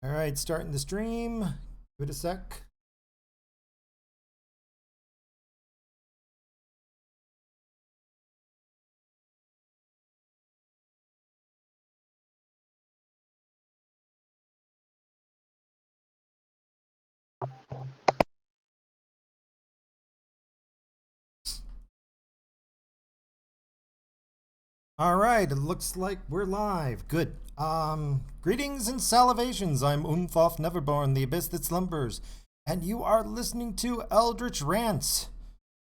All right, starting the stream. Give it a sec. All right, it looks like we're live. Good. Greetings and salivations. I'm Umthoth Neverborn, the abyss that slumbers, and you are listening to Eldritch Rants,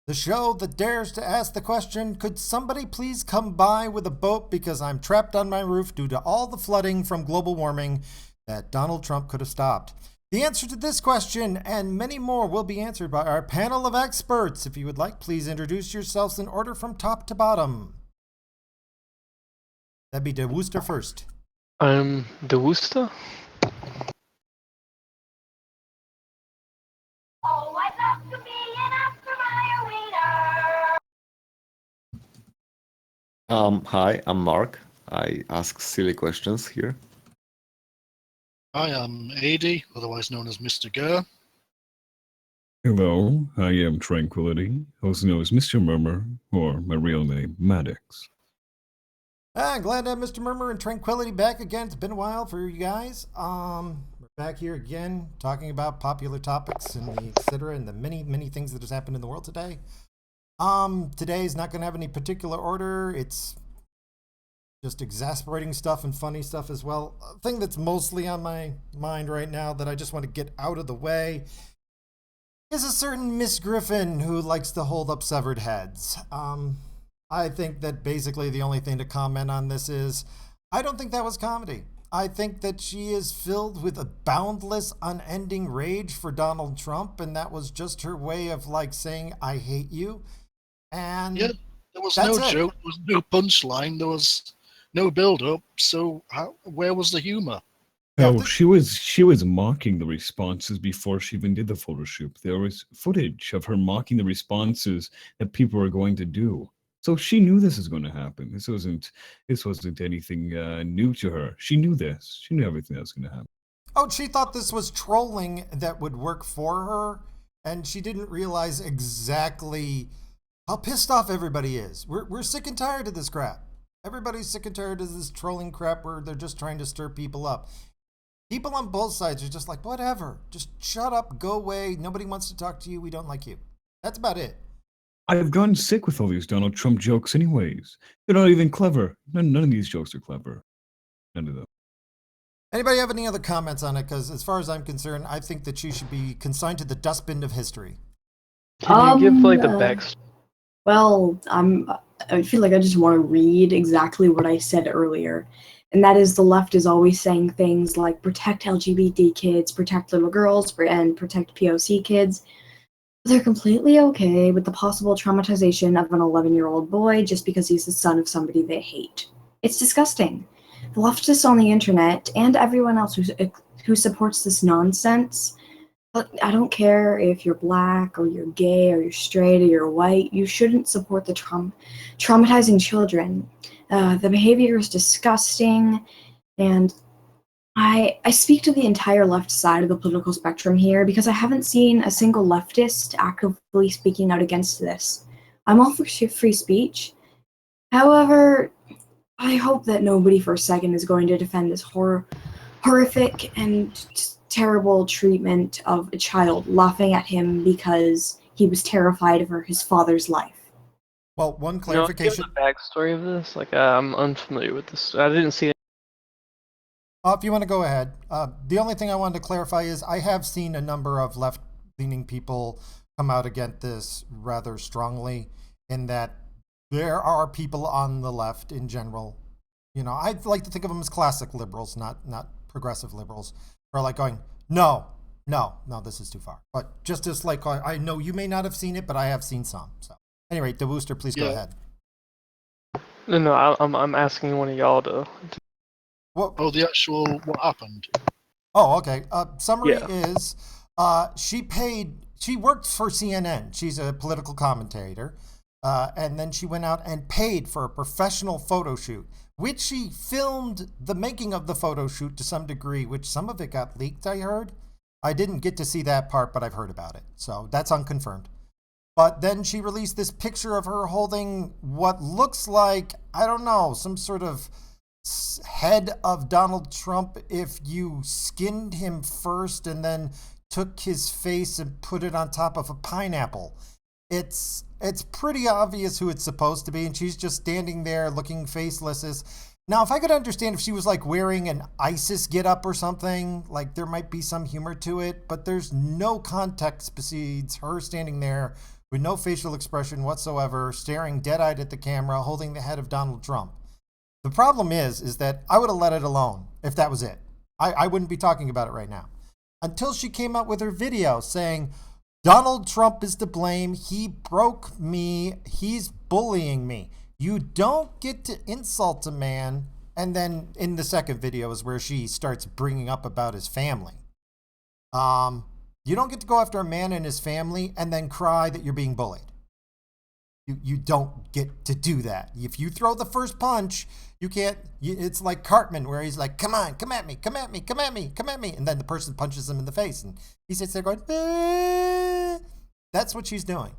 the show that dares to ask the question, could somebody please come by with a boat because I'm trapped on my roof due to all the flooding from global warming that Donald Trump could have stopped? The answer to this question and many more will be answered by our panel of experts. If you would like, please introduce yourselves in order from top to bottom. That'd be De Wooster first. I'm the Wooster. Oh, I'd love to be an Oscar Mayer wiener. Hi, I'm Mark. I ask silly questions here. Hi, I'm AD, otherwise known as Mr. Gurr. Hello, I am Tranquility, also known as Mr. Murmur, or my real name, Maddox. Glad to have Mr. Murmur and Tranquility back again. It's been a while for you guys. We're back here again talking about popular topics and the etc. and the many things that has happened in the world today. Today's not going to have any particular order. It's just exasperating stuff and funny stuff as well. A thing that's mostly on my mind right now that I just want to get out of the way is a certain Miss Griffin who likes to hold up severed heads. I think that basically the only thing to comment on this is I don't think that was comedy. I think that she is filled with a boundless, unending rage for Donald Trump, and that was just her way of like saying, I hate you. And Yeah, there was no joke, there was no punchline, there was no build-up, so where was the humor? Oh, she was mocking the responses before she even did the photo shoot. There was footage of her mocking the responses that people were going to do. So she knew this was going to happen. This wasn't anything new to her. She knew this. She knew everything that was going to happen. Oh, she thought this was trolling that would work for her, and she didn't realize exactly how pissed off everybody is. We're sick and tired of this crap. Everybody's sick and tired of this trolling crap where they're just trying to stir people up. People on both sides are just like, whatever, just shut up, go away. Nobody wants to talk to you. We don't like you. That's about it. I've gotten sick with all these Donald Trump jokes anyways. They're not even clever. None of these jokes are clever. None of them. Anybody have any other comments on it? Because as far as I'm concerned, I think that she should be consigned to the dustbin of history. Can you give like the backstory? Well, I feel like I just want to read exactly what I said earlier. And that is the left is always saying things like protect LGBT kids, protect little girls, and protect POC kids. They're completely okay with the possible traumatization of an 11-year-old boy just because he's the son of somebody they hate. It's disgusting. The leftists on the internet and everyone else who supports this nonsense, I don't care if you're black or you're gay or you're straight or you're white, you shouldn't support the traumatizing children. The behavior is disgusting, and I speak to the entire left side of the political spectrum here because I haven't seen a single leftist actively speaking out against this. I'm all for free speech. However, I hope that nobody for a second is going to defend this horrific and terrible treatment of a child, laughing at him because he was terrified of his father's life. Well, one clarification. You know, the backstory of this? Like, I'm unfamiliar with this. I didn't see it. If you want to go ahead. The only thing I wanted to clarify is I have seen a number of left-leaning people come out against this rather strongly, in that there are people on the left in general. You know, I like to think of them as classic liberals, not progressive liberals, who are like going, no, this is too far. But just as like, I know you may not have seen it, but I have seen some. So anyway, De Wooster, please go ahead. No, I'm asking one of y'all to. What? Oh, the actual what happened. Oh, okay. Summary is she worked for CNN. She's a political commentator. And then she went out and paid for a professional photo shoot which she filmed the making of the photo shoot to some degree, which some of it got leaked, I heard. I didn't get to see that part, but I've heard about it. So that's unconfirmed. But then she released this picture of her holding what looks like, I don't know, some sort of head of Donald Trump if you skinned him first and then took his face and put it on top of a pineapple. It's pretty obvious who it's supposed to be, and she's just standing there looking faceless. Now, if I could understand if she was like wearing an ISIS getup or something, like there might be some humor to it, but there's no context besides her standing there with no facial expression whatsoever, staring dead-eyed at the camera, holding the head of Donald Trump. The problem is that I would have let it alone if that was it. I wouldn't be talking about it right now. Until she came out with her video saying, Donald Trump is to blame. He broke me. He's bullying me. You don't get to insult a man. And then in the second video is where she starts bringing up about his family. You don't get to go after a man and his family and then cry that you're being bullied. You don't get to do that. If you throw the first punch, you can't. It's like Cartman, where he's like, come on, come at me, come at me, come at me, come at me. And then the person punches him in the face. And he sits there going, that's what she's doing.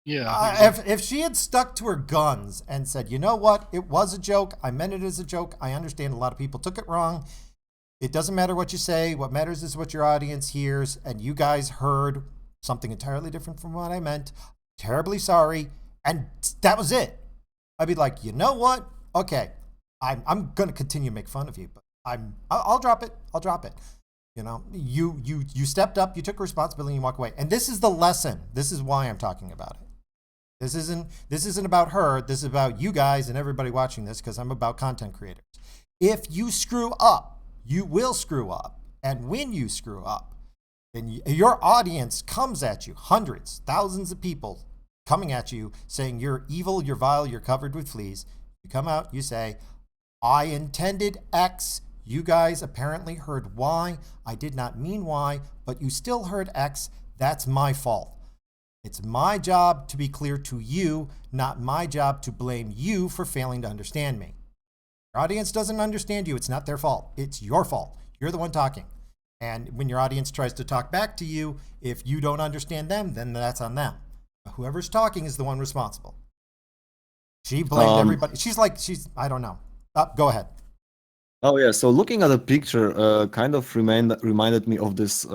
Yeah. If she had stuck to her guns and said, you know what, it was a joke. I meant it as a joke. I understand a lot of people took it wrong. It doesn't matter what you say. What matters is what your audience hears. And you guys heard something entirely different from what I meant. Terribly sorry. And that was it. I'd be like, you know what? Okay, I'm gonna continue to make fun of you, but I'll drop it. I'll drop it. You know, you stepped up, you took responsibility, and you walk away. And this is the lesson. This is why I'm talking about it. This isn't about her. This is about you guys and everybody watching this, because I'm about content creators. If you screw up, you will screw up, and when you screw up, then your audience comes at you, hundreds, thousands of people coming at you saying you're evil, you're vile, you're covered with fleas. You come out, you say, I intended X. You guys apparently heard Y. I did not mean Y, but you still heard X. That's my fault. It's my job to be clear to you, not my job to blame you for failing to understand me. Your audience doesn't understand you. It's not their fault. It's your fault. You're the one talking. And when your audience tries to talk back to you, if you don't understand them, then that's on them. Whoever's talking is the one responsible. She blamed everybody. I don't know. Go ahead. Oh yeah, so looking at the picture kind of reminded me of this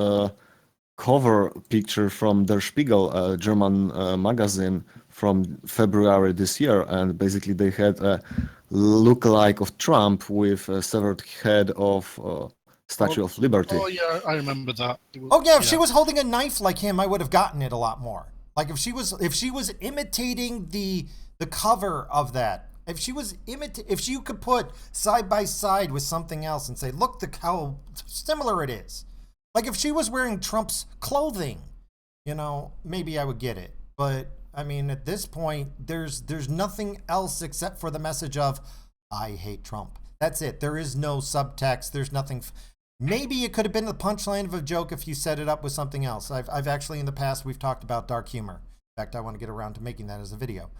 cover picture from Der Spiegel, a German magazine from February this year, and basically they had a look-alike of Trump with a severed head of Statue of Liberty. Oh yeah, I remember that. Oh yeah, if she was holding a knife like him, I would have gotten it a lot more. Like if she was imitating the cover of that, if you could put side by side with something else and say, look how similar it is. Like if she was wearing Trump's clothing, you know, maybe I would get it. But I mean, at this point, there's nothing else except for the message of I hate Trump. That's it. There is no subtext. There's nothing. Maybe it could have been the punchline of a joke if you set it up with something else. I've actually in the past, we've talked about dark humor. In fact, I want to get around to making that as a video.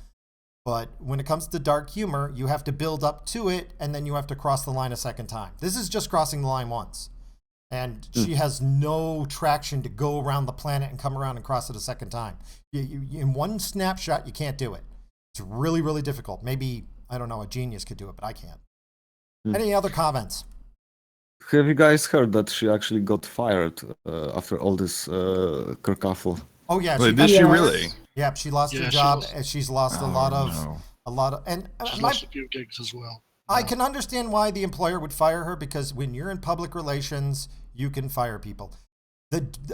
But when it comes to dark humor, you have to build up to it, and then you have to cross the line a second time. This is just crossing the line once. And she has no traction to go around the planet and come around and cross it a second time. In one snapshot, you can't do it. It's really, really difficult. Maybe, I don't know, a genius could do it, but I can't. Any other comments? Have you guys heard that she actually got fired after all this kerfuffle? Oh yeah, Did she really? Yeah, she lost her job, and she's lost a lot of, and She's lost a few gigs as well. I can understand why the employer would fire her, because when you're in public relations, you can fire people.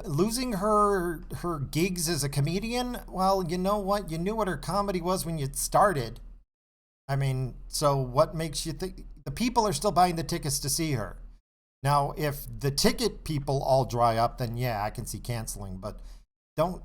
Losing her gigs as a comedian, well, you know what? You knew what her comedy was when you started. I mean, so what makes you think the people are still buying the tickets to see her? Now, if the ticket people all dry up, then yeah, I can see canceling, but don't.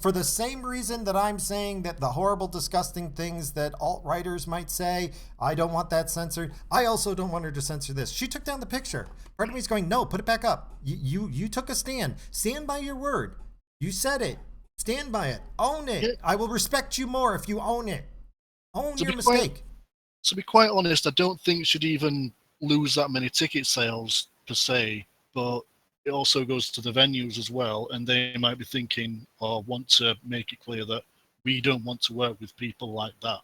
For the same reason that I'm saying that the horrible, disgusting things that alt-writers might say, I don't want that censored. I also don't want her to censor this. She took down the picture. Part of me is going, no, put it back up. You took a stand. Stand by your word. You said it. Stand by it. Own it. I will respect you more if you own it. Own your mistake. To be quite honest, I don't think she'd even lose that many ticket sales per se, but it also goes to the venues as well, and they might be thinking or want to make it clear that we don't want to work with people like that.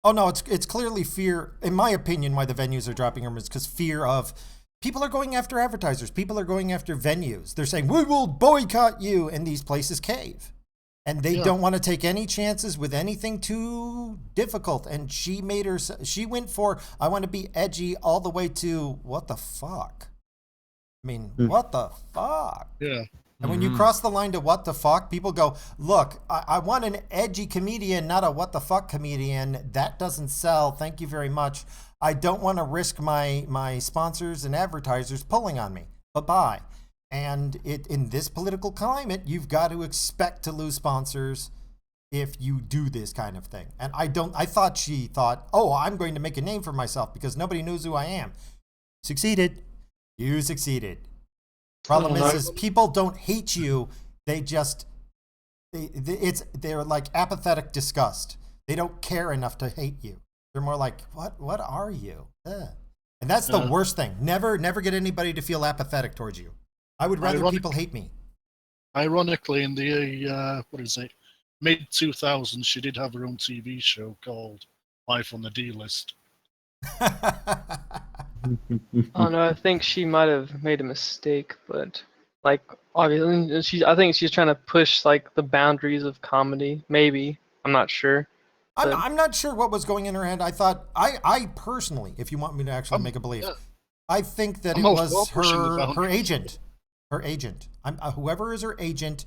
Oh no, it's clearly fear. In my opinion, why the venues are dropping them is because fear of people are going after advertisers. People are going after venues. They're saying we will boycott you, and these places cave, and they don't want to take any chances with anything too difficult. And she went for I want to be edgy all the way to what the fuck. I mean, what the fuck? Yeah. And when you cross the line to what the fuck, people go, look, I want an edgy comedian, not a what the fuck comedian. That doesn't sell. Thank you very much. I don't want to risk my sponsors and advertisers pulling on me. Bye-bye. And in this political climate, you've got to expect to lose sponsors if you do this kind of thing. And I thought she thought, oh, I'm going to make a name for myself because nobody knows who I am. Succeeded. You succeeded. Problem is people don't hate you. They just they're like apathetic disgust. They don't care enough to hate you. They're more like, what are you? Ugh. And that's the worst thing. Never get anybody to feel apathetic towards you. I would rather people hate me. Ironically, in the mid 2000s, she did have her own TV show called Life on the D List. Oh no, I think she might have made a mistake, but like obviously I think she's trying to push like the boundaries of comedy. Maybe, I'm not sure. I'm not sure what was going in her head. I thought I personally, if you want me to actually make a belief, I think that it was her agent. Her agent. Whoever is her agent,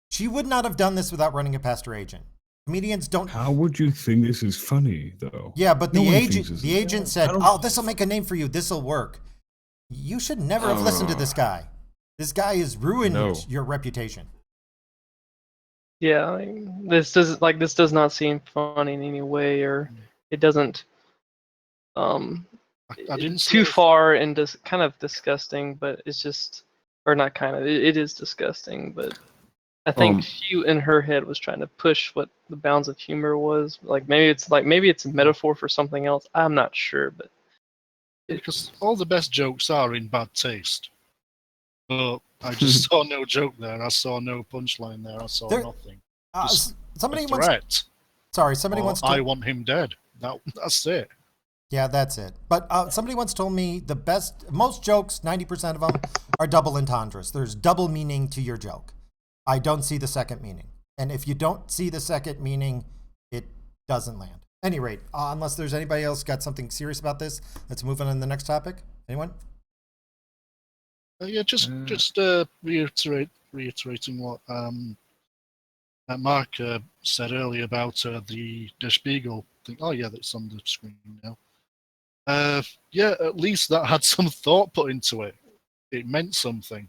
she would not have done this without running it past her agent. Comedians don't. How would you think this is funny, though? Yeah, but the agent said, "Oh, this will make a name for you. This will work." You should never have listened to this guy. This guy has ruined your reputation. Yeah, this does not seem funny in any way, or it doesn't. I didn't too far and just kind of disgusting, but it's just, or not kind of. It is disgusting, but. I think she in her head was trying to push what the bounds of humor was. Maybe it's a metaphor for something else. I'm not sure, but because all the best jokes are in bad taste. But I just saw no joke there. I saw no punchline there. I saw nothing. Somebody wants. Somebody wants to. I want him dead. That's it. Yeah, that's it. But somebody once told me most jokes, 90% of them, are double entendres. There's double meaning to your joke. I don't see the second meaning. And if you don't see the second meaning, it doesn't land. At any rate, unless there's anybody else got something serious about this, let's move on to the next topic. Anyone? Just reiterating what Mark said earlier about the Der Spiegel thing. Oh yeah, that's on the screen now. At least that had some thought put into it. It meant something.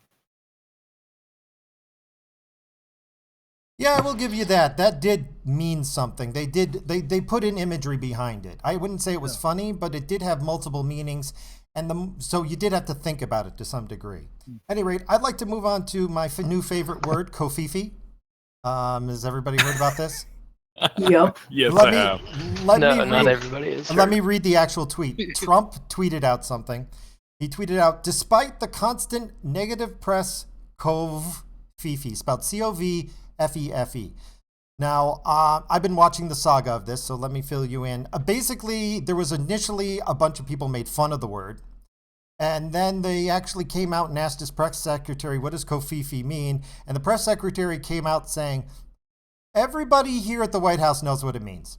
Yeah, I will give you that. That did mean something. They put in imagery behind it. I wouldn't say it was funny, but it did have multiple meanings, so you did have to think about it to some degree. At any rate, I'd like to move on to my new favorite word, kofifi. Has everybody heard about this? Yep. Yes, I have. Not everybody is. Let me read the actual tweet. Trump tweeted out something. He tweeted out, despite the constant negative press, kofifi, spelled C-O-V-F-E-F-E. Now, I've been watching the saga of this, so let me fill you in. Basically, there was initially a bunch of people made fun of the word, and then they actually came out and asked his press secretary, what does kofifi mean? And the press secretary came out saying, everybody here at the White House knows what it means.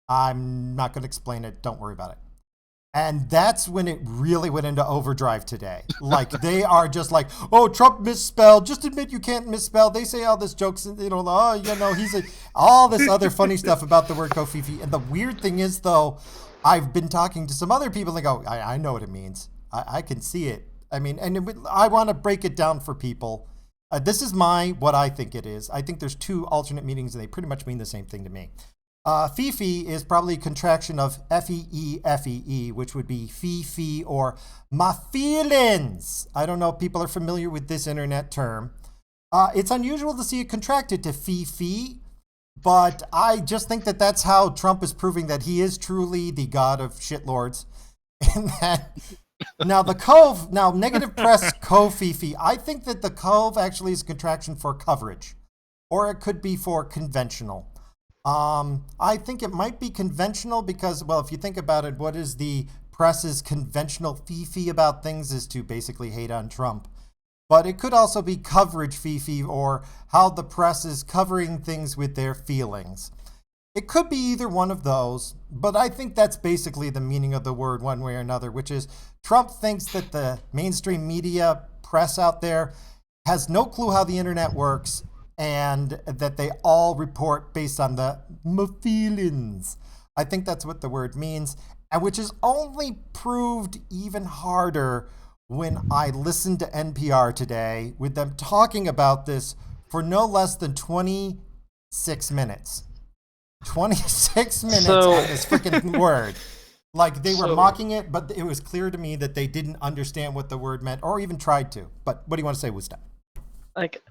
I'm not going to explain it. Don't worry about it. And that's when it really went into overdrive today. Like, they are just like, oh, Trump misspelled. Just admit you can't misspell. They say all this jokes, all this other funny stuff about the word kofifi. And the weird thing is, though, I've been talking to some other people. They go, I know what it means. I can see it. I mean, I want to break it down for people. This is what I think it is. I think there's two alternate meanings, and they pretty much mean the same thing to me. Fifi is probably a contraction of F-E-E-F-E-E, which would be Fifi or my feelings. I don't know if people are familiar with this internet term. It's unusual to see it contracted to Fifi. But I just think that that's how Trump is proving that he is truly the god of shitlords. And that now the Cove, now negative press Cove Fifi, I think that the Cove actually is a contraction for coverage, or it could be for conventional. I think it might be conventional because, well, if you think about it, what is the press's conventional Fifi about things is to basically hate on Trump. But it could also be coverage Fifi, or how the press is covering things with their feelings. It could be either one of those, but I think that's basically the meaning of the word one way or another, which is Trump thinks that the mainstream media press out there has no clue how the internet works and that they all report based on the feelings. I think that's what the word means, and which is only proved even harder when I listened to NPR today with them talking about this for no less than 26 minutes. 26 minutes So- on this freaking word. Like they were So- mocking it, but it was clear to me that they didn't understand what the word meant or even tried to. But what do you want to say, Wisdom? Like,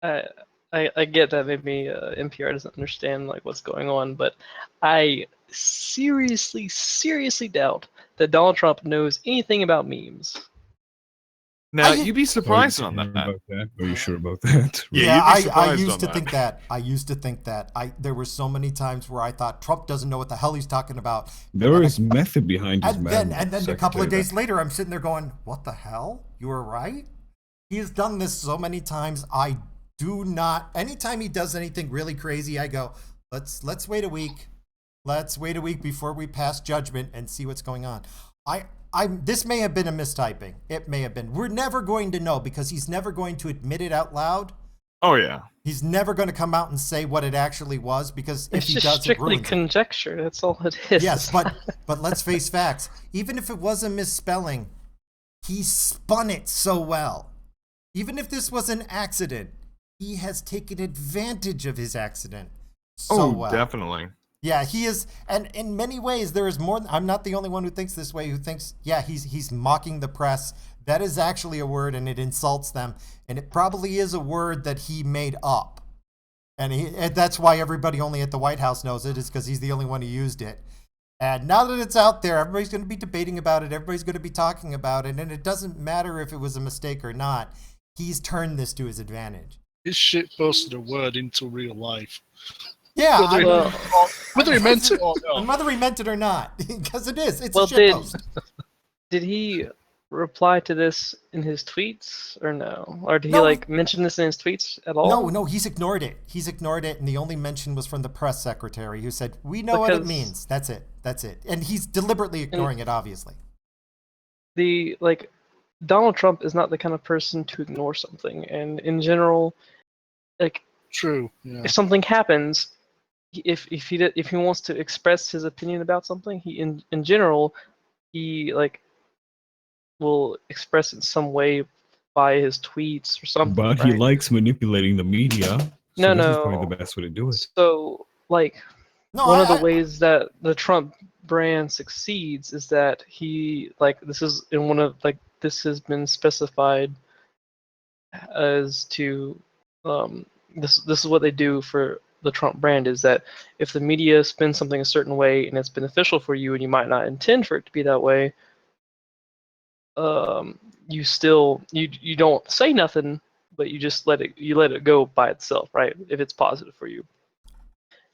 I get that maybe NPR doesn't understand like what's going on, but I seriously doubt that Donald Trump knows anything about memes. Now, I- you'd be surprised on that. About that? Are you sure about that? Yeah, you'd be I surprised used on to that. think that. I used to think that. There were so many times where I thought Trump doesn't know what the hell he's talking about. There is method behind his And madness. then a couple of Secretary. days later, I'm sitting there going, "What the hell? You were right." He has done this so many times. I do not. Anytime he does anything really crazy, I go, "Let's wait a week. Let's wait a week before we pass judgment and see what's going on." This may have been a mistyping. It may have been. We're never going to know because he's never going to admit it out loud. Oh yeah. He's never going to come out and say what it actually was because if It's he just does, it strictly ruins it. conjecture. That's all it is. Yes, but let's face facts. Even if it was a misspelling, he spun it so well. Even if this was an accident, he has taken advantage of his accident so well. Definitely. Yeah, he is, and in many ways, there is more. I'm not the only one who thinks this way. Who thinks, yeah, he's mocking the press. That is actually a word, and it insults them, and it probably is a word that he made up, and that's why everybody only at the White House knows it, is because he's the only one who used it. And now that it's out there, everybody's going to be debating about it. Everybody's going to be talking about it, and it doesn't matter if it was a mistake or not. He's turned this to his advantage. His shit posted a word into real life. Yeah, Whether, Well- whether he meant it or and not. whether he meant it or not, because it is. It's Well, a shit post. Did he reply to this in his tweets or no? Or did he No, like mention this in his tweets at all? No, he's ignored it. He's ignored it, and the only mention was from the press secretary who said, "We know what it Because- means. That's it. That's it." And he's deliberately ignoring it, obviously. Donald Trump is not the kind of person to ignore something, and in general, like True. Yeah. if something happens, if he wants to express his opinion about something, he in general, he like will express it in some way by his tweets or something. But he right? likes manipulating the media. No, So this is probably no. the best way to do it. So like No, one of the ways that the Trump brand succeeds is that he like this is in one of like this has been specified as to this is what they do for the Trump brand is that if the media spins something a certain way and it's beneficial for you and you might not intend for it to be that way, you still you don't say nothing, but you just let it go by itself, right? If it's positive for you.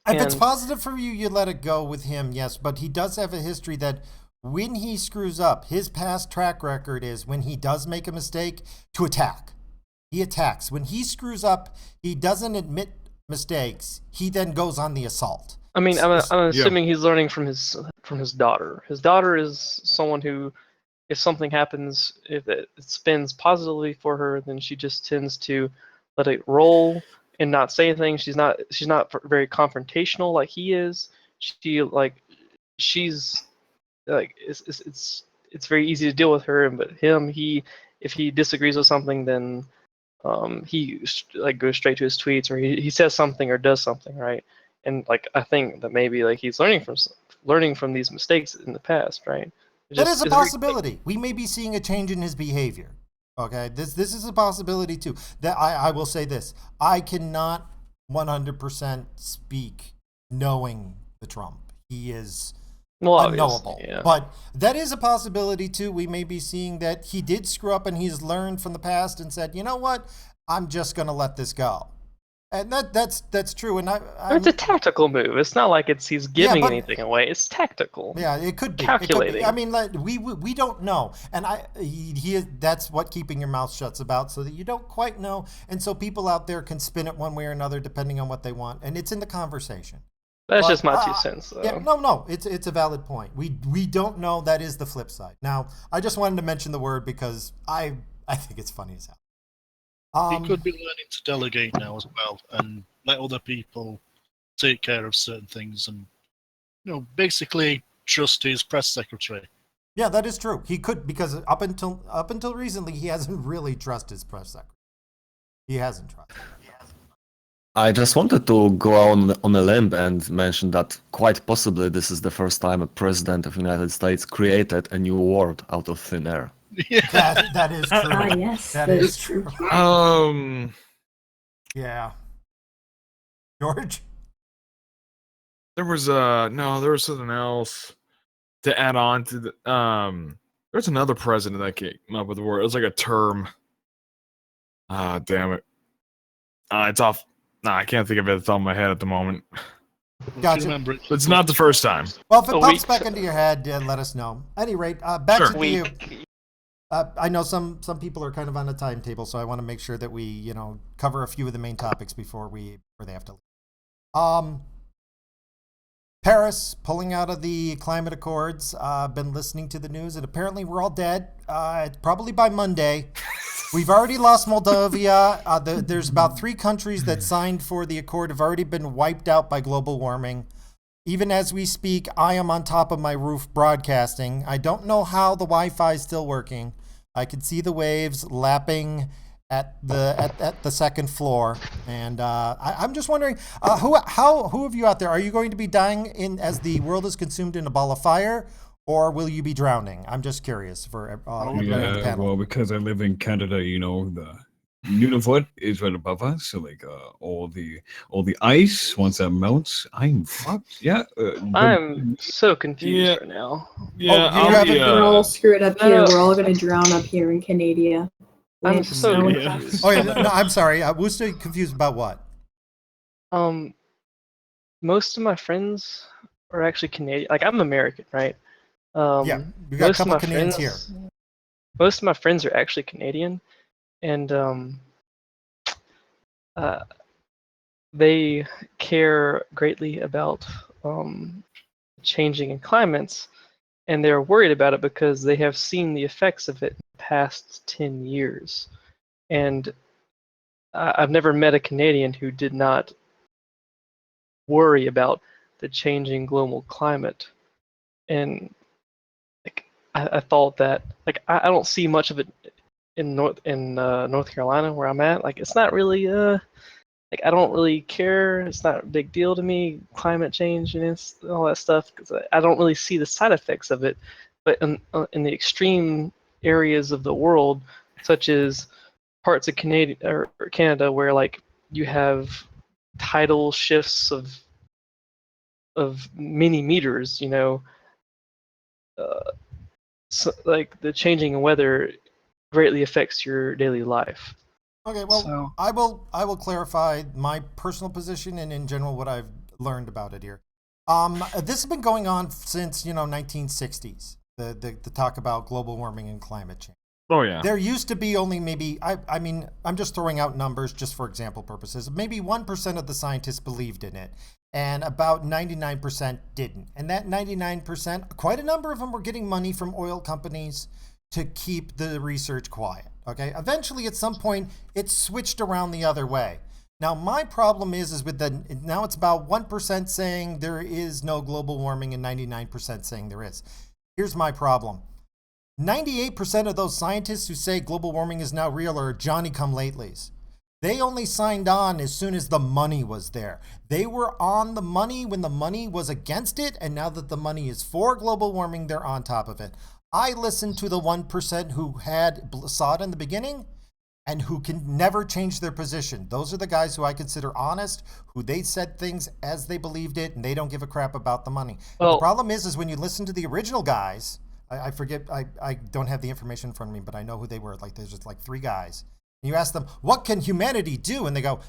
If it's And- positive for you, you let it go with him, yes. But he does have a history that when he screws up, his past track record is when he does make a mistake to attack. He attacks. When he screws up, he doesn't admit mistakes. He then goes on the assault. I mean, I'm assuming he's learning from his daughter. His daughter is someone who, if something happens, if it spins positively for her, then she just tends to let it roll and not say anything. She's not very confrontational like he is. She's like it's very easy to deal with her, but him, if he disagrees with something, then he like goes straight to his tweets, or he says something or does something, right? And like I think that maybe like he's learning from these mistakes in the past, right? That is a possibility. We may be seeing a change in his behavior. Okay, this is a possibility too. That I will say this: I cannot 100% speak knowing the Trump. He is Well, unknowable. obviously, yeah. But that is a possibility too. We may be seeing that he did screw up and he's learned from the past and said, you know what, I'm just going to let this go. And that's true. And It's a tactical move. It's not like he's giving but- anything away. It's tactical. yeah, it could be. Calculating. It could be. I mean, like, we don't know, and that's what keeping your mouth shut's about, so that you don't quite know, and so people out there can spin it one way or another depending on what they want, and it's in the conversation. That's But, just my 2 cents. Though. Yeah, no, it's a valid point. We don't know. That is the flip side. Now, I just wanted to mention the word because I think it's funny as hell. He could be learning to delegate now as well and let other people take care of certain things and, basically trust his press secretary. Yeah, that is true. He could, because up until recently, he hasn't really trusted his press secretary. He hasn't trusted. I just wanted to go on a limb and mention that quite possibly this is the first time a president of the United States created a new word out of thin air. That is true. Yes, That that is is true. Yeah. George? There was something else to add on to the there's another president that came up with the word. It was like a term. Ah, damn it. It's off. Nah, I can't think of it at the top of my head at the moment. Gotcha. Remember it. It's not the first time. Well, if it A pops week. back into your head, let us know. At any rate, back Sure. to you. Week. I know some people are kind of on a timetable, so I want to make sure that we, cover a few of the main topics before they have to leave. Paris pulling out of the climate accords. Been listening to the news, and apparently we're all dead. Probably by Monday. We've already lost Moldavia. There's about 3 countries that signed for the accord have already been wiped out by global warming. Even as we speak, I am on top of my roof broadcasting. I don't know how the Wi-Fi is still working. I can see the waves lapping at the second floor, and I'm just wondering who of you out there, are you going to be dying as the world is consumed in a ball of fire, or will you be drowning? I'm just curious for everybody on the Yeah, panel. well, because I live in Canada, the Nunavut is right above us, so like all the ice once that melts, I'm fucked. Yeah, I'm so confused Yeah. right now. Yeah, you I'll haven't- be, We're all screwed up No, here. no. We're all gonna drown up here in Canada. I'm With so snow and confused. Oh, yeah, no, I'm sorry. We're still confused about what? Most of my friends are actually Canadian. Like, I'm American, right? Yeah, we got a most of couple my Canadians here. friends, most of my friends are actually Canadian, and they care greatly about changing in climates, and they're worried about it because they have seen the effects of it in the past 10 years. And I've never met a Canadian who did not worry about the changing global climate. And like, I thought that, like, I don't see much of it in North Carolina where I'm at. Like, it's not really like, I don't really care. It's not a big deal to me, climate change and all that stuff, because I don't really see the side effects of it. But in the extreme areas of the world, such as parts of Canada, where like you have tidal shifts of many meters, so, like, the changing weather greatly affects your daily life. Okay, well, So- I will clarify my personal position and in general what I've learned about it here. This has been going on since 1960s. The talk about global warming and climate change. Oh yeah. There used to be only maybe I mean I'm just throwing out numbers just for example purposes. Maybe 1% of the scientists believed in it, and about 99% didn't. And that 99%, quite a number of them were getting money from oil companies to keep the research quiet. Okay, eventually at some point it switched around the other way. Now my problem is with now it's about 1% saying there is no global warming and 99% saying there is. Here's my problem. 98% of those scientists who say global warming is now real are Johnny-come-latelys. They only signed on as soon as the money was there. They were on the money when the money was against it, and now that the money is for global warming, they're on top of it. I listened to the 1% who saw it in the beginning, and who can never change their position. Those are the guys who I consider honest, who they said things as they believed it, and they don't give a crap about the money. The Well, problem is when you listen to the original guys, I forget, I don't have the information in front of me, but I know who they were. Like, there's just like 3 guys. And you ask them, what can humanity do? And they go,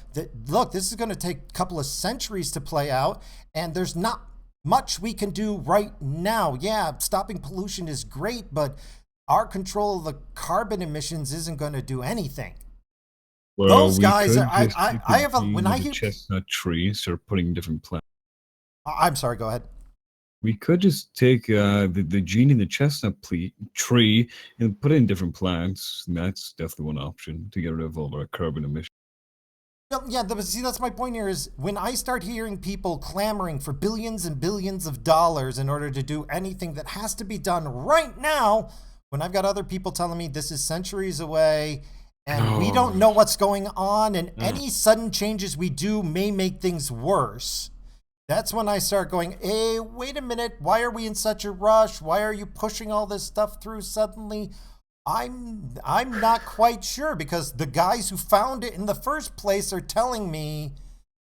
look, this is going to take a couple of centuries to play out, and there's not much we can do right now. Yeah, stopping pollution is great, but our control of the carbon emissions isn't going to do anything. Well, Those we guys could are. just take I the have a gene when of I the hear. chestnut tree, start putting different plants. I'm sorry. Go ahead. We could just take the gene in the chestnut tree and put it in different plants. And that's definitely one option to get rid of all our carbon emissions. Well, yeah, see, that's my point here is when I start hearing people clamoring for billions and billions of dollars in order to do anything that has to be done right now, when I've got other people telling me this is centuries away and we don't know what's going on and any sudden changes we do may make things worse, that's when I start going, hey, wait a minute, why are we in such a rush? Why are you pushing all this stuff through suddenly? I'm not quite sure because the guys who found it in the first place are telling me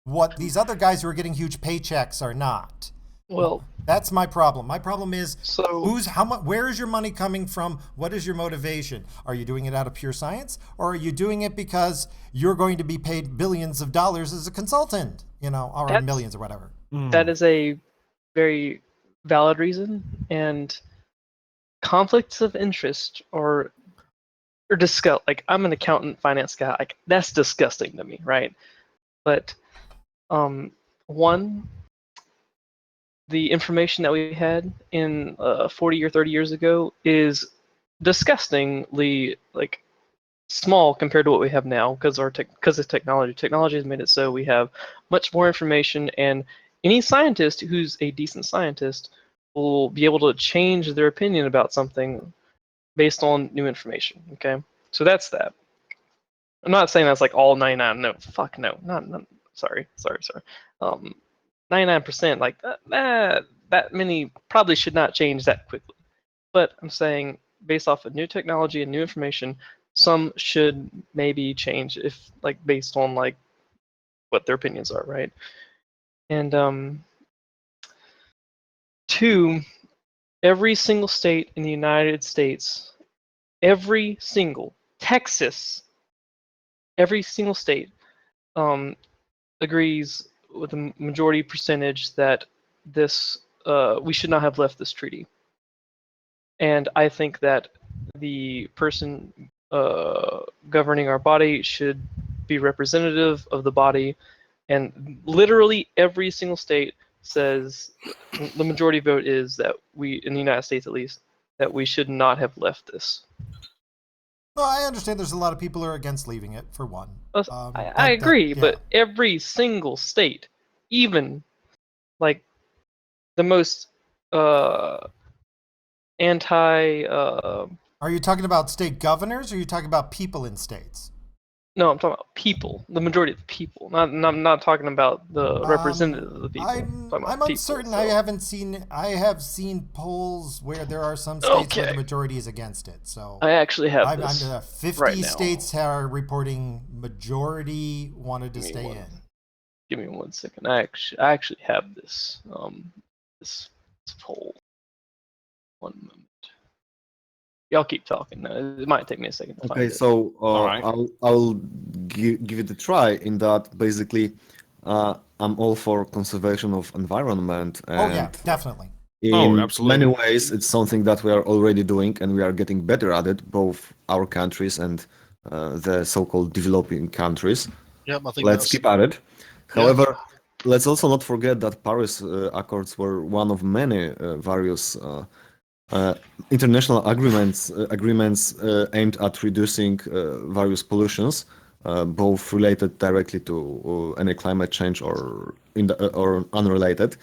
what these other guys who are getting huge paychecks are not. well, That's my problem. My problem is so how much, where is your money coming from? What is your motivation? Are you doing it out of pure science, or are you doing it because you're going to be paid billions of dollars as a consultant, or That's- millions or whatever? that is a very valid reason, and conflicts of interest or discuss. Like, I'm an accountant, finance guy. Like, that's disgusting to me, right? But one, the information that we had in 40 or 30 years ago is disgustingly like small compared to what we have now because of technology. Technology has made it so we have much more information, and any scientist who's a decent scientist will be able to change their opinion about something based on new information. Okay, so that's that. I'm not saying that's like all 99. No, fuck no, not sorry. 99%, like that many probably should not change that quickly. But I'm saying based off of new technology and new information, some should maybe change if like based on like what their opinions are, right? And 2, every single state in the United States, every single Texas, every single state agrees with a majority percentage that this we should not have left this treaty. And I think that the person governing our body should be representative of the body, and literally every single state says the majority vote is that we, in the United States at least, that we should not have left this. Well, I understand there's a lot of people who are against leaving it, for one. I agree, but every single state, even like the most anti. Are you talking about state governors, or are you talking about people in states? No, I'm talking about people. The majority of the people. Not talking about the representatives of the people. I'm uncertain. I have seen polls where there are some states where the majority is against it. So I actually have this. 50 right now. states are reporting majority wanted to stay in. Give me 1 second. I actually have this this poll. 1 moment. Y'all keep talking. It might take me a second to find it. So right. I'll give it a try. In that, basically, I'm all for conservation of environment, and Oh yeah, definitely. in absolutely. many ways, it's something that we are already doing, and we are getting better at it. Both our countries and the so-called developing countries. Yep, I think Let's keep at it. Yeah. However, let's also not forget that Paris Accords were one of many various international agreements aimed at reducing various pollutions, both related directly to any climate change or or unrelated.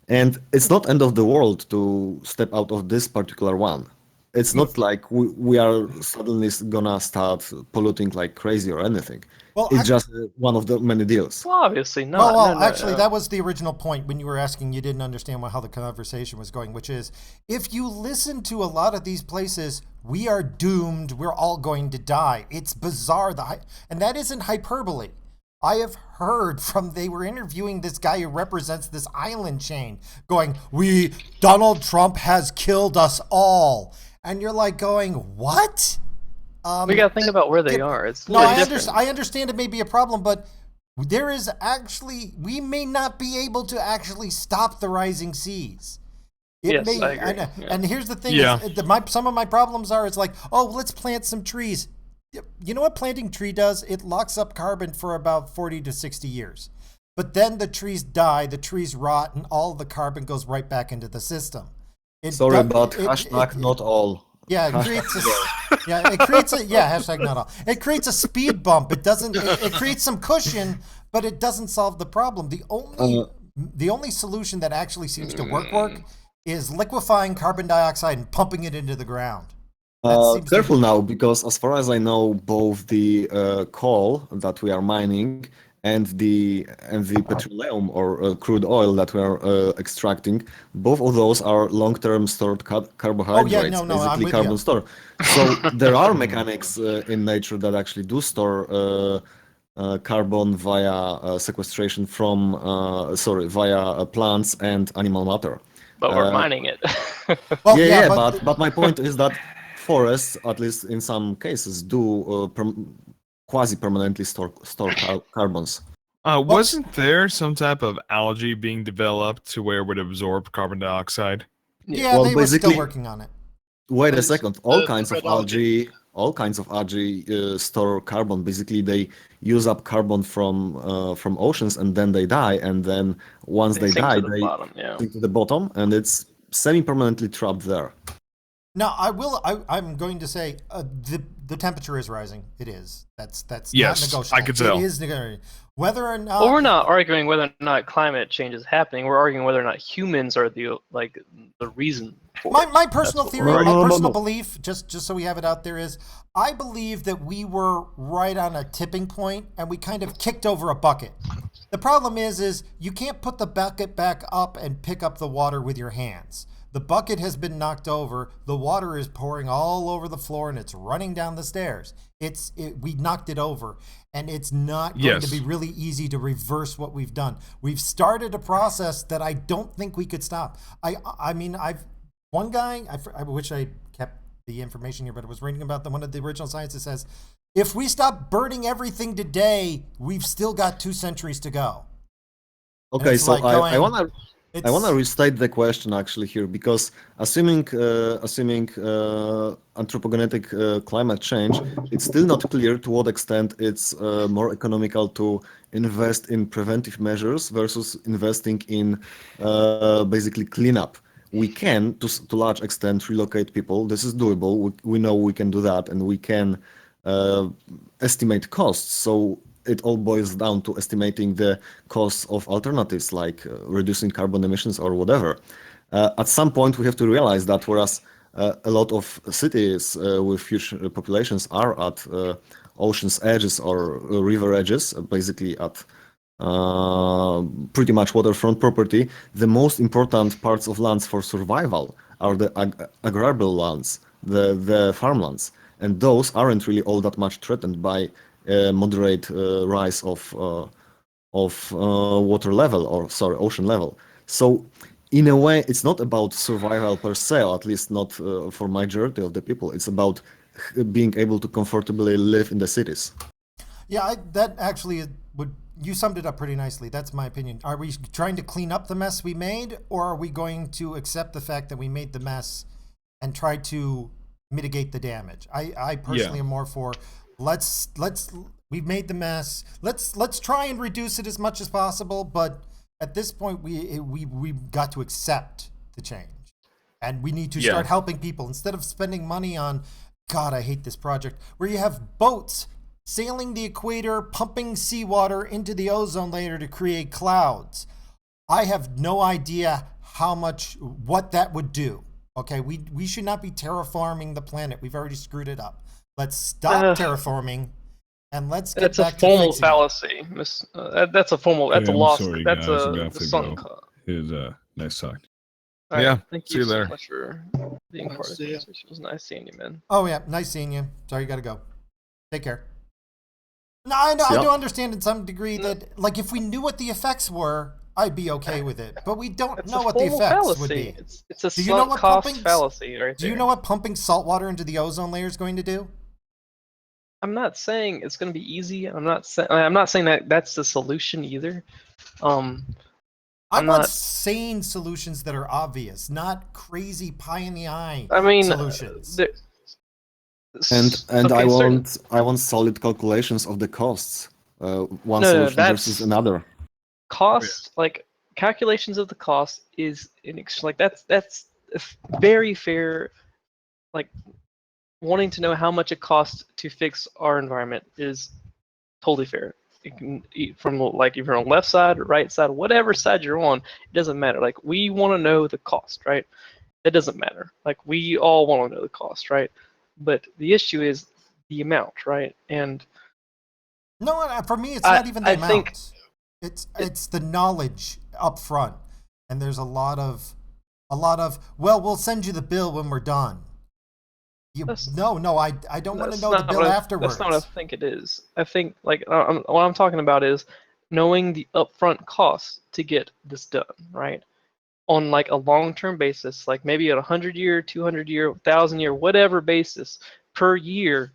And it's not end of the world to step out of this particular one. It's not like we are suddenly gonna start polluting like crazy or anything. Well, It's just one of the many deals. Well, obviously Well, not. No, actually, no. that was the original point when you were asking. You didn't understand how the conversation was going, which is if you listen to a lot of these places, we are doomed. We're all going to die. It's bizarre, and that isn't hyperbole. I have heard from they were interviewing this guy who represents this island chain, going, Donald Trump has killed us all," and you're like going, "What?" We got to think about where they Yeah, are. It's No, different. I understand it may be a problem, but there is actually we may not be able to actually stop the rising seas. Yes, I agree. Yeah. And here's the thing: Yeah. is, some of my problems are it's like, oh, let's plant some trees. You know what planting tree does? It locks up carbon for about 40 to 60 years. But then the trees die, the trees rot, and all the carbon goes right back into the system. Sorry, but hashtag not all. Yeah, it creates hashtag not all. It creates a speed bump. It doesn't. It creates some cushion, but it doesn't solve the problem. The only solution that actually seems to work is liquefying carbon dioxide and pumping it into the ground. Careful now, because as far as I know, both the coal that we are mining and the petroleum or crude oil that we are extracting, both of those are long-term stored carbohydrates, I'm basically with carbon you. store. So there are mechanics in nature that actually do store carbon via sequestration from via plants and animal matter. But we're mining it. Well, But my point is that forests, at least in some cases, do quasi-permanently store carbons. Wasn't there some type of algae being developed to where it would absorb carbon dioxide? yeah, Well, they were still basically- working on it. Wait a second. All the kinds of red algae. algae store carbon. Basically, they use up carbon from oceans, and then they die. And then once they sink die, to the they bottom. Yeah. sink to the bottom, and it's semi-permanently trapped there. Now, I'm going to say the temperature is rising. It is. That's Yes, not negotiable. I could tell. It is negotiable. Whether or not. Well, we're not arguing whether or not climate change is happening. We're arguing whether or not humans are the reason for it. My personal That's what theory, we're my arguing. personal belief, just so we have it out there, is I believe that we were right on a tipping point and we kind of kicked over a bucket. The problem is you can't put the bucket back up and pick up the water with your hands. The bucket has been knocked over. The water is pouring all over the floor and it's running down the stairs. We knocked it over, and it's not going to be really easy to reverse what we've done. We've started a process that I don't think we could stop. I mean, one guy, I wish I kept the information here, but I was reading about one of the original science that says, if we stop burning everything today, we've still got 2 centuries to go. Okay, it's so like I want to It's- restate the question actually here, because assuming anthropogenetic climate change, it's still not clear to what extent it's more economical to invest in preventive measures versus investing in basically cleanup. We can, to large extent, relocate people. This is doable. We know we can do that, and we can estimate costs. So it all boils down to estimating the costs of alternatives, like reducing carbon emissions or whatever. At some point, we have to realize that whereas a lot of cities with huge populations are at ocean's edges or river edges, basically at pretty much waterfront property, the most important parts of lands for survival are the agrarian lands, the farmlands, and those aren't really all that much threatened by moderate rise of water level, or sorry, ocean level. So in a way, it's not about survival per se, or at least not for majority of the people. It's about being able to comfortably live in the cities. Yeah, that actually you summed it up pretty nicely. That's my opinion. Are we trying to clean up the mess we made, or are we going to accept the fact that we made the mess and try to mitigate the damage? I personally am more for we've made the mess. Let's try and reduce it as much as possible, but at this point we got to accept the change. And we need to start helping people instead of spending money on, God, I hate this project, where you have boats sailing the equator, pumping seawater into the ozone layer to create clouds. I have no idea what that would do. Okay, we should not be terraforming the planet. We've already screwed it up. Let's stop terraforming, and let's get That's a back to formal fixing fallacy. That's a formal. That's Okay, a I'm lost. sorry, That's guys. I'm a gonna have to sunk go. cost. Is nice talk. All right, Yeah, thank see you you so there. much for being part of the See ya. conversation. It was nice seeing you, man. Oh yeah, nice seeing you. Sorry, you got to go. Take care. No, I know. I Yep. do understand in some degree that, like, if we knew what the effects were, I'd be okay with it. But we don't It's know a what the formal effects fallacy. would be. It's a Do you know sunk what cost pumping? fallacy right Do there. you know what pumping salt water into the ozone layer is going to do? I'm not saying it's going to be easy. I'm not saying that that's the solution either. I I'm want not. sane solutions that are obvious, not crazy pie in the eye I mean, solutions. And okay, I want solid calculations of the costs. One No, solution that's versus another. cost. Like calculations of the cost is like that's very fair. Like wanting to know how much it costs to fix our environment is totally fair. You can eat from like if you're on the left side or right side, whatever side you're on, it doesn't matter. Like we want to know the cost, right? It doesn't matter. Like we all want to know the cost, right? But the issue is the amount, right? And No, for me, it's I- not even the I amount. think- It's the knowledge up front, and there's a lot of. Well, we'll send you the bill when we're done. No, I don't want to that's know the not bill what afterwards. That's not what I think it is. I think like what I'm talking about is knowing the upfront costs to get this done, right? On like a long-term basis, like maybe at 100-year, 200-year, 1,000-year, whatever basis per year,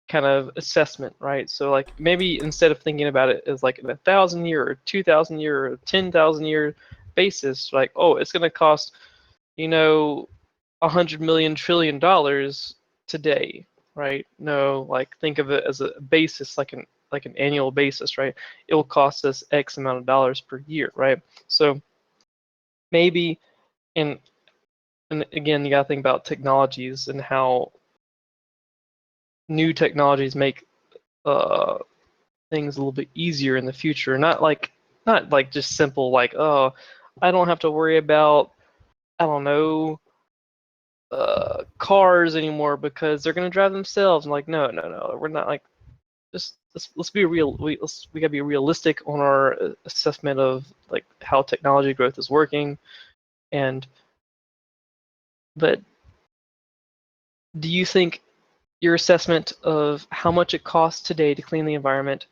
kind of assessment, right? So like maybe instead of thinking about it as like a 1,000-year or 2,000-year or 10,000-year basis, like it's going to cost, 100 million trillion dollars today, right? No, like think of it as a basis, like an annual basis, right? It will cost us X amount of dollars per year, right? So maybe, and again, you got to think about technologies and how new technologies make things a little bit easier in the future. Not like just simple like, oh, I don't have to worry about, I don't know, cars anymore because they're gonna drive themselves. I'm like, no, we're not like, just let's be real. We gotta be realistic on our assessment of like how technology growth is working, but do you think your assessment of how much it costs today to clean the environment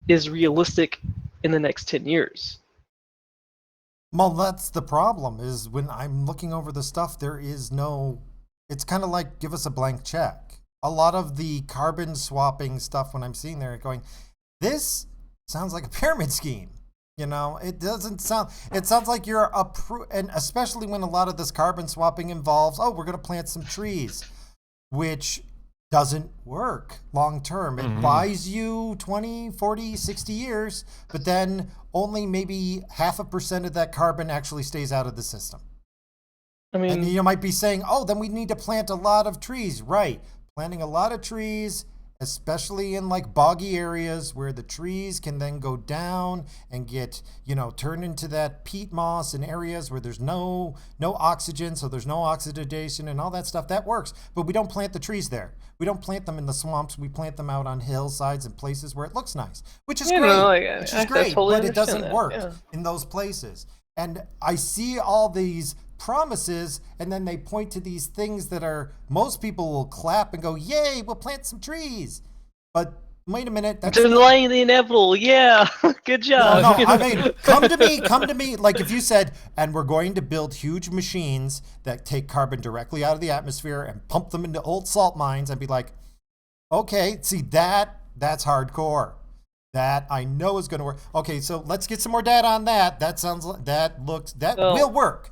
is realistic in the next 10 years? Well, that's the problem. Is when I'm looking over the stuff, there is no. It's kind of like give us a blank check. A lot of the carbon swapping stuff, when I'm seeing there, going, this sounds like a pyramid scheme. It doesn't sound. It sounds like you're and especially when a lot of this carbon swapping involves, we're going to plant some trees, which doesn't work long term. It buys you 20, 40, 60 years, but then only maybe 0.5% of that carbon actually stays out of the system. I mean, And you might be saying, then we need to plant a lot of trees. Right. Planting a lot of trees, especially in like boggy areas where the trees can then go down and get, turned into that peat moss in areas where there's no oxygen, so there's no oxidation and all that stuff. That works. But we don't plant the trees there. We don't plant them in the swamps. We plant them out on hillsides and places where it looks nice, which is great. I totally but it understand doesn't that, work yeah. in those places. And I see all these promises, and then they point to these things that are, most people will clap and go, yay, we'll plant some trees. But wait a minute, that's Delaying the inevitable, yeah. Good job. no, I mean, come to me. Like if you said, and we're going to build huge machines that take carbon directly out of the atmosphere and pump them into old salt mines, I'd be like, okay, see that's hardcore. That I know is going to work. Okay, so let's get some more data on that. That will work.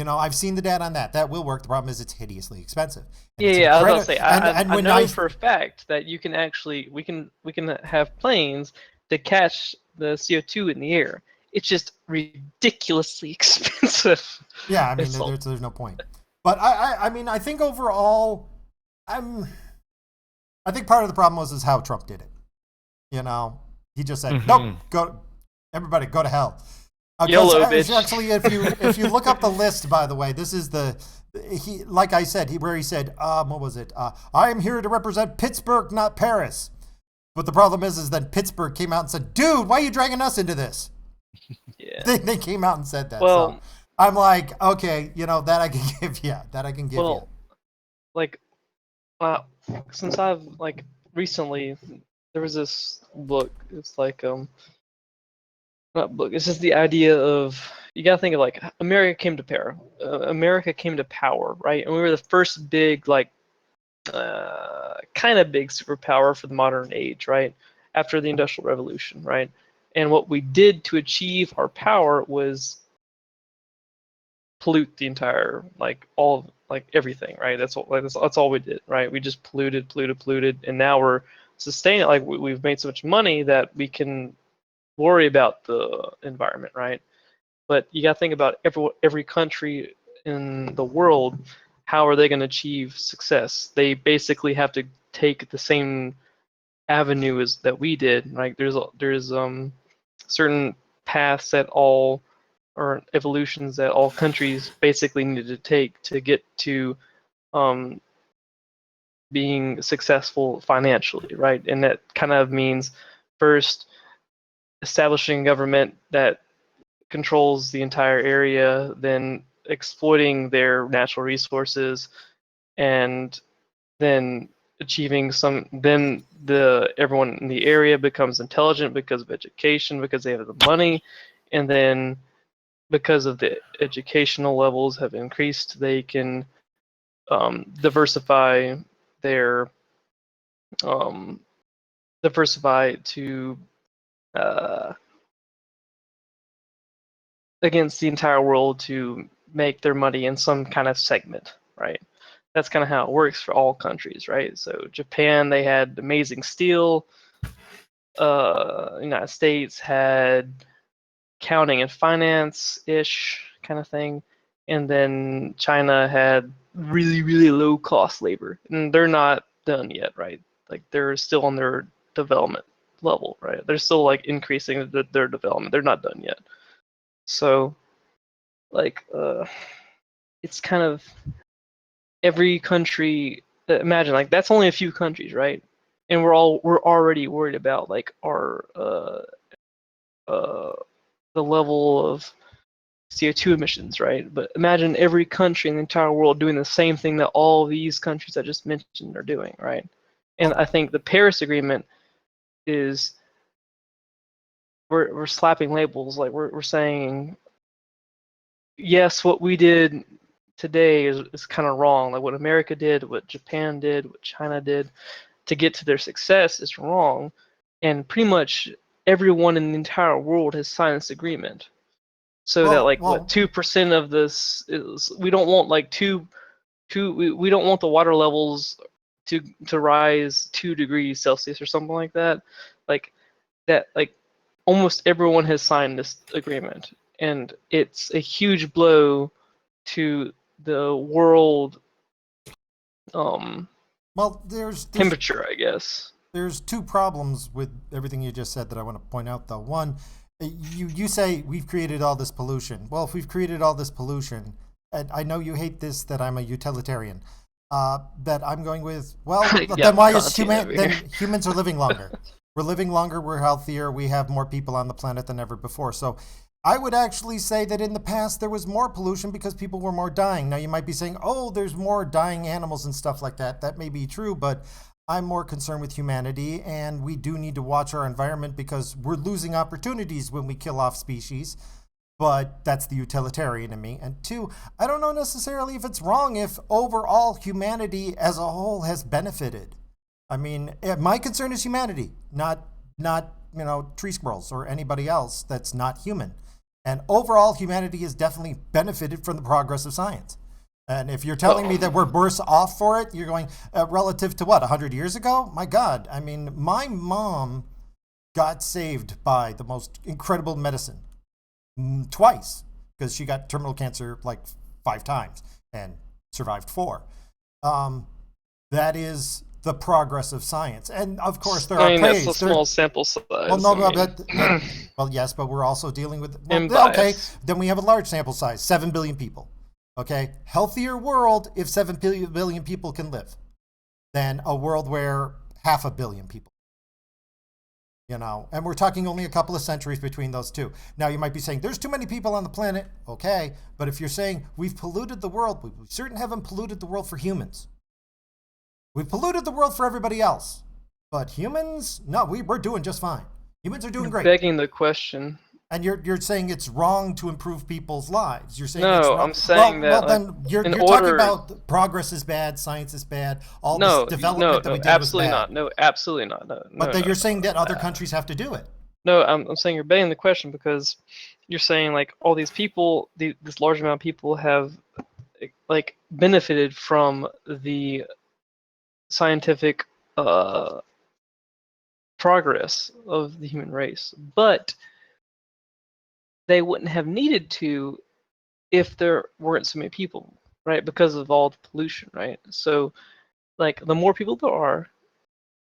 I've seen the data on that. That will work. The problem is it's hideously expensive. Yeah, I was about to say, I know for a fact that you can actually, we can have planes to catch the CO2 in the air. It's just ridiculously expensive. Yeah, I mean, there's no point. But I mean, I think overall, I think part of the problem is how Trump did it. He just said, nope, everybody go to hell. YOLO, bitch. Actually, if you look up the list, by the way, this is the he, like I said, where he said, what was it? I am here to represent Pittsburgh, not Paris. But the problem is then Pittsburgh came out and said, dude, why are you dragging us into this? Yeah. They came out and said that. Well, so I'm like, okay, that I can give you. That I can give well, like, since I've like recently, there was this book. It's like not book. It's just the idea of you gotta think of like America came to power. America came to power, right? And we were the first big like kind of big superpower for the modern age, right? After the Industrial Revolution, right? And what we did to achieve our power was pollute the entire everything, right? That's all we did, right? We just polluted, and now we're sustaining. Like we've made so much money that we can worry about the environment, right? But you got to think about every country in the world. How are they going to achieve success? They basically have to take the same avenue as that we did. Like there's certain paths that all or evolutions that all countries basically needed to take to get to um, being successful financially, right? And that kind of means first establishing a government that controls the entire area, then exploiting their natural resources, and then achieving then everyone in the area becomes intelligent because of education, because they have the money, and then because of the educational levels have increased, they can diversify their diversify to uh, against the entire world to make their money in some kind of segment, right? That's kind of how it works for all countries, right? So Japan, they had amazing steel. United States had accounting and finance-ish kind of thing, and then China had really, really low cost labor, and they're not done yet, right? Like they're still on their development level, right? They're still like increasing their development. They're not done yet. So, like, it's kind of every country. Imagine like that's only a few countries, right? And we're already worried about like our the level of CO2 emissions, right? But imagine every country in the entire world doing the same thing that all these countries I just mentioned are doing, right? And I think the Paris Agreement is we're slapping labels, like we're saying, yes, what we did today is kind of wrong. Like what America did, what Japan did, what China did to get to their success is wrong. And pretty much everyone in the entire world has signed this agreement. So that like what 2% of this is, we don't want like we don't want the water levels to rise 2 degrees Celsius or something like that. Like that like almost everyone has signed this agreement, and it's a huge blow to the world there's temperature, I guess. There's two problems with everything you just said that I want to point out, though. One, you say we've created all this pollution. Well, if we've created all this pollution, and I know you hate this, that I'm a utilitarian, that I'm going with, well, then why is humans are living longer. We're living longer, we're healthier, we have more people on the planet than ever before. So I would actually say that in the past there was more pollution because people were more dying. Now you might be saying, oh, there's more dying animals and stuff like that. That may be true, but I'm more concerned with humanity, and we do need to watch our environment because we're losing opportunities when we kill off species. But that's the utilitarian in me. And two, I don't know necessarily if it's wrong if overall humanity as a whole has benefited. I mean, my concern is humanity, not tree squirrels or anybody else that's not human. And overall, humanity has definitely benefited from the progress of science. And if you're telling me that we're worse off for it, you're going relative to what, 100 years ago? My God, I mean, my mom got saved by the most incredible medicine twice because she got terminal cancer like 5 times and survived 4. That is the progress of science. And of course, there are that's a small sample size. Well, no, well, yes, but we're also dealing with. Well, okay, then we have a large sample size, 7 billion people. Okay, healthier world if 7 billion people can live than a world where 500 million people. You know, and we're talking only a couple of centuries between those two. Now, you might be saying, there's too many people on the planet. Okay, but if you're saying we've polluted the world, we certainly haven't polluted the world for humans. We've polluted the world for everybody else. But humans, no, we're doing just fine. Humans are doing great. Begging the question. And you're saying it's wrong to improve people's lives. You're saying No, it's wrong. I'm saying well, that, then you're in talking order- about progress is bad, science is bad, all No, this development that we did was absolutely bad. not. No, absolutely not. But then you're saying that other countries have to do it. No, I'm saying you're begging the question because you're saying like all these people, this large amount of people have like benefited from the scientific progress of the human race, but they wouldn't have needed to if there weren't so many people, right? Because of all the pollution, right? So, like, the more people there are,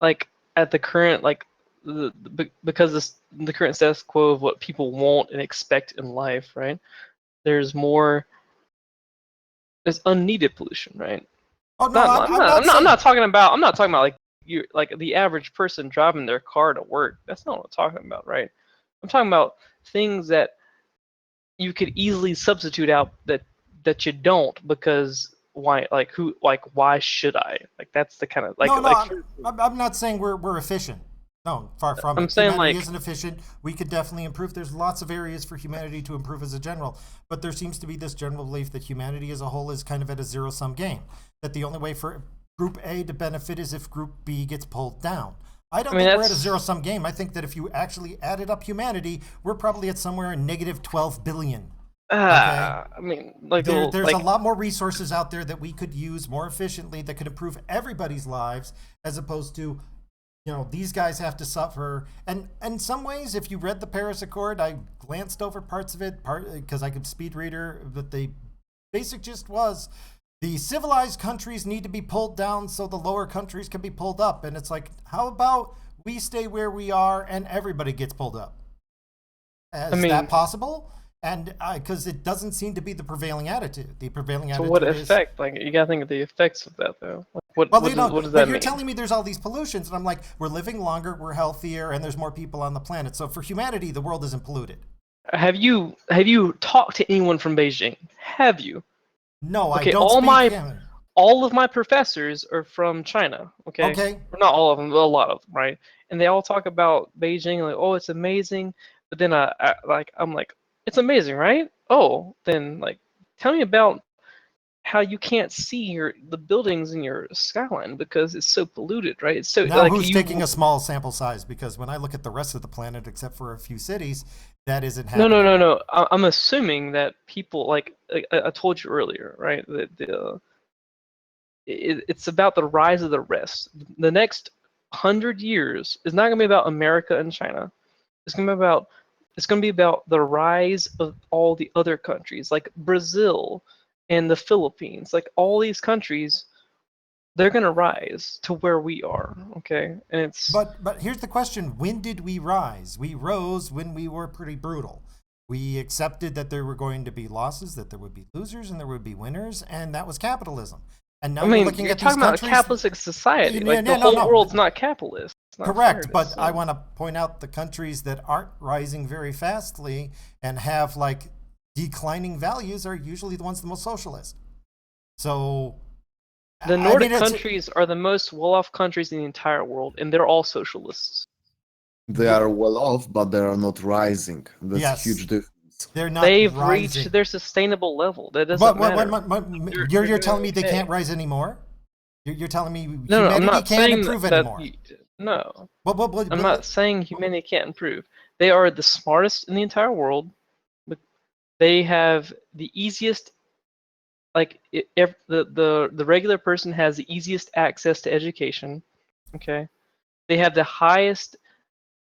like at the current, like, because the current status quo of what people want and expect in life, right? There's unneeded pollution, right? Oh no, I'm not talking about like the average person driving their car to work. That's not what I'm talking about, right? I'm talking about things that you could easily substitute out that you don't because why why should I? Like that's the kind of like no, like I'm not saying we're efficient. No, far from I'm it. saying, Humanity like- isn't efficient. We could definitely improve. There's lots of areas for humanity to improve as a general, but there seems to be this general belief that humanity as a whole is kind of at a zero-sum game. That the only way for Group A to benefit is if Group B gets pulled down. I don't think we're at a zero-sum game. I think that if you actually added up humanity, we're probably at somewhere in negative 12 billion. I mean, like There's like, a lot more resources out there that we could use more efficiently that could improve everybody's lives, as opposed to, you know, these guys have to suffer. And in some ways, if you read the Paris Accord, I glanced over parts of it, because I could speed reader, but the basic gist was the civilized countries need to be pulled down so the lower countries can be pulled up. And it's like, how about we stay where we are and everybody gets pulled up? Is that possible? And because it doesn't seem to be the prevailing attitude. The prevailing attitude to what is, effect? Like you gotta think of the effects of that though. Like, what well, does but that you're mean? telling me there's all these pollutions, and I'm like, we're living longer, we're healthier, and there's more people on the planet. So for humanity, the world isn't polluted. Have you talked to anyone from Beijing? Have you? No, Okay, I don't speak. all of my professors are from China. Okay. Okay. Or not all of them, but a lot of them, right? And they all talk about Beijing, like, oh, it's amazing. But then I'm like, it's amazing, right? Oh, then like, tell me about how you can't see the buildings in your skyline because it's so polluted, right? It's so Now, like who's taking a small sample size? Because when I look at the rest of the planet, except for a few cities, that isn't happening. No. I'm assuming that people like I told you earlier, right? That it's about the rise of the rest. The next 100 years is not going to be about America and China. It's going to be about the rise of all the other countries, like Brazil and the Philippines. Like all these countries, they're going to rise to where we are. Okay, and it's But here's the question: when did we rise? We rose when we were pretty brutal. We accepted that there were going to be losses, that there would be losers, and there would be winners, and that was capitalism. And now you're looking at talking these about a countries, capitalistic society. Yeah, Like no, the whole no. world's not capitalist. It's not correct, fair to but say. I want to point out the countries that aren't rising very fastly and have like declining values are usually the ones the most socialist. So the Nordic countries are the most well-off countries in the entire world, and they're all socialists. They are well off, but they are not rising. That's Yes. a huge difference. They're not They've rising. reached their sustainable level. That doesn't matter. You're telling me they okay. can't rise anymore? You're telling me No, I'm humanity not can't saying improve that anymore? No, But I'm not saying humanity can't improve. They are the smartest in the entire world. But they have the easiest, like if the regular person has the easiest access to education. Okay, they have the highest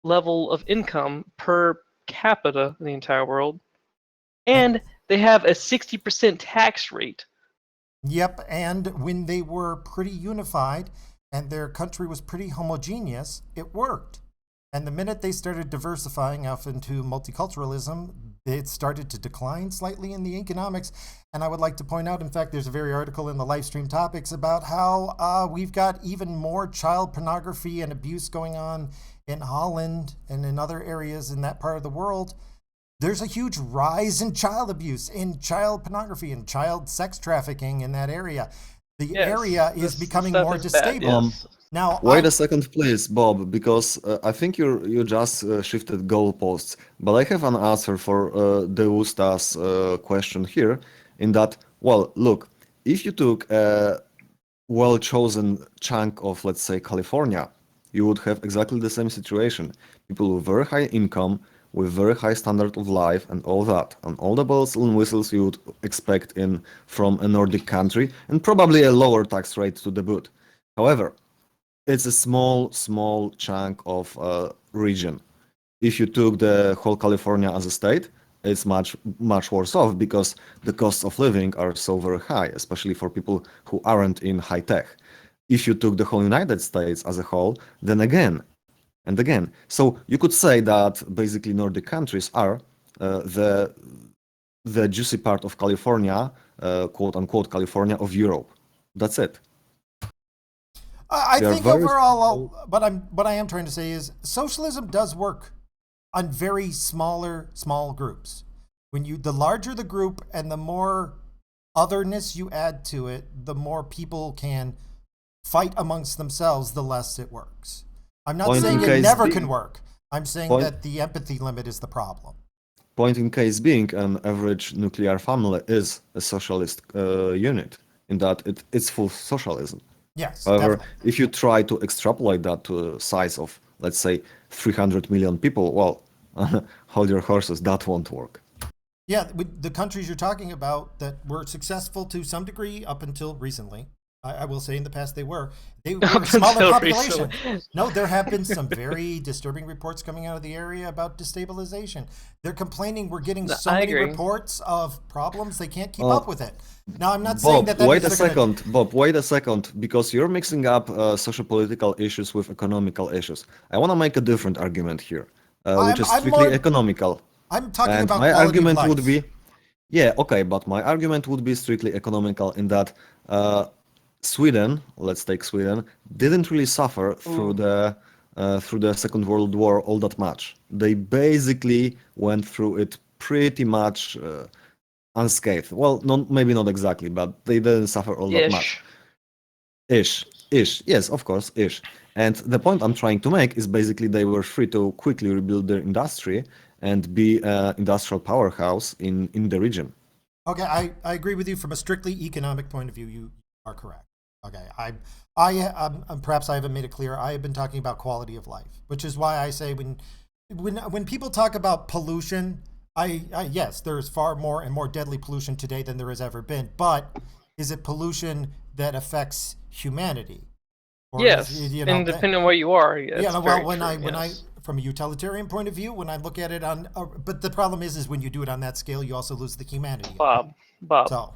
level of income per capita in the entire world, and they have a 60% tax rate. Yep, and when they were pretty unified and their country was pretty homogeneous, it worked. And the minute they started diversifying off into multiculturalism, it started to decline slightly in the economics. And I would like to point out, in fact, there's a very article in the live stream topics about how we've got even more child pornography and abuse going on in Holland and in other areas in that part of the world. There's a huge rise in child abuse, in child pornography, and child sex trafficking in that area. The area is becoming more destabilized. Yes. Now, Wait a second, please, Bob, because I think you just shifted goalposts. But I have an answer for Deusta's question here. In that, well, look, if you took a well-chosen chunk of, let's say, California, you would have exactly the same situation. People with very high income, with very high standard of life and all that, and all the bells and whistles you would expect from a Nordic country, and probably a lower tax rate to the boot. However, it's a small chunk of region. If you took the whole California as a state, it's much worse off because the costs of living are so very high, especially for people who aren't in high tech. If you took the whole United States as a whole, then again and again. So you could say that basically Nordic countries are the juicy part of California, quote unquote California of Europe. That's it. I They are think very overall, what I am trying to say is socialism does work on very small groups. The larger the group and the more otherness you add to it, the more people can fight amongst themselves, the less it works. I'm not Point saying in it case never being- can work. I'm saying Point- that the empathy limit is the problem. Point in case being, an average nuclear family is a socialist unit in that it's full socialism. Yes, However, definitely. if you try to extrapolate that to a size of, let's say, 300 million people, well, hold your horses, that won't work. Yeah, with the countries you're talking about that were successful to some degree up until recently, I will say in the past they were Up a smaller until population. recently. No, there have been some very disturbing reports coming out of the area about destabilization. They're complaining we're getting No, so I many agree. reports of problems they can't keep Oh, up with it. Now, I'm not saying Bob, that wait means a they're gonna- second. Bob, wait a second, because you're mixing up social-political issues with economical issues. I want to make a different argument here, which is I'm strictly more- economical. I'm talking And about my quality argument of life. would be, yeah, okay, but my argument would be strictly economical in that Sweden, let's take Sweden, didn't really suffer through the Second World War all that much. They basically went through it pretty much unscathed. Well, maybe not exactly, but they didn't suffer all that much. Ish. Ish. Yes, of course, ish. And the point I'm trying to make is basically they were free to quickly rebuild their industry and be an industrial powerhouse in the region. Okay, I agree with you from a strictly economic point of view. You are correct. Okay, perhaps I haven't made it clear. I have been talking about quality of life, which is why I say when people talk about pollution, yes, there is far more and more deadly pollution today than there has ever been. But is it pollution that affects humanity? Or Yes, is it, and depending on where you are, yeah, it's well, very when true, I yes. from a utilitarian point of view, when I look at it on, but the problem is when you do it on that scale, you also lose the humanity. of it. Bob, So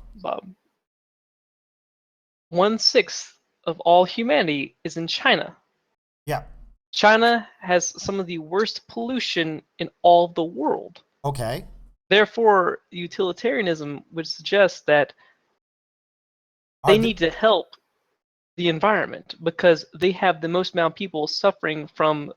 1/6 of all humanity is in China. yeah, China has some of the worst pollution in all the world. okay. Therefore, utilitarianism would suggest that Are they the- need to help the environment because they have the most amount of people suffering from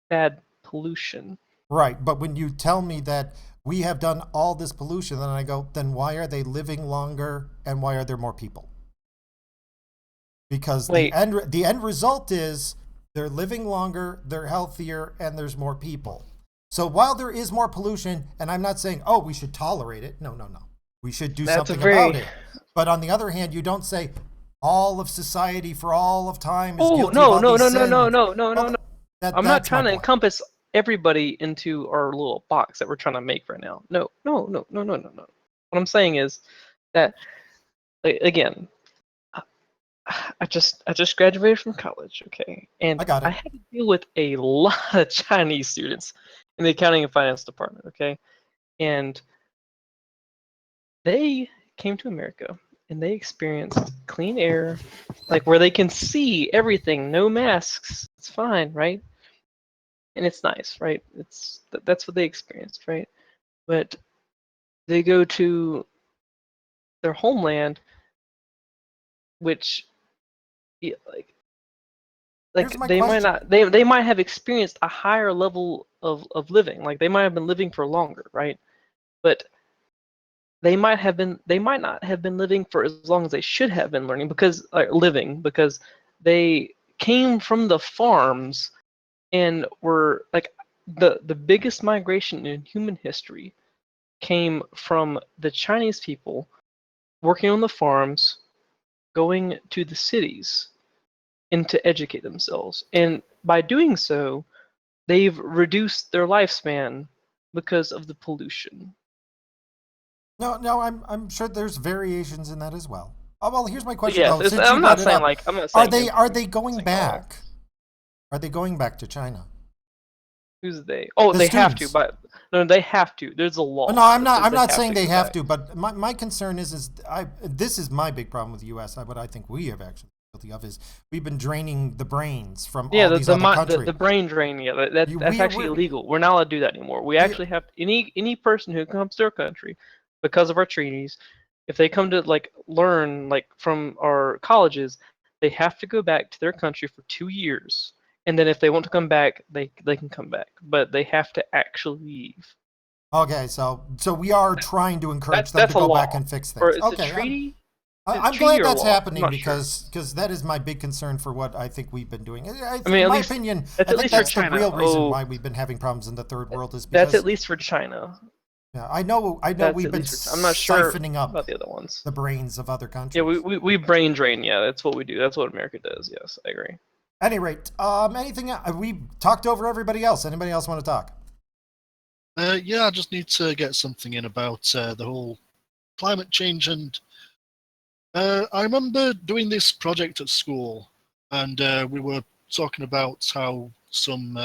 bad pollution. Right, but when you tell me that we have done all this pollution, then I go, then why are they living longer and why are there more people? Because Wait. the end result is they're living longer, they're healthier, and there's more people. So while there is more pollution, and I'm not saying, oh, we should tolerate it. No. We should do That's something a very- about it. But on the other hand, you don't say all of society for all of time is Oh guilty no of no all no these no sins. no no no Well, no! that- I'm not that's my trying to point. encompass everybody into our little box that we're trying to make right now. No. What I'm saying is that again, I just graduated from college, okay, and I got it. I had to deal with a lot of Chinese students in the accounting and finance department, okay, and they came to America and they experienced clean air, like where they can see everything, no masks, it's fine, right? And it's nice, right? That's what they experienced, right? but they go to their homeland, which Here's my they might question. not they might have experienced a higher level of living. Like they might have been living for longer, right? But they might not have been living for as long as they should have been learning because living because they came from the farms and were like the biggest migration in human history came from the Chinese people working on the farms, going to the cities and to educate themselves. And by doing so, they've reduced their lifespan because of the pollution. No, I'm sure there's variations in that as well. Oh well, here's my But question yes, though. Since you I'm brought not it saying up, like I'm not are saying they going saying all. back? Are they going back to China? Who's they? Oh, The they have to, students. but no, they have to. There's a law No, I'm that not. says I'm they not have saying to they go have back. to, but my concern is this is my big problem with the U.S. What I think we have actually guilty of is we've been draining the brains from Yeah, all these other the countries. brain drain. Yeah, that's actually We're illegal. We're not allowed to do that anymore. We yeah, actually have any person who comes to our country because of our treaties, if they come to like learn like from our colleges, they have to go back to their country for 2 years, and then if they want to come back, they can come back, but they have to actually leave. okay. So we are trying to encourage them to That's a go back law. and fix Or things. is it Okay, treaty? Is it I'm treaty glad or that's law? I'm happening not sure. because that is my big concern for what I think we've been doing. I mean, In at my least opinion, that's I at think least for that's the China. real reason Oh, why we've been having problems in the third world is that's because at least for China. yeah, I know That's we've at been least for China. I'm not sure siphoning up about the other ones. the brains of other Yeah, countries. we brain drain. Yeah, that's what we do. That's what America does. Yes, I agree. Any rate, anything we talked over everybody else. Anybody else want to talk? Yeah, I just need to get something in about the whole climate change. And I remember doing this project at school, and we were talking about how some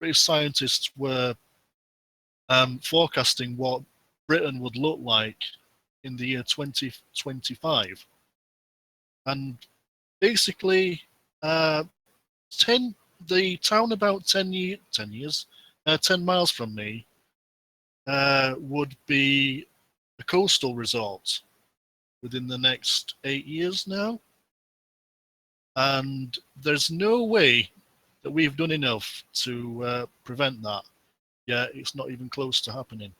British scientists were forecasting what Britain would look like in the year 2025. And basically, uh, 10, the town about 10 miles from me would be a coastal resort within the next 8 years now. And there's no way that we've done enough to prevent that. Yeah, it's not even close to happening.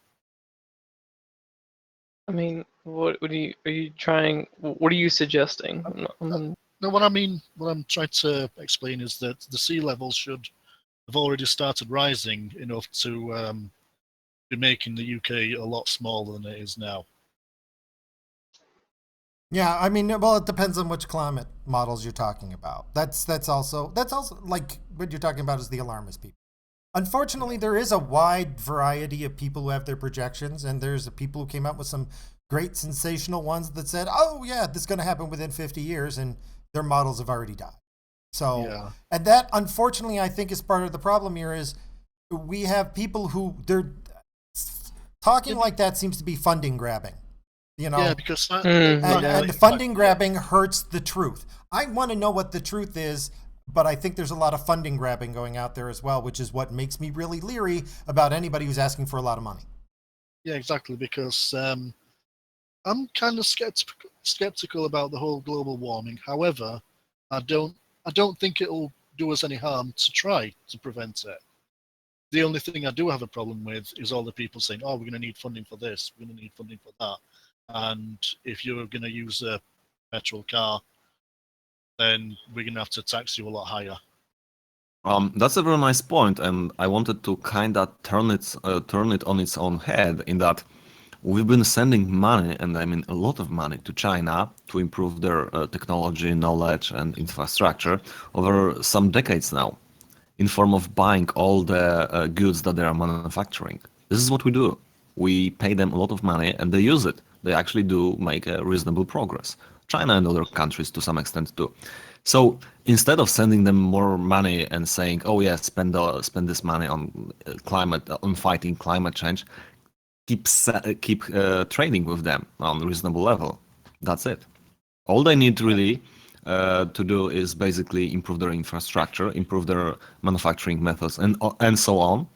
I mean, what are you trying? What are you suggesting? No, what I'm trying to explain is that the sea levels should have already started rising enough to be making the UK a lot smaller than it is now. Yeah, I mean, well, it depends on which climate models you're talking about. That's also like what you're talking about is the alarmist people. Unfortunately, there is a wide variety of people who have their projections, and there's the people who came up with some great sensational ones that said, "Oh yeah, this is going to happen within 50 years," and their models have already died. So, Yeah. and that unfortunately, I think is part of the problem here is we have people who they're talking like that seems to be funding grabbing. You know, Yeah, because that, and the funding grabbing hurts the truth. I want to know what the truth is, but I think there's a lot of funding grabbing going out there as well, which is what makes me really leery about anybody who's asking for a lot of money. Yeah, exactly. Because I'm kind of skeptical about the whole global warming. However, I don't think it'll do us any harm to try to prevent it. The only thing I do have a problem with is all the people saying, "Oh, we're going to need funding for this, we're going to need funding for that," and if you're going to use a petrol car, then we're going to have to tax you a lot higher. That's a very nice point, and I wanted to kind of turn it on its own head in that we've been sending money, and I mean a lot of money, to China to improve their technology, knowledge, and infrastructure over some decades now, in form of buying all the goods that they are manufacturing. This is what we do. We pay them a lot of money, and they use it. They actually do make a reasonable progress. China and other countries to some extent too. So instead of sending them more money and saying, "Oh yeah, spend this money on climate, on fighting climate change," keep trading with them on a reasonable level. That's it. All they need really to do is basically improve their infrastructure, improve their manufacturing methods, and so on.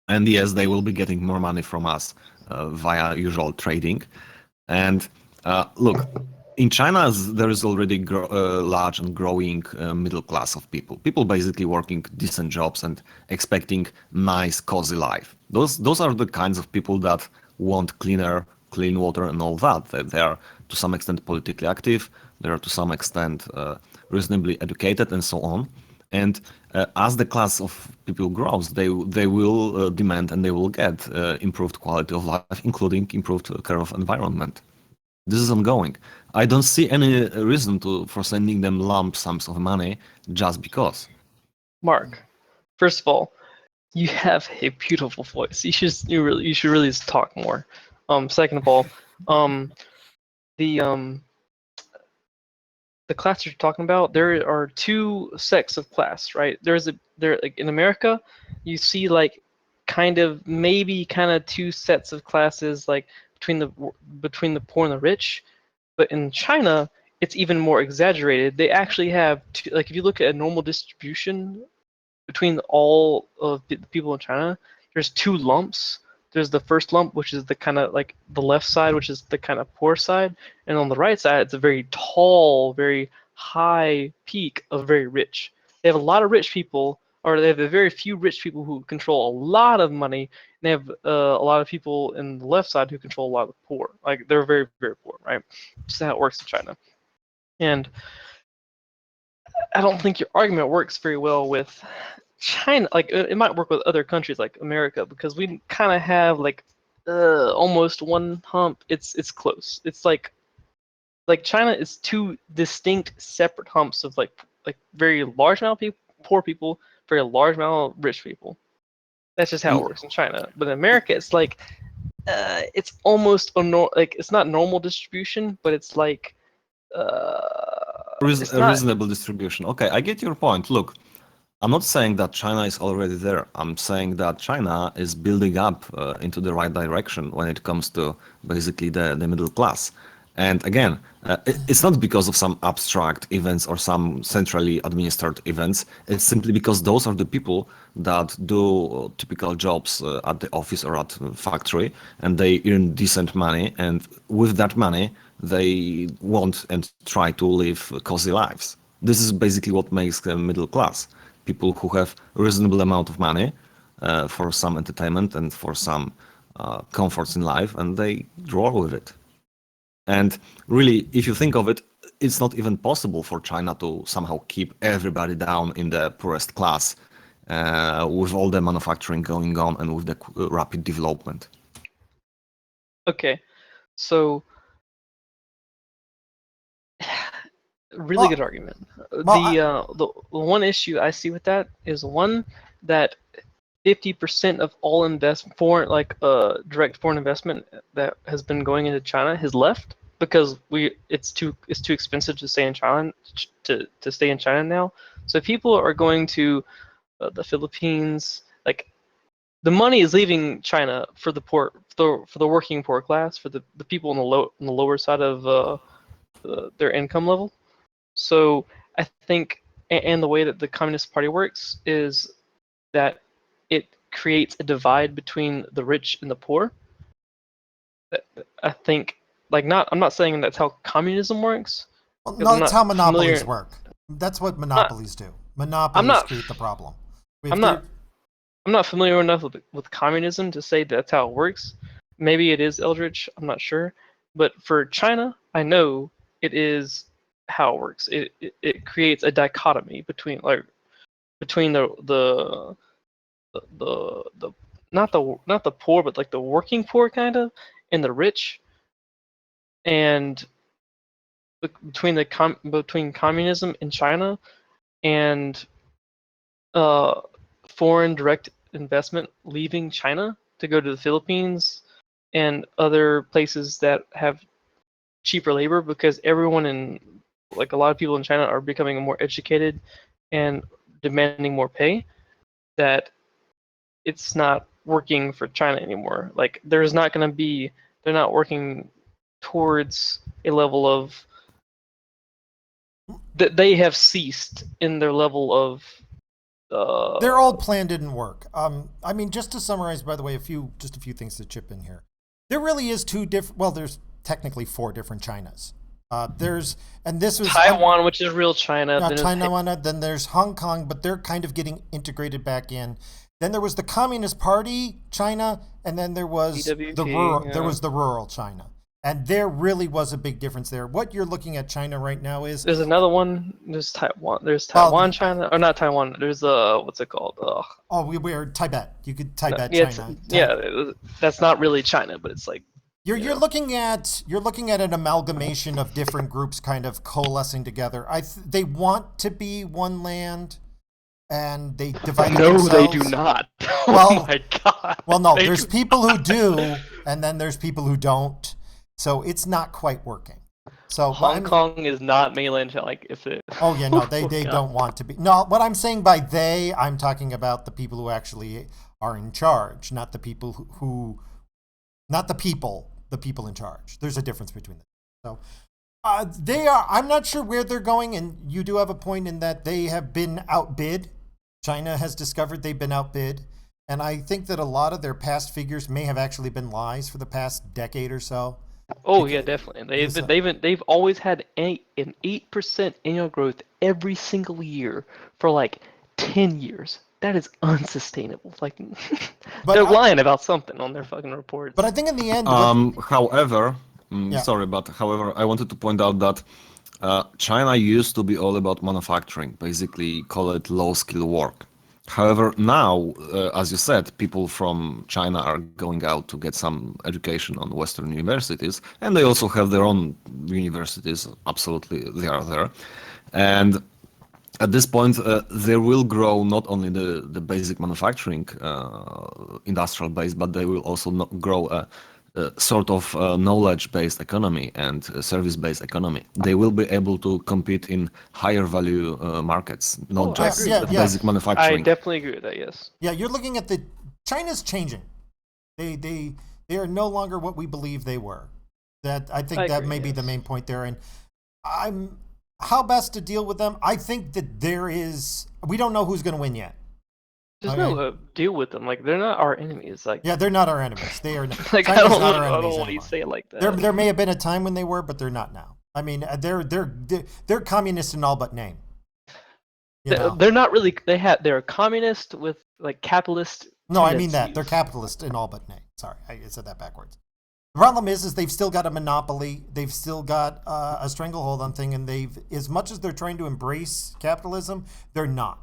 And yes, they will be getting more money from us via usual trading. And look, in China, there is already large and growing middle class of people. People basically working decent jobs and expecting nice, cozy life. Those are the kinds of people that want clean water and all that. They are to some extent politically active. They are to some extent reasonably educated and so on. And as the class of people grows, they will demand and they will get improved quality of life, including improved care of environment. This is ongoing. I don't see any reason for sending them lump sums of money just because. Mark, first of all, you have a beautiful voice. You should really talk more. Second of all, the the class you're talking about, there are two sects of class, right? There like in America, you see like kind of maybe kind of two sets of classes like between the poor and the rich, but in China, it's even more exaggerated. They actually have like if you look at a normal distribution between all of the people in China, there's two lumps. There's the first lump, which is the kind of like the left side, which is the kind of poor side, and on the right side, it's a very tall, very high peak of very rich. They have a lot of rich people, or they have a very few rich people who control a lot of money. And they have a lot of people in the left side who control a lot of the poor. Like they're very, very poor, right? Just how it works in China. And I don't think your argument works very well with China. Like it might work with other countries like America because we kind of have like almost one hump. It's close. It's like China is two distinct separate humps of like very large amount of people, poor people, very large amount of rich people. That's just how it works in China. But in America, it's like it's almost like it's not normal distribution, but it's like it's A not. reasonable distribution. Okay, I get your point. Look, I'm not saying that China is already there. I'm saying that China is building up into the right direction when it comes to basically the middle class. And again, it's not because of some abstract events or some centrally administered events. It's simply because those are the people that do typical jobs at the office or at factory, and they earn decent money. And with that money, they want and try to live cozy lives. This is basically what makes the middle class. People who have a reasonable amount of money for some entertainment and for some comforts in life, and they draw with it. And really, if you think of it, it's not even possible for China to somehow keep everybody down in the poorest class with all the manufacturing going on and with the rapid development. Okay, so really Well, good argument. well, The one issue I see with that is one that 50% of all direct foreign investment that has been going into China has left because it's too expensive to stay in China to stay in China now. So people are going to the Philippines. Like the money is leaving China for the poor, for the working poor class, for the people on the lower side of their income level. So I think, and the way that the Communist Party works is that it creates a divide between the rich and the poor. I think, like, not I'm not saying that's how communism works because no, I'm that's not how monopolies familiar. work. That's what Not, monopolies do. I'm Monopolies not. create the problem. If I'm they're not. I'm not familiar enough with communism to say that's how it works. Maybe it is Eldritch. I'm not sure. But for China, I know it is how it works. It creates a dichotomy between the not the poor, but like the working poor kind of, and the rich, and between communism in China and uh, foreign direct investment leaving China to go to the Philippines and other places that have cheaper labor because everyone in like a lot of people in China are becoming more educated and demanding more pay, that it's not working for China anymore. Like they're not working towards a level of that they have ceased in their level of Their old plan didn't work. I mean, just to summarize, by the way, just a few things to chip in here. There really is two different. Well, there's technically 4 different Chinas. This was Taiwan, which is real China. Then there's Taiwan. Then there's Hong Kong, but they're kind of getting integrated back in. Then there was the Communist Party China, and then there was DWP, the rural. yeah. There was the rural China, and there really was a big difference there. What you're looking at China right now is There's another one. There's Taiwan. There's Taiwan, China, or not Taiwan. There's what's it called? we're Tibet. You could Tibet yeah, China. that's not really China, but it's like You're looking at an amalgamation of different groups kind of coalescing together. They want to be one land, and they divide themselves. No, they do not. Well, oh my god. Well, no, They there's do people who do, and then there's people who don't. So it's not quite working. So Hong Kong is not mainland China. Like if it. Oh yeah, no, they God. don't want to be. No, what I'm saying by they, I'm talking about the people who actually are in charge, not the people not the people in charge. There's a difference between them. So they are. I'm not sure where they're going, and you do have a point in that they have been outbid. China has discovered they've been outbid, and I think that a lot of their past figures may have actually been lies for the past decade or so. Oh yeah, definitely. They've always had an 8% annual growth every single year for like 10 years. That is unsustainable. Like they're lying about something on their fucking reports. But I think in the end, However, Yeah. sorry, but however, I wanted to point out that China used to be all about manufacturing, basically call it low-skill work. However, now, as you said, people from China are going out to get some education on Western universities, and they also have their own universities. Absolutely, they are there. And at this point, there will grow not only the basic manufacturing industrial base, but they will also grow a sort of knowledge-based economy and service-based economy. They will be able to compete in higher value markets, not just basic manufacturing. I definitely agree with that. Yes. Yeah, you're looking at China's changing. They are no longer what we believe they were. I think that may be the main point there. And how best to deal with them? I think that we don't know who's going to win yet. There's no deal with them. Like they're not our enemies. Like yeah, they're not our enemies. They are not. like I China's don't not our know enemies why you anymore. say it like that. There may have been a time when they were, but they're not now. I mean, they're communist in all but name. They're not really. They're a communist with like capitalist. No, I mean that they're capitalist in all but name. Sorry, I said that backwards. The problem is they've still got a monopoly. They've still got a stranglehold on thing, and as much as they're trying to embrace capitalism, they're not.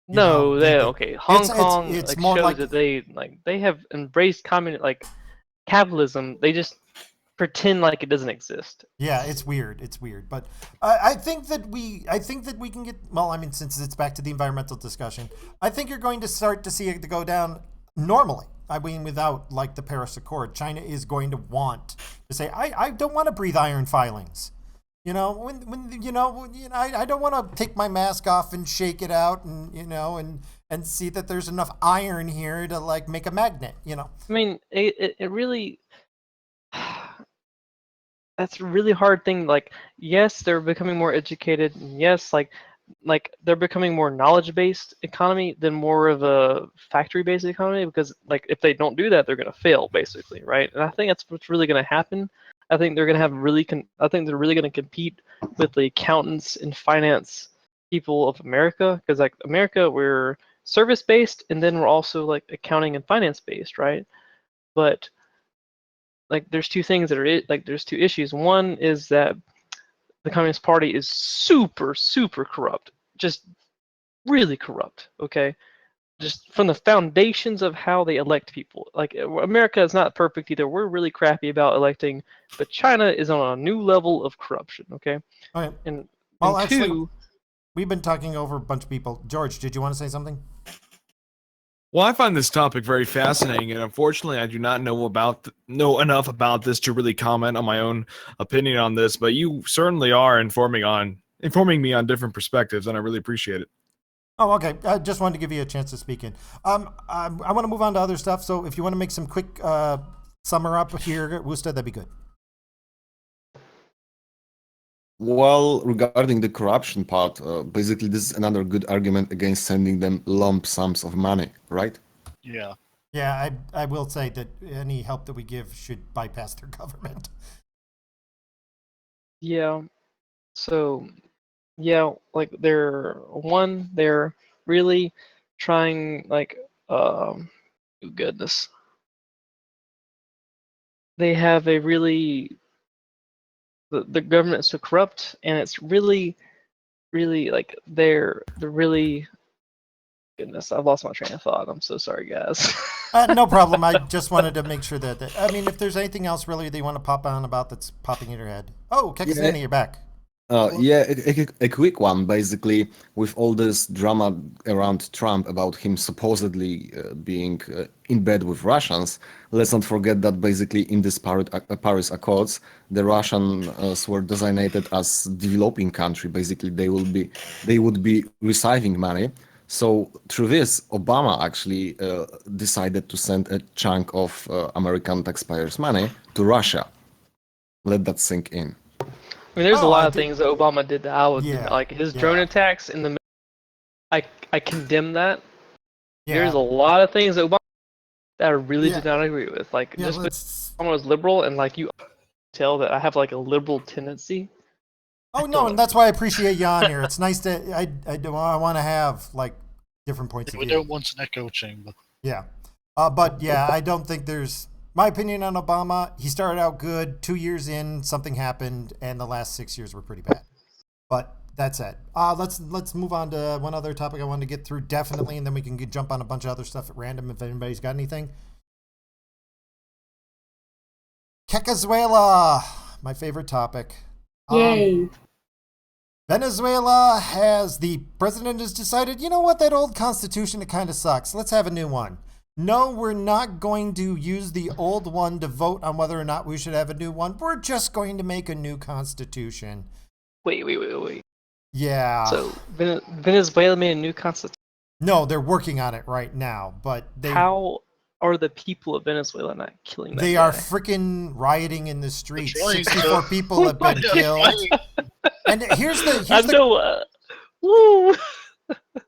No, okay. Hong Kong it's more shows like that they have embraced capitalism. They just pretend like it doesn't exist. Yeah, it's weird. It's weird, but I think that we can get. Well, I mean, since it's back to the environmental discussion, I think you're going to start to see it to go down normally. I mean, without like the Paris Accord, China is going to want to say, I don't want to breathe iron filings. You know, when I don't want to take my mask off and shake it out and see that there's enough iron here to like make a magnet. I mean, it really. That's a really hard thing. Like, yes, they're becoming more educated. And yes, like they're becoming more knowledge-based economy than more of a factory-based economy. Because like if they don't do that, they're gonna fail basically, right? And I think that's what's really gonna happen. I think they're gonna have I think they're really gonna compete with the accountants and finance people of America. Because like America, we're service-based, and then we're also like accounting and finance-based, right? But like there's two things that are there's two issues. One is that the Communist Party is super corrupt, just really corrupt. Okay, just from the foundations of how they elect people. Like America is not perfect either. We're really crappy about electing, but China is on a new level of corruption. Okay, all right. And actually, two, we've been talking over a bunch of people. George, did you want to say something? Well, I find this topic very fascinating, and unfortunately, I do not know enough about this to really comment on my own opinion on this. But you certainly are informing me on different perspectives, and I really appreciate it. Oh, okay. I just wanted to give you a chance to speak in. I want to move on to other stuff. So if you want to make some quick summer up here, Wusta, that'd be good. Well, regarding the corruption part, basically this is another good argument against sending them lump sums of money, right? Yeah. Yeah, I will say that any help that we give should bypass their government. Yeah. So yeah, like they're really trying like oh goodness. They have a really the government is so corrupt and it's really like they're really goodness, I've lost my train of thought. I'm so sorry guys. No problem. I just wanted to make sure that, I mean, if there's anything else really that you want to pop on about that's popping in your head. Oh, Kekasini, you're back. Yeah, a quick one. Basically, with all this drama around Trump about him supposedly being in bed with Russians, let's not forget that basically in this Paris Accords, the Russians were designated as developing country. Basically, they would be receiving money. So through this, Obama actually decided to send a chunk of American taxpayers' money to Russia. Let that sink in. I mean, there's a Oh, I lot of did- things that Obama did that I would Yeah, like his drone yeah. attacks in the. I condemn that. There's a Yeah, lot of things that Obama that I really Yeah. did not agree with. Like yeah, just because let's. Obama was liberal and like you tell that I have like a liberal tendency. Oh, I no, don't and that's why I appreciate you on here. It's nice to, I want to have, like, different points We of view. don't want an echo chamber. Yeah. But yeah, I don't think there's my opinion on Obama. He started out good. 2 years in, something happened, and the last 6 years were pretty bad. But that's it. Let's move on to one other topic I wanted to get through definitely, and then we can jump on a bunch of other stuff at random if anybody's got anything. Venezuela, my favorite topic. Yay. Venezuela the president has decided, you know what, that old constitution, it kind of sucks. Let's have a new one. No, we're not going to use the old one to vote on whether or not we should have a new one. We're just going to make a new constitution. Wait. Yeah. So Venezuela made a new constitution. No, they're working on it right now, but How are the people of Venezuela not killing that they guy? are freaking rioting in the streets. trying to. 64 people have been killed. And here's Woo!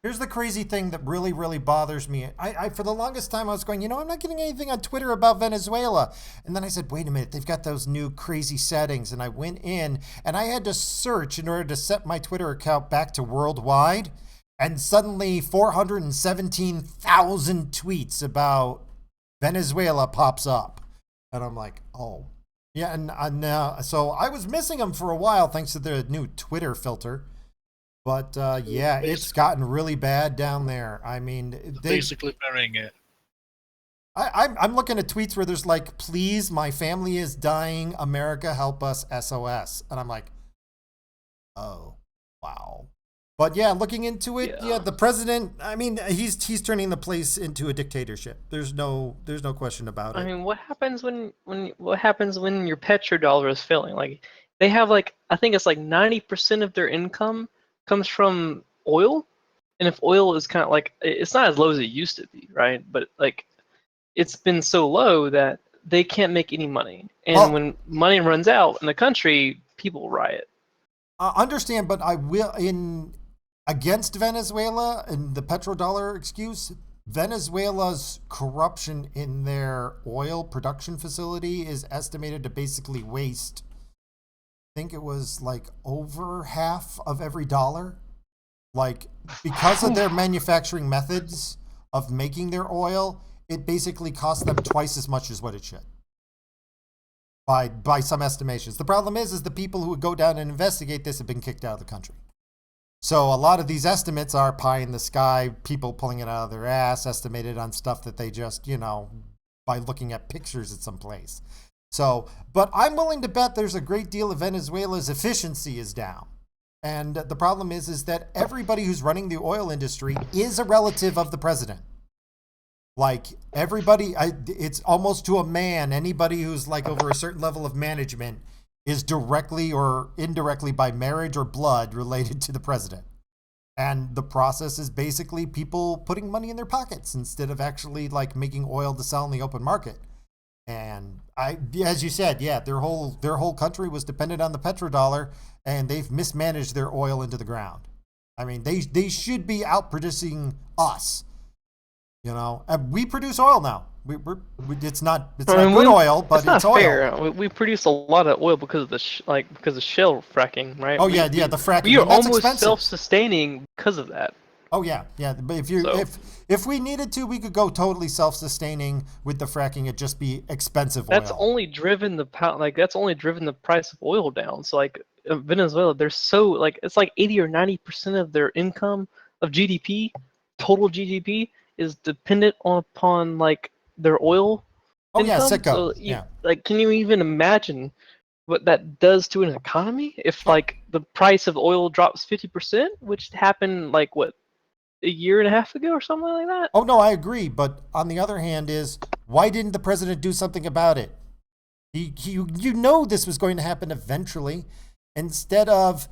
Here's the crazy thing that really, really bothers me. I for the longest time I was going, I'm not getting anything on Twitter about Venezuela. And then I said, wait a minute, they've got those new crazy settings. And I went in and I had to search in order to set my Twitter account back to worldwide. And suddenly 417,000 tweets about Venezuela pops up. And I'm like, oh. Yeah, and so I was missing them for a while thanks to the new Twitter filter. But yeah, it's gotten really bad down there. I mean, Basically burying it. I'm looking at tweets where there's like, please, my family is dying. America, help us, SOS. And I'm like, oh, wow. But yeah, looking into it, yeah, the president, I mean, he's turning the place into a dictatorship. There's no question about it. I mean, what happens when your petrodollar is failing? Like they have like I think it's like 90% of their income comes from oil, and if oil is kind of like it's not as low as it used to be, right? But like it's been so low that they can't make any money, and when money runs out in the country, people riot. Understand, but I will against Venezuela and the petrodollar excuse. Venezuela's corruption in their oil production facility is estimated to basically waste, I think it was like over half of every dollar. Like, because of their manufacturing methods of making their oil, it basically costs them twice as much as what it should. By some estimations. The problem is the people who would go down and investigate this have been kicked out of the country. So a lot of these estimates are pie in the sky, people pulling it out of their ass, estimated on stuff that they just, by looking at pictures at some place. So, but I'm willing to bet there's a great deal of Venezuela's efficiency is down. And the problem is that everybody who's running the oil industry is a relative of the president. Like everybody, it's almost to a man, anybody who's like over a certain level of management is directly or indirectly by marriage or blood related to the president. And the process is basically people putting money in their pockets instead of actually like making oil to sell in the open market. And as you said, yeah, their whole country was dependent on the petrodollar, and they've mismanaged their oil into the ground. I mean, they should be outproducing us. You know, we produce oil now. It's not good oil, but it's it's not oil. fair. We produce a lot of oil because of because of shale fracking, right? Oh yeah, the fracking. We are and that's almost expensive. self-sustaining because of that. Oh yeah. But if we needed to, we could go totally self-sustaining with the fracking. It'd just be expensive oil. That's only driven the price of oil down. So like Venezuela, they're so like it's like 80 or 90% of their income of GDP, total GDP, is dependent upon like their oil Oh yeah, income. sicko. So Yeah. like, can you even imagine what that does to an economy if like the price of oil drops 50%, which happened like what, a year and a half ago or something like that? Oh no, I agree. But on the other hand, why didn't the president do something about it? You know this was going to happen eventually. Instead of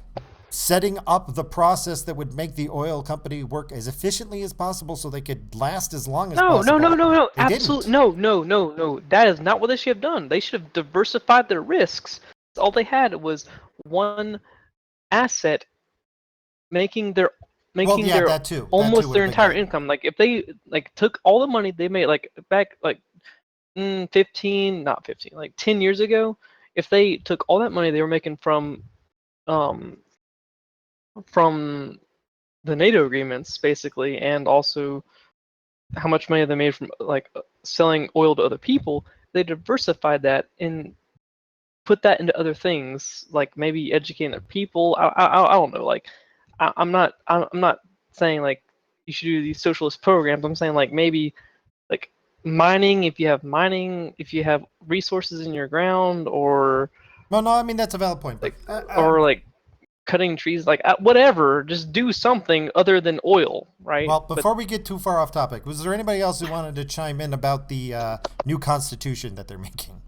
setting up the process that would make the oil company work as efficiently as possible so they could last as long as possible. No. They Absolutely. didn't. No. That is not what they should have done. They should have diversified their risks. All they had was one asset making their that too. almost their That too entire would have been income. Like if they like took all the money they made like back like 15, not 15, like 10 years ago, if they took all that money they were making um from the NATO agreements basically, and also how much money they made from like selling oil to other people, they diversified that and put that into other things, like maybe educating their people. I don't know. Like I'm not saying like you should do these socialist programs. I'm saying like maybe like mining, if you have resources in your ground, or No, I mean that's a valid point. like But, or like cutting trees, like whatever. Just do something other than oil, right? well, before we get too far off topic, was there anybody else who wanted to chime in about the new constitution that they're making?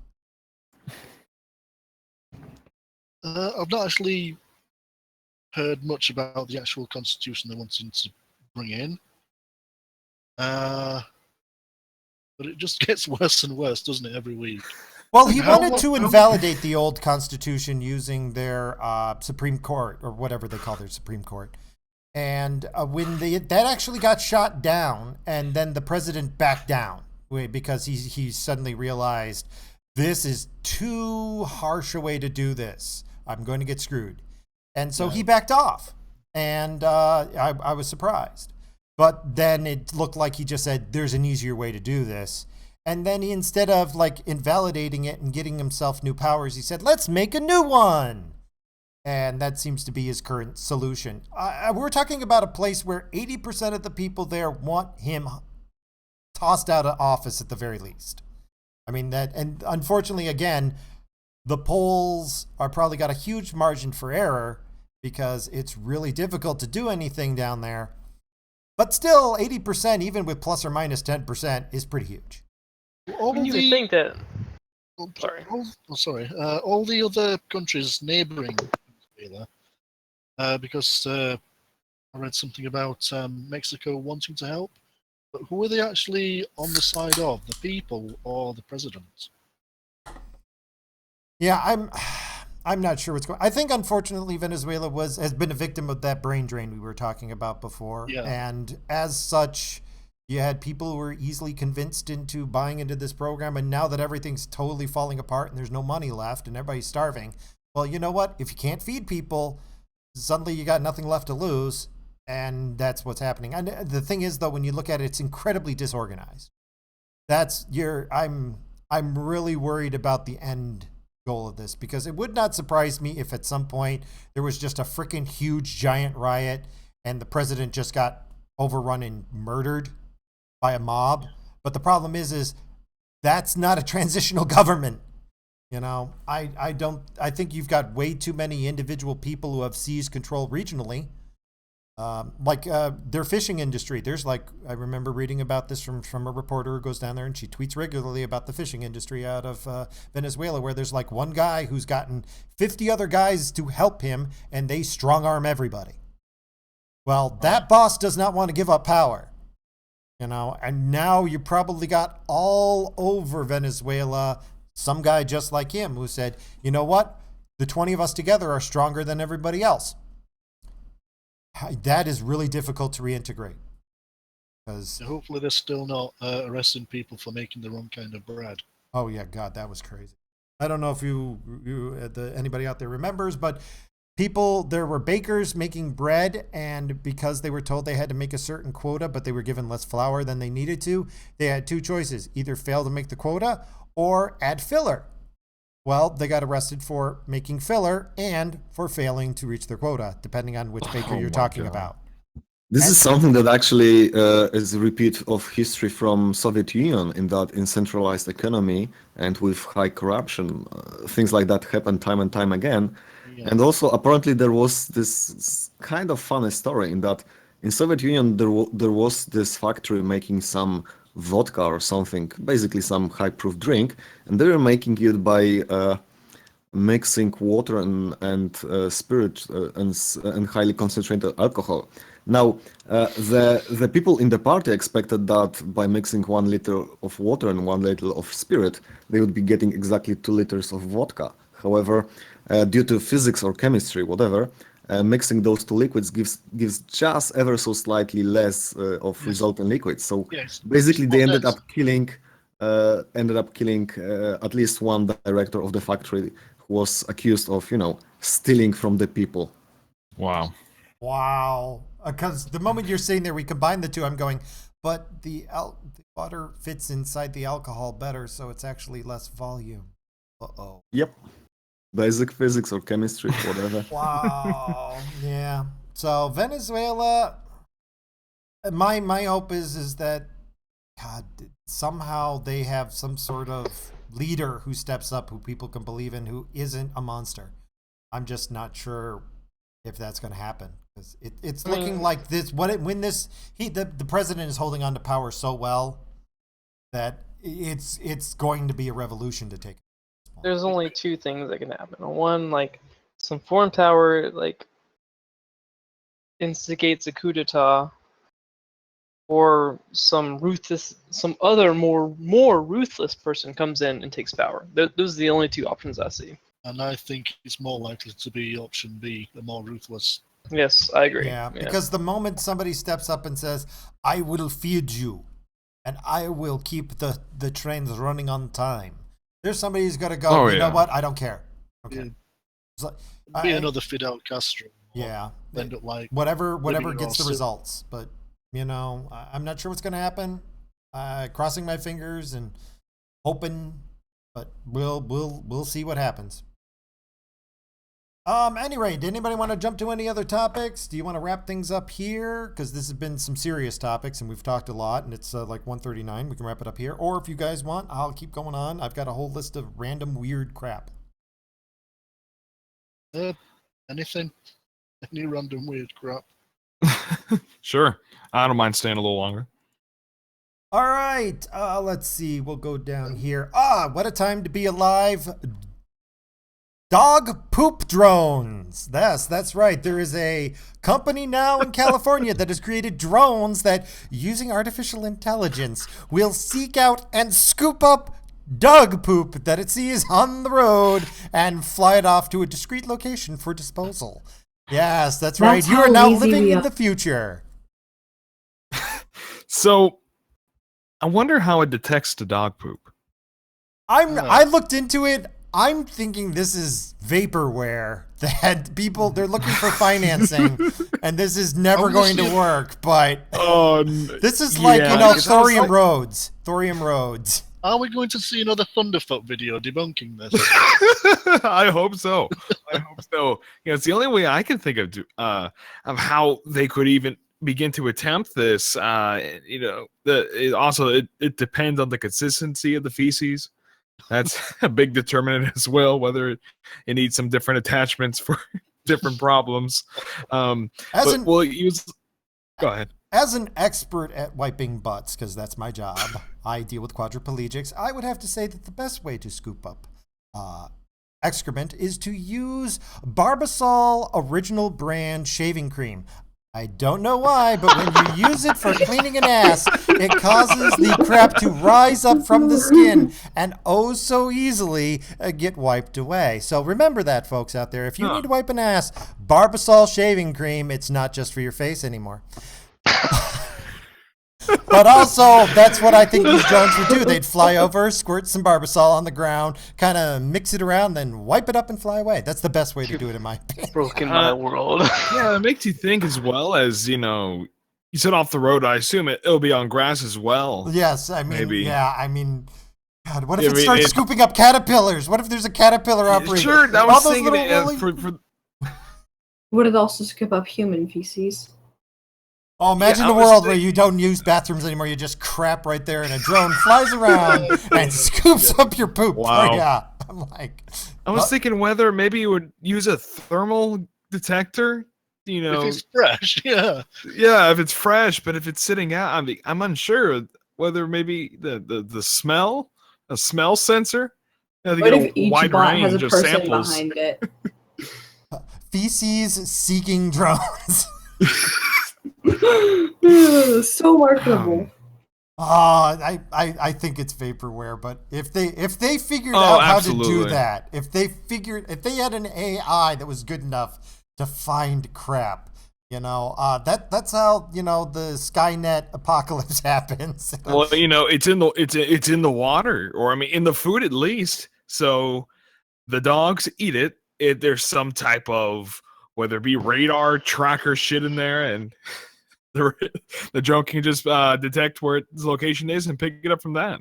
I've not actually heard much about the actual constitution they're wanting to bring in. But it just gets worse and worse, doesn't it, every week? Well, he wanted to invalidate the old constitution using their Supreme Court, or whatever they call their Supreme Court. And when that actually got shot down, and then the president backed down because he suddenly realized this is too harsh a way to do this. I'm going to get screwed. And so he backed off. And I was surprised. But then it looked like he just said, there's an easier way to do this. And then he, instead of like invalidating it and getting himself new powers, he said, let's make a new one. And that seems to be his current solution. We're talking about a place where 80% of the people there want him tossed out of office at the very least. I mean, and unfortunately, again, the polls are probably got a huge margin for error because it's really difficult to do anything down there. But still, 80%, even with plus or minus 10%, is pretty huge. All you would think that. Sorry. All the other countries neighbouring Venezuela, because I read something about Mexico wanting to help. But who are they actually on the side of, the people or the president? Yeah, I'm not sure what's going on. I think, unfortunately, Venezuela has been a victim of that brain drain we were talking about before. Yeah. And as such, you had people who were easily convinced into buying into this program. And now that everything's totally falling apart and there's no money left and everybody's starving, well, you know what? If you can't feed people, suddenly you got nothing left to lose. And that's what's happening. And the thing is, though, when you look at it, it's incredibly disorganized. I'm really worried about the end goal of this, because it would not surprise me if at some point there was just a freaking huge giant riot and the president just got overrun and murdered by a mob. But the problem is that's not a transitional government. You know, I think you've got way too many individual people who have seized control regionally. Their fishing industry. There's I remember reading about this from a reporter who goes down there and she tweets regularly about the fishing industry out of Venezuela, where there's like one guy who's gotten 50 other guys to help him and they strong arm everybody. Well, that boss does not want to give up power. and now you probably got all over Venezuela some guy just like him who said, you know what? The 20 of us together are stronger than everybody else. That is really difficult to reintegrate. Because Hopefully they're still not arresting people for making the wrong kind of bread. oh yeah, God, that was crazy. I don't know if anybody out there remembers, but there were bakers making bread, and because they were told they had to make a certain quota, but they were given less flour than they needed to, they had two choices: either fail to make the quota or add filler. Well, they got arrested for making filler and for failing to reach their quota, depending on which baker Oh you're my talking God. about. This is something that actually is a repeat of history from Soviet Union, in that in centralized economy and with high corruption, things like that happen time and time again. Yeah. And also, apparently, there was this kind of funny story in that in Soviet Union there was this factory making some vodka or something, basically some high-proof drink, and they were making it by mixing water and spirit and highly concentrated alcohol. Now, the people in the party expected that by mixing 1 liter of water and 1 liter of spirit, they would be getting exactly 2 liters of vodka. However, due to physics or chemistry, whatever, mixing those two liquids gives just ever so slightly less of Yes. resultant liquids. So Yes. basically, they Well, ended that's- up killing at least one director of the factory who was accused of, stealing from the people. Wow. Wow. Because the moment you're sitting there, we combine the two, I'm going, but the water fits inside the alcohol better, so it's actually less volume. Uh-oh. Yep. Basic physics or chemistry, whatever. Wow. Yeah. So Venezuela, my hope is that, God, somehow they have some sort of leader who steps up, who people can believe in, who isn't a monster. I'm just not sure if that's going to happen, because it's looking like this. The president is holding on to power so well that it's going to be a revolution to take. There's only two things that can happen. One, like some foreign power like instigates a coup d'etat, or some other more ruthless person comes in and takes power. Those are the only two options I see. And I think it's more likely to be option B, the more ruthless. Yes, I agree. Yeah, because the moment somebody steps up and says, "I will feed you, and I will keep the trains running on time," there's somebody who's going to go, Oh, you know yeah. what? I don't care. Okay. Yeah. So, Be another Fidel Castro. yeah. End up like Whatever living gets the or results. But, I'm not sure what's going to happen. Crossing my fingers and hoping, but we'll see what happens. Anyway, did anybody want to jump to any other topics? Do you want to wrap things up here? Because this has been some serious topics and we've talked a lot, and it's like 1:39. We can wrap it up here. Or if you guys want, I'll keep going on. I've got a whole list of random weird crap. Anything? Any random weird crap? Sure. I don't mind staying a little longer. All right. Let's see. We'll go down here. What a time to be alive. Dog poop drones. Yes, that's right. There is a company now in California that has created drones that, using artificial intelligence, will seek out and scoop up dog poop that it sees on the road and fly it off to a discrete location for disposal. Yes, that's right. That's You how are now lazy living we in are. the future. So, I wonder how it detects the dog poop. I looked into it. I'm thinking this is vaporware that they're looking for financing, and this is never going to work. But this is like, thorium roads. Thorium roads. Are we going to see another Thunderfoot video debunking this? I hope so. I hope so. It's the only way I can think of how they could even begin to attempt this. It depends on the consistency of the feces. That's a big determinant as well, whether it needs some different attachments for different problems. Go ahead. As an expert at wiping butts, because that's my job, I deal with quadriplegics, I would have to say that the best way to scoop up excrement is to use Barbasol original brand shaving cream. I don't know why, but when you use it for cleaning an ass, it causes the crap to rise up from the skin and oh so easily get wiped away. So remember that, folks out there. If you need to wipe an ass, Barbasol shaving cream, it's not just for your face anymore. But also, that's what I think these drones would do. They'd fly over, squirt some Barbasol on the ground, kind of mix it around, then wipe it up and fly away. That's the best way to do it, in my opinion. Broken my world. Yeah, it makes you think as well as, you said off the road, I assume it'll be on grass as well. Yes, I mean, Maybe. yeah, I mean, God, what if Yeah, it I mean, starts it- scooping up caterpillars? What if there's a caterpillar operator? Sure, I All was those thinking little it, woolly- Would it also scoop up human feces? Oh, imagine Yeah, a I was world where thinking- you don't use bathrooms anymore. You just crap right there, and a drone flies around and scoops up your poop. Wow. Oh, yeah, I'm like, I was thinking whether maybe you would use a thermal detector. If it's fresh, yeah. Yeah, if it's fresh, but if it's sitting out, I'm unsure whether maybe the smell, a smell sensor. You know, they What get if each wide bot has a range of person samples. behind it? feces seeking drones. So marketable. I think it's vaporware, but if they figured Oh, out how to do absolutely. that, if they had an AI that was good enough to find crap, that's how the Skynet apocalypse happens. Well, it's in the water, or I mean, in the food at least. So the dogs eat it. There's some type of, whether it be radar tracker shit in there, and the drone can just detect where its location is and pick it up from that.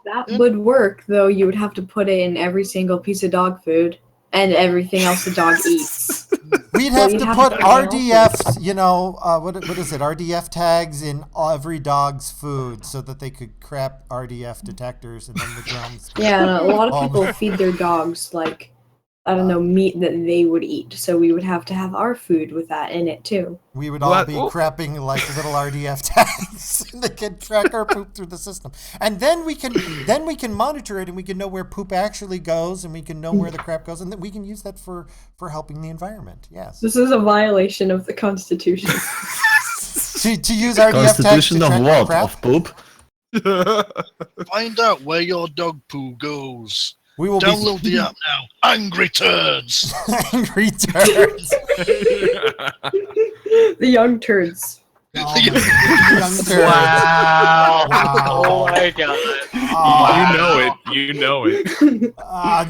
That would work, though. You would have to put it in every single piece of dog food and everything else the dog eats. We'd So have you'd to have put to find RDFs, what is it? RDF tags in every dog's food so that they could crap RDF detectors, and then the drones. Yeah, and a lot of Oh, people man. feed their dogs, like, I don't know, meat that they would eat. So we would have to have our food with that in it, too. We would all What? be Oh. crapping like little RDF tags, and they can track our poop through the system. And then we can monitor it, and we can know where poop actually goes, and we can know where the crap goes, and then we can use that for helping the environment. Yes. This is a violation of the Constitution. To use RDF tags to Constitution of track what? crap, Of poop? Find out where your dog poo goes. we will Download the app now. Angry Turds. be angry turds. The young turds. Oh, my young turds. Wow. Wow. Oh my god. Oh, You know it.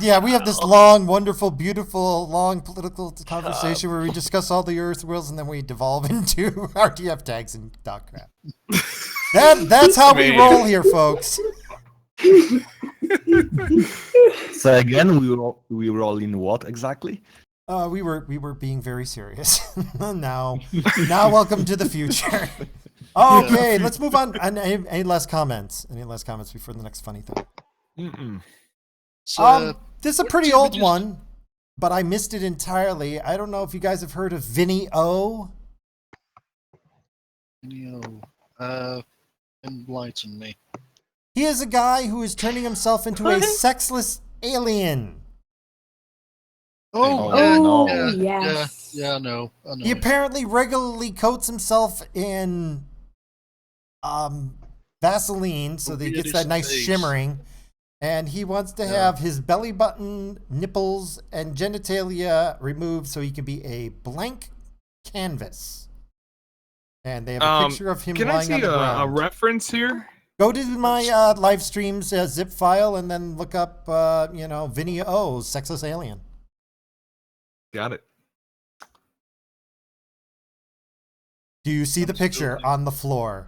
yeah, we have this long, wonderful, beautiful, long political conversation where we discuss all the Earth worlds, and then we devolve into RDF tags and dog crap. That's how we Man. roll here, folks. So again, we roll in what exactly? We were being very serious. now welcome to the future. Okay, let's move on. Any last comments? Any last comments before the next funny thing? Mm-mm. So, This is a what pretty did we old just- one, but I missed it entirely. I don't know if you guys have heard of Vinny O. Enlighten me. He is a guy who is turning himself into a sexless alien. Oh, Oh, yeah, yes. Yeah, I know. He apparently regularly coats himself in Vaseline so that he gets that nice Face. shimmering. And he wants to have his belly button, nipples, and genitalia removed so he can be a blank canvas. And they have a picture of him Can I lying see on the a ground. reference here? Go to my live streams zip file and then look up, Vinny O's sexless alien. Got it. Do you see the picture Absolutely. on the floor?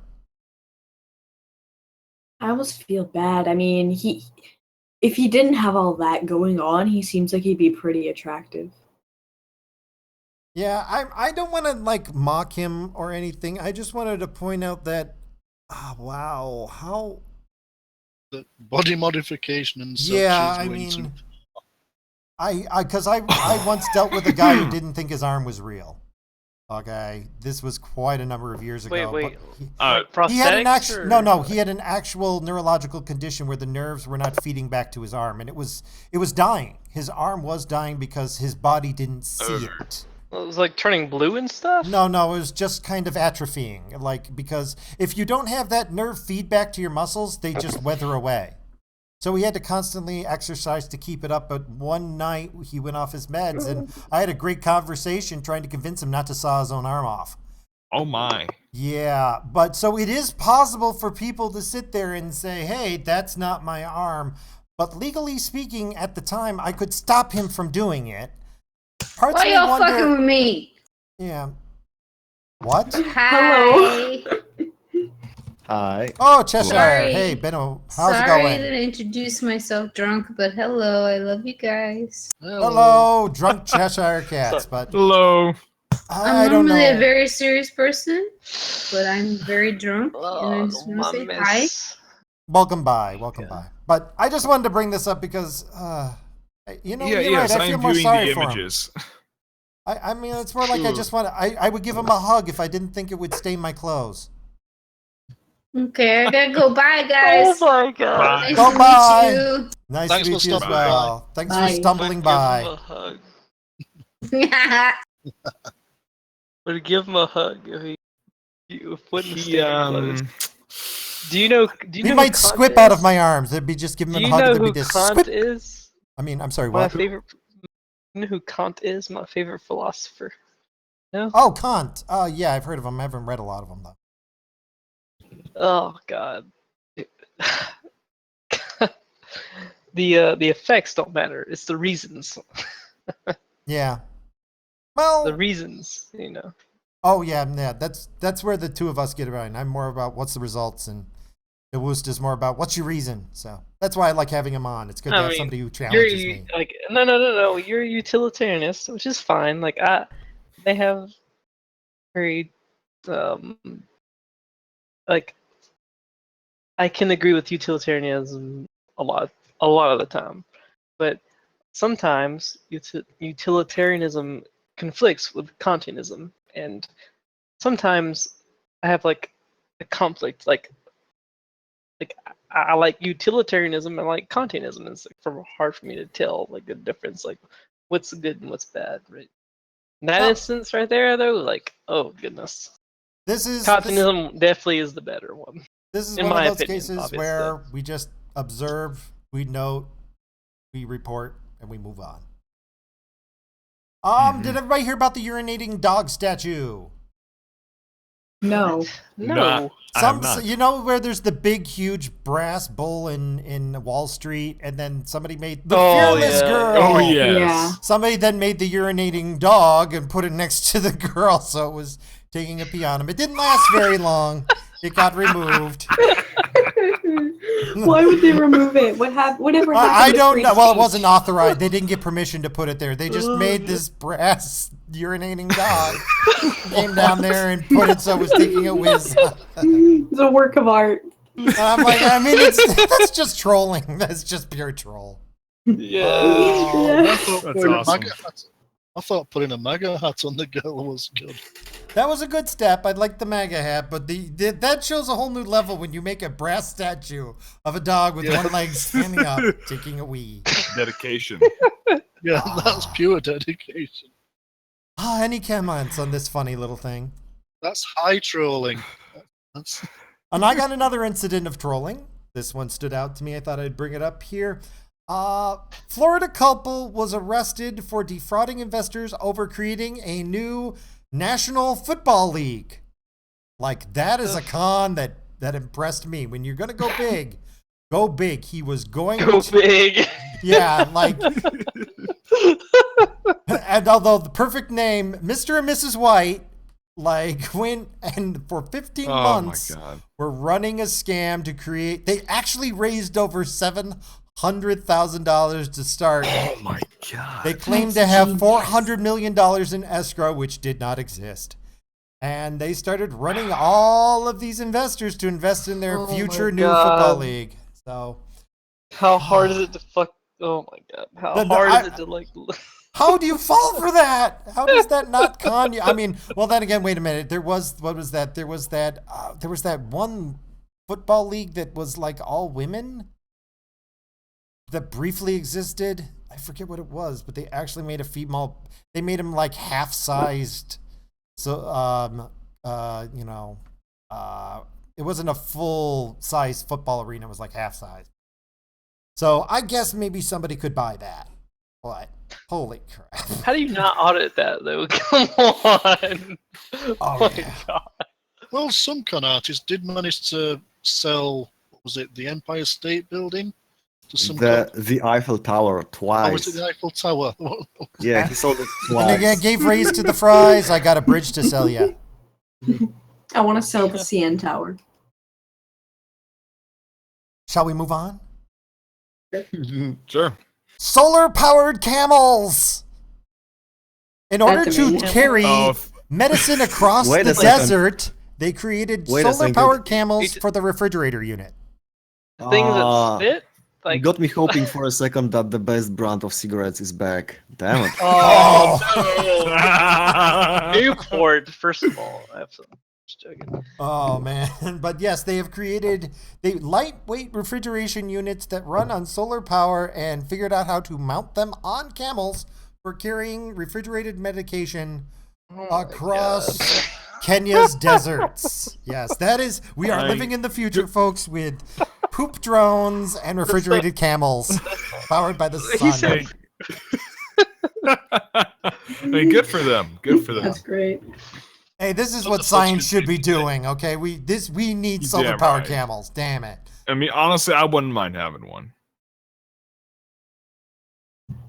I almost feel bad. I mean, if he didn't have all that going on, he seems like he'd be pretty attractive. Yeah, I don't want to mock him or anything. I just wanted to point out that, wow, how. The body modification and such. Yeah, is I going to- mean, I once dealt with a guy who didn't think his arm was real. Okay, this was quite a number of years ago. Wait. But he had an Prosthetics? no. He had an actual neurological condition where the nerves were not feeding back to his arm, and it was dying. His arm was dying because his body didn't see it. It was like turning blue and stuff. No, it was just kind of atrophying. Like, because if you don't have that nerve feedback to your muscles, they just wither away. So he had to constantly exercise to keep it up. But one night he went off his meds, and I had a great conversation trying to convince him not to saw his own arm off. Oh my. Yeah, but so it is possible for people to sit there and say, hey, that's not my arm. But legally speaking, at the time, I could stop him from doing it. Parts Why of me y'all wonder, fucking with me? yeah. What? Hi. Hi. Oh, Cheshire. Sorry. Hey, Benno. How's it Sorry going? that I introduced myself drunk, but hello, I love you guys. Hello, drunk Cheshire cats. But Hello. I I'm don't normally a know. very serious person, but I'm very drunk, and I just want to say hi. Welcome by. Welcome Yeah. by. But I just wanted to bring this up because, you're Yes, right. I I feel am more viewing sorry the for him. images. I mean, it's more like I just want to, I would give him a hug if I didn't think it would stain my clothes. Okay, I gotta go. Bye, Oh guys. my god. Bye. Nice Go to bye. meet Nice Thanks to for meet you as stopping well. Thanks Bye. for stumbling Would give him by. a hug. you. Would give him a hug if he wouldn't He stay close. Do you He know might who Kant squip out of is? my arms. It'd be just giving Do him a you hug. know There'd be who this Kant squip. is? I mean, I'm sorry, My what? favorite. You know who Kant is? My favorite philosopher. No. Oh, Kant. Yeah, I've heard of him. I haven't read a lot of them, though. Oh god. The effects don't matter. It's the reasons. Yeah. The Well, reasons. You know. oh, yeah. That's where the two of us get around. I'm more about what's the results, and the Woost is more about what's your reason. So that's why I like having him on. It's good to I have mean, somebody who You're challenges me. like no. You're a utilitarianist, which is fine. Like they have very um like I can agree with utilitarianism a lot of the time, but sometimes utilitarianism conflicts with Kantianism, and sometimes I have like a conflict. Like I like utilitarianism and like Kantianism. It's like hard for me to tell like the difference, like what's good and what's bad, right? In that Well- instance right there, though, like oh goodness, This is Kantianism definitely is the better one. this is in one my of those opinion, cases obviously. where we just observe, we note, we report, and we move on. Did everybody hear about the urinating dog statue? No. No. I have not. You know where there's the big, huge brass bull in Wall Street, and then somebody made the fearless yeah. girl. Oh yes. Yeah. Somebody then made the urinating dog and put it next to the girl, so it was taking a pee on him. It didn't last very long. It got removed. Why would they remove it? Whatever happened? I to don't free know. Well, it speech? wasn't authorized. They didn't get permission to put it there. They just Oh, made yeah. this brass urinating dog. Came down there and put it so it was taking a whiz. It's a work of art. I'm like, I mean, that's just trolling. That's just pure troll. Yeah. I Yeah. thought That's putting a awesome. MAGA hat- I thought putting a MAGA hat on the girl was good. That was a good step. I'd like the MAGA hat, but that shows a whole new level when you make a brass statue of a dog with Yeah. one leg standing up, taking a wee. Dedication. Yeah, that's pure dedication. Any comments on this funny little thing? That's high trolling. That's And I got another incident of trolling. This one stood out to me. I thought I'd bring it up here. Florida couple was arrested for defrauding investors over creating a new National Football League. Like, that is a con that impressed me. When you're going to go big, go big. He was going Go to... big. Yeah, like... And although the perfect name, Mr. and Mrs. White, like, went and for 15 Oh months... my god. were running a scam to create. They actually raised over $700,000 to start. Oh my god. They claimed to That's have genius. $400 million in escrow, which did not exist. And they started running all of these investors to invest in their Oh my future new God. football league. So, How hard is it to fuck? Oh my god. How The- hard I- is it to like? how do you fall for that? How does that not con you? I mean, well, then again, wait a minute. There was, what was that? There was that one football league that was like all women that briefly existed. I forget what it was, but they actually made a female. They made him like half-sized. So you know, it wasn't a full-size football arena. It was like half-size. So I guess maybe somebody could buy that. But holy crap! How do you not audit that though? Come on. Oh, my yeah. God. Well, some con artists did manage to sell, what was it, the Empire State Building? To some The Eiffel Tower Oh, was it twice. the Eiffel Tower? Yeah, he sold it And again, twice. gave raise to the fries. I got a bridge to sell you. I want to sell the CN Tower. Shall we move on? Sure. Solar-powered camels. In order That's to amazing. carry Oh, medicine across Wait the a second. desert, they created Wait a second. solar-powered camels Wait. for the refrigerator unit. Things Ah, that spit? Like, got me hoping for a second that the best brand of cigarettes is back. Damn it. oh, no. Newport, first of all. Absolutely. Just joking. Oh man! But yes, they have created lightweight refrigeration units that run on solar power and figured out how to mount them on camels for carrying refrigerated medication Oh my across God. Kenya's deserts. Yes, that is. We are My- living in the future, folks, with poop drones and refrigerated camels powered by the He sun. said- I mean, good for them. Good for them. That's great. Hey, this is What what the fuck science is should it be today? doing. Okay, we need Yeah, solar powered right. camels. Damn it! I mean, honestly, I wouldn't mind having one.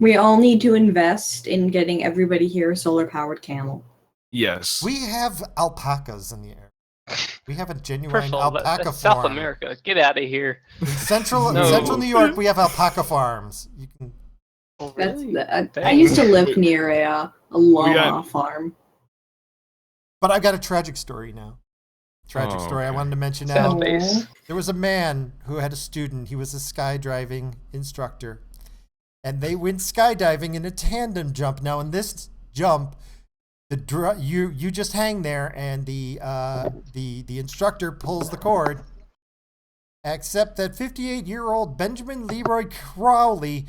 We all need to invest in getting everybody here a solar-powered camel. Yes. We have alpacas in the air. We have a First genuine of all, alpaca that's farm. South America. Get out of here. In central No. New York, we have alpaca farms. You can. Oh, That's really? I Dang. used to live near a llama got- farm. But I've got a tragic story now. Tragic Oh, story I okay. wanted to mention Sad now. face. There was a man who had a student. He was a skydiving instructor. And they went skydiving in a tandem jump. Now, in this jump, you just hang there, and the instructor pulls the cord. Except that 58-year-old Benjamin Leroy Crowley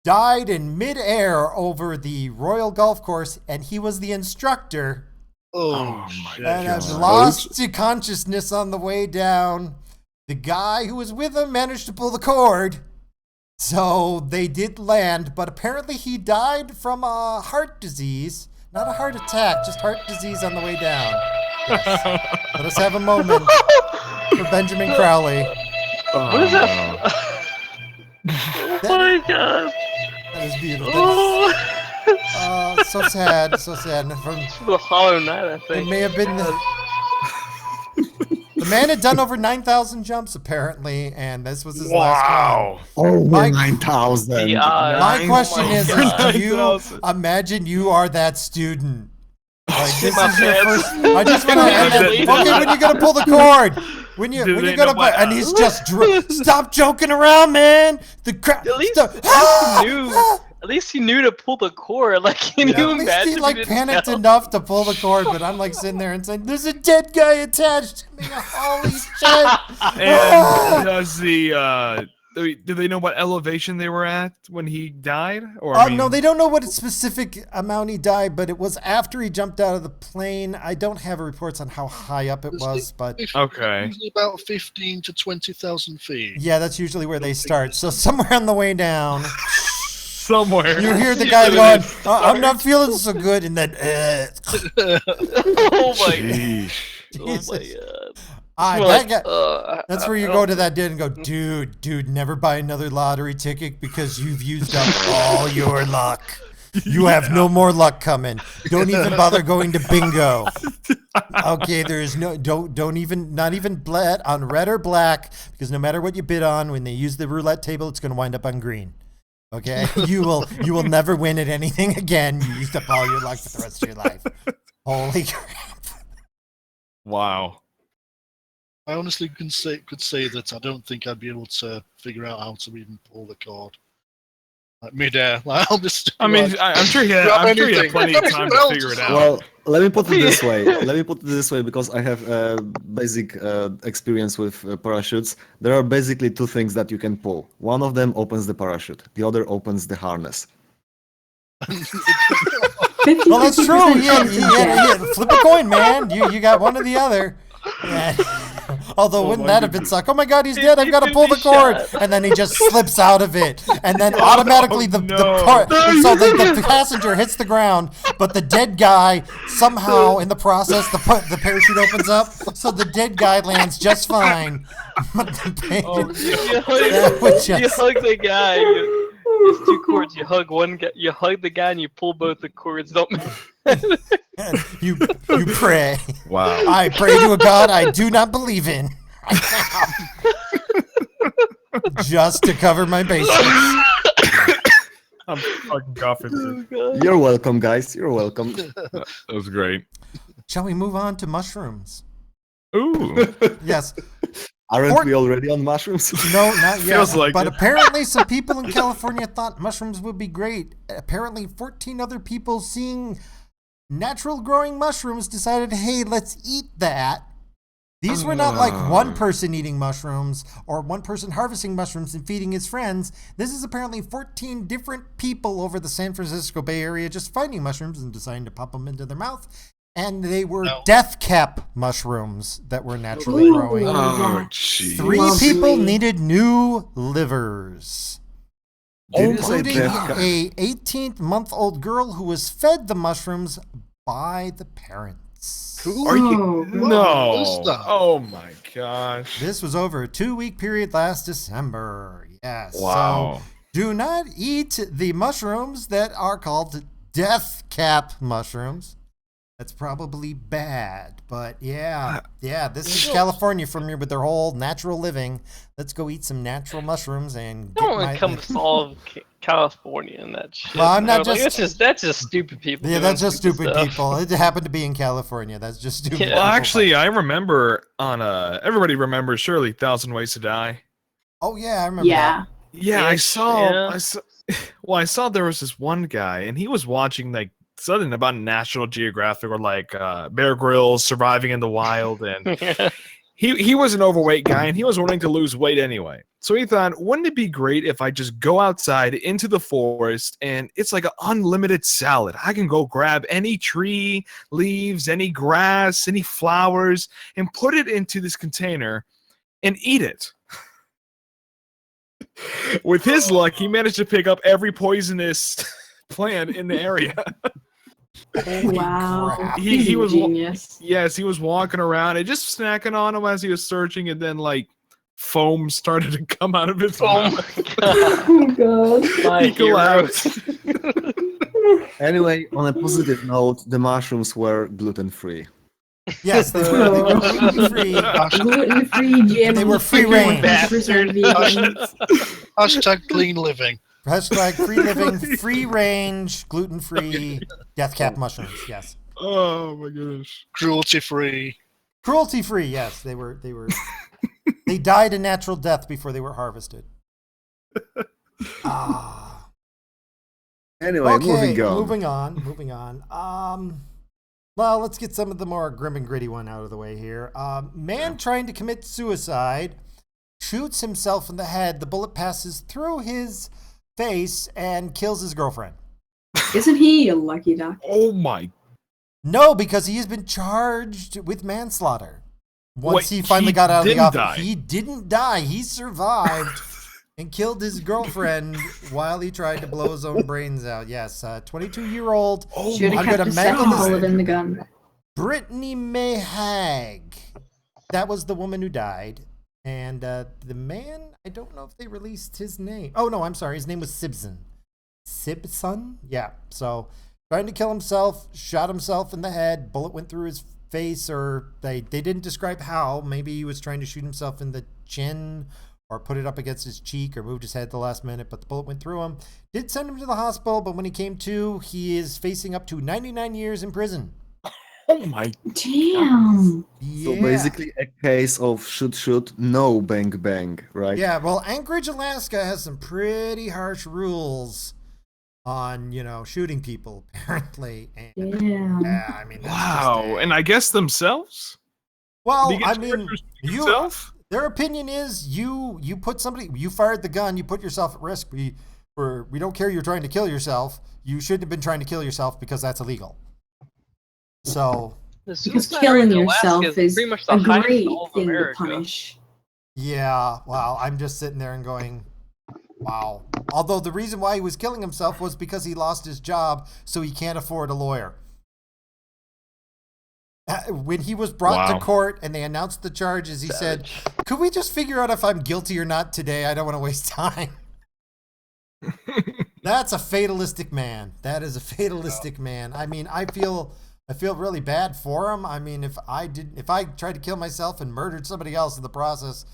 died in midair over the Royal Golf Course, and he was the instructor. Oh, Oh my shit. And God. lost to consciousness on the way down. The guy who was with him managed to pull the cord. So they did land, but apparently he died from a heart disease. Not a heart attack, just heart disease on the way down. Yes. Let us have a moment for Benjamin Crowley. What is that? Oh my God. That is beautiful. Oh. So sad, so sad. And from, The Hollow Knight, I it think. may have been the man had done over 9,000 jumps apparently, and this was his last one. Wow. Over Mike- 9,000. The odds. My Nine- question oh my is God. do you 9,000. imagine you are that student? Like this My is your pants. first. I just want to. Did- Okay, when you gonna pull the cord? When Did you they gonna? know what- And he's just stop joking around, man. The crowd. At least, Stop. he knew. At least he knew to pull the cord. Like, can Yeah. you At least imagine? he if like didn't panicked know? enough to pull the cord, but I'm like sitting there and saying, "There's a dead guy attached to me." Holy shit! And does do they know what elevation they were at when he died? Or I mean, No, they don't know what specific amount he died, but it was after he jumped out of the plane. I don't have reports on how high up it was, but Okay. Usually about 15 to 20,000 feet. yeah, that's usually where they start. So somewhere on the way down, somewhere. you hear the guy going, "I'm not feeling so good," and then, Oh my God. Sheesh. Oh my Jesus. God. Ah, We're that like, guy- that's where you I go don't- to that dude and go, dude, never buy another lottery ticket because you've used up all your luck. You have no more luck coming. Don't even bother going to bingo. Okay, there is no don't even not even bet on red or black because no matter what you bid on, when they use the roulette table, it's going to wind up on green. Okay, you will never win at anything again. You used up all your luck for the rest of your life. Holy crap! Wow. I honestly could say that I don't think I'd be able to figure out how to even pull the cord. like midair. Like, I'll just. I mean, like, I'm sure he had, grab I'm sure he had anything. plenty of time to Well, figure it out. Well, let me put it this way. Let me put it this way because I have basic experience with parachutes. There are basically two things that you can pull. One of them opens the parachute. The other opens the harness. 50, Well, that's true. 50% Yeah, chance of death. yeah. Flip a coin, man. You got one or the other. Yeah. Although, wouldn't that have been suck? Oh my God, he's dead! I've got to pull the cord, and then he just slips out of it, and then automatically and so the passenger hits the ground, but the dead guy somehow in the process the parachute opens up, so the dead guy lands just fine. But You hug the guy. It's two cords. You hug one guy. You hug the guy, and you pull both the cords. Don't. you pray. Wow. I pray to a God I do not believe in. Just to cover my bases. I'm fucking coughing. You're welcome, guys. You're welcome. That was great. Shall we move on to mushrooms? Ooh. Yes. Aren't we already on mushrooms? No, not yet. Feels like but it. apparently some people in California thought mushrooms would be great. Apparently 14 other people seeing natural growing mushrooms decided, hey, let's eat that. These were not like one person eating mushrooms or one person harvesting mushrooms and feeding his friends. This is apparently 14 different people over the San Francisco Bay Area just finding mushrooms and deciding to pop them into their mouth. And they were death cap mushrooms that were naturally growing. Oh, jeez. 3 Lovely. people needed new livers, including a 18-month-old girl who was fed the mushrooms by the parents. Are you? Oh, No. What is that? Oh my gosh. This was over a 2-week period last December. Yes. Wow. So do not eat the mushrooms that are called death cap mushrooms. That's probably bad, but yeah, this is California from here with their whole natural living. Let's go eat some natural mushrooms and I don't want to come solve California and that shit. Well, I'm not Like, just- that's just stupid people. Yeah, doing that's just stupid stuff. people. It happened to be in California. That's just stupid. Yeah. Well, people. actually, I remember on everybody remembers surely 1,000 Ways to Die. Oh yeah, I remember. Yeah. Yeah, I Ish, saw. yeah. I saw there was this one guy, and he was watching like something about National Geographic or like Bear Grylls surviving in the wild, and he was an overweight guy, and he was wanting to lose weight anyway. So he thought, wouldn't it be great if I just go outside into the forest and it's like an unlimited salad? I can go grab any tree, leaves, any grass, any flowers, and put it into this container and eat it. With his luck, he managed to pick up every poisonous plant in the area. Holy Wow. crap. He was genius. Yes, he was walking around and just snacking on them as he was searching, and then like foam started to come out of his Oh mouth. my god. Oh god. My He collapsed. Anyway, on a positive note, the mushrooms were gluten-free. Yes, they were gluten-free. Gluten-free, GMO. They were free range. 100% vegan. Hashtag clean living. Hashtag free living, free range, gluten-free, death cap mushrooms. Yes, Oh my gosh. Cruelty free. cruelty-free. Yes, they were. They died a natural death before they were harvested. Ah. Anyway, Okay, moving on. moving on. Well, let's get some of the more grim and gritty one out of the way here. Man trying to commit suicide shoots himself in the head. The bullet passes through his face and kills his girlfriend. Isn't he a lucky duck? Oh my. No, because he has been charged with manslaughter. Once Wait, he finally he got out of the didn't office, die. he didn't die. He survived and killed his girlfriend while he tried to blow his own brains out. Yes, 22-year-old Oh Should my. have I'm kept gonna the second mention this- bullet in the gun. Brittany May Hagg. That was the woman who died. And the man, I don't know if they released his name. Oh, no, I'm sorry. His name was Sibson. Sibson? Yeah. So, trying to kill himself, shot himself in the head. Bullet went through his face, or they didn't describe how. Maybe he was trying to shoot himself in the chin or put it up against his cheek or moved his head at the last minute, but the bullet went through him. Did send him to the hospital, but when he came to, he is facing up to 99 years in prison. Oh my! Damn. Yeah. So basically, a case of shoot, no bang bang, right? Yeah, well, Anchorage, Alaska has some pretty harsh rules on, shooting people, apparently. And Damn. yeah, I mean, that's Wow, and I guess themselves. well, Did he get I charged mean, for shooting himself? their opinion is you put somebody, you fired the gun, you put yourself at risk. We don't care you're trying to kill yourself. You shouldn't have been trying to kill yourself because that's illegal. So The Because suicide killing rate in Alaska yourself is pretty much the a highest in great all of thing to America. punish. yeah, wow, I'm just sitting there and going, wow. Although the reason why he was killing himself was because he lost his job, so he can't afford a lawyer. When he was brought Wow. to court and they announced the charges, he said, "Could we just figure out if I'm guilty or not today? I don't want to waste time." That's a fatalistic man. That is a fatalistic man. I mean, I feel really bad for him. I mean, if I tried to kill myself and murdered somebody else in the process,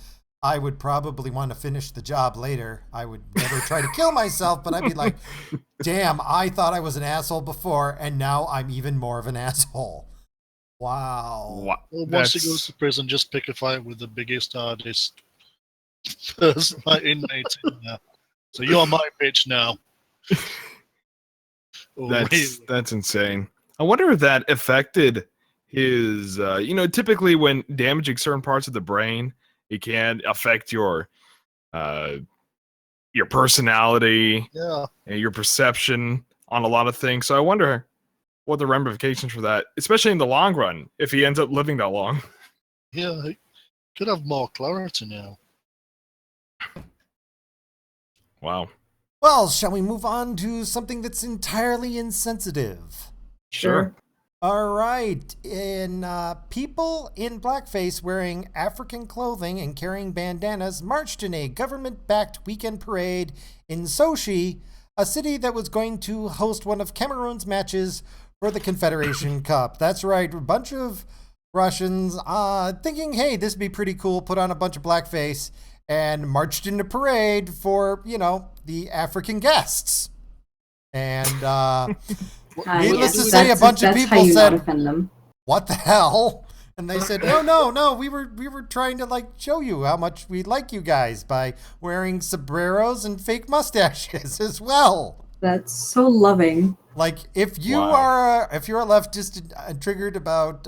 I would probably want to finish the job later. I would never try to kill myself, but I'd be like, damn, I thought I was an asshole before, and now I'm even more of an asshole. Wow. Wow. Well, once he goes That's to prison, just pick a fight with the biggest, hardest person, like inmate in there. So you're my bitch now. Oh, really? that's insane. I wonder if that affected his. Typically when damaging certain parts of the brain, it can affect your personality Yeah. and your perception on a lot of things. So I wonder what the ramifications for that, especially in the long run, if he ends up living that long. Yeah, he could have more clarity now. Wow. Well, shall we move on to something that's entirely insensitive? Sure. All right. In people in blackface wearing African clothing and carrying bandanas marched in a government-backed weekend parade in Sochi, a city that was going to host one of Cameroon's matches for the Confederation Cup. That's right. A bunch of Russians thinking, hey, this would be pretty cool, put on a bunch of blackface and marched in a parade for, the African guests. And needless to say, a bunch of people said, offend them. what the hell? And they said, no, we were trying to show you how much we like you guys by wearing sombreros and fake mustaches as well. That's so loving. If you Wow. if you're a leftist and triggered about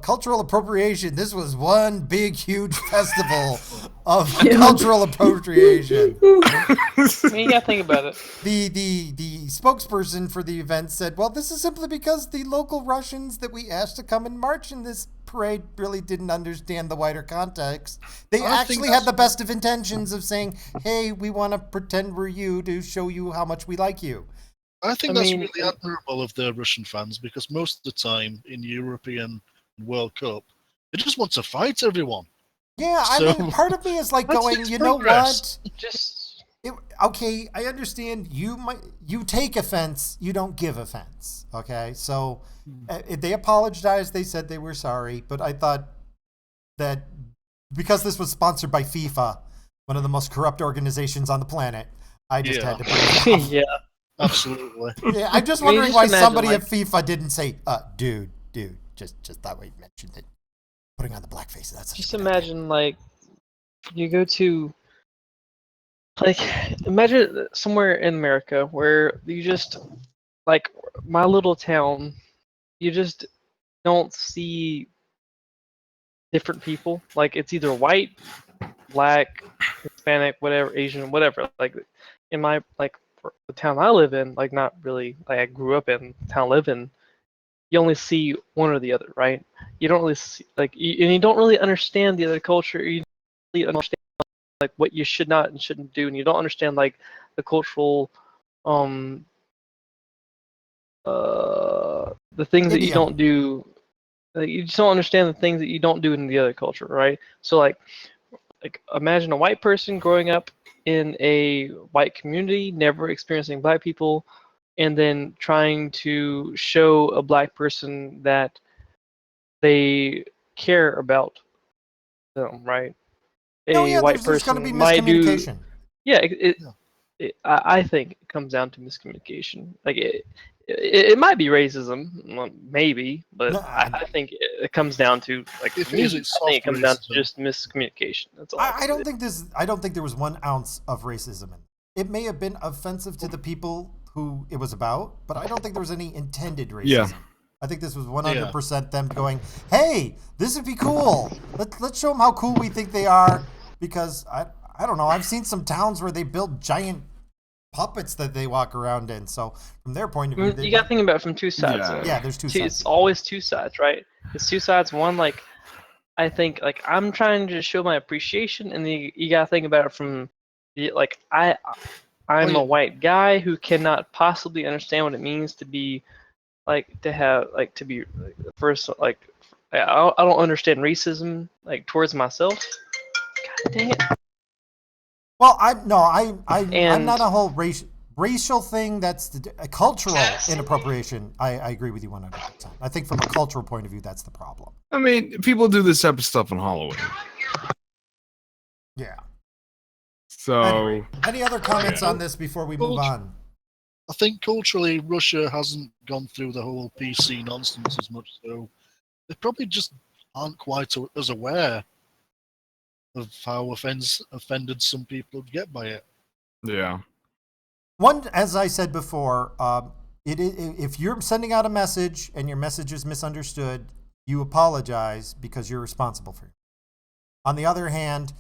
cultural appropriation, this was one big huge festival of cultural appropriation. I mean, you gotta think about it. The spokesperson for the event said, well, this is simply because the local Russians that we asked to come and march in this parade really didn't understand the wider context. They I think actually had that's- the best of intentions of saying, hey, we want to pretend we're you to show you how much we like you. I think I that's mean- really admirable of the Russian fans, because most of the time in European World Cup, they just want to fight everyone. Yeah, So- I mean, part of me is That's going, its you know progress. what? Just Okay, I understand you take offense, you don't give offense. Okay, so they apologized. They said they were sorry, but I thought that because this was sponsored by FIFA, one of the most corrupt organizations on the planet, I just Yeah. had to bring it up. yeah. Absolutely. Yeah, I'm just I mean, wondering just why imagine, somebody like- at FIFA didn't say, dude, just thought we mentioned that putting on the blackface. That's such a Just good idea." imagine you go to imagine somewhere in America where you just my little town, you just don't see different people. It's either white, black, Hispanic, whatever, Asian, whatever. In my for the town I live in, not really I grew up in, the town I live in, you only see one or the other, right? You don't really see and you don't really understand the other culture. You don't really understand what you should not and shouldn't do, and you don't understand the cultural the things that you Idiom. don't do. You just don't understand the things that you don't do in the other culture, right? So imagine a white person growing up in a white community, never experiencing black people, and then trying to show a black person that they care about them, right? Oh A yeah, white there's going to be person might do. miscommunication. Yeah, Yeah. I think it comes down to miscommunication. it might be racism, well, maybe, but No, I think it comes down to like If for it me, is, it's I think it soft comes down to racism. just miscommunication. That's all. I don't think this. I don't think there was 1 ounce of racism in it. It may have been offensive to the people who it was about, but I don't think there was any intended racism. Yeah. I think this was 100% them going, "Hey, this would be cool. Let's show them how cool we think they are." Because I don't know. I've seen some towns where they build giant puppets that they walk around in. So from their point of view, You got to think about it from two sides. Yeah. though. yeah, there's two sides. It's always two sides, right? It's two sides. One, like I think, like I'm trying to show my appreciation, and then you got to think about it from the like I'm yeah. a white guy who cannot possibly understand what it means to be like to have like to be like, first like I don't understand racism like towards myself. God dang it. Well, I'm And- not a whole racial thing. That's a cultural inappropriation. I agree with you 100%. I think from a cultural point of view, that's the problem. I mean, people do this type of stuff on Halloween. Yeah. So Anyway, any other comments on this before we move on? I think culturally, Russia hasn't gone through the whole PC nonsense as much, so they probably just aren't quite as aware of how offended some people would get by it. yeah. One, as I said before, if you're sending out a message and your message is misunderstood, you apologize because you're responsible for it. On the other hand,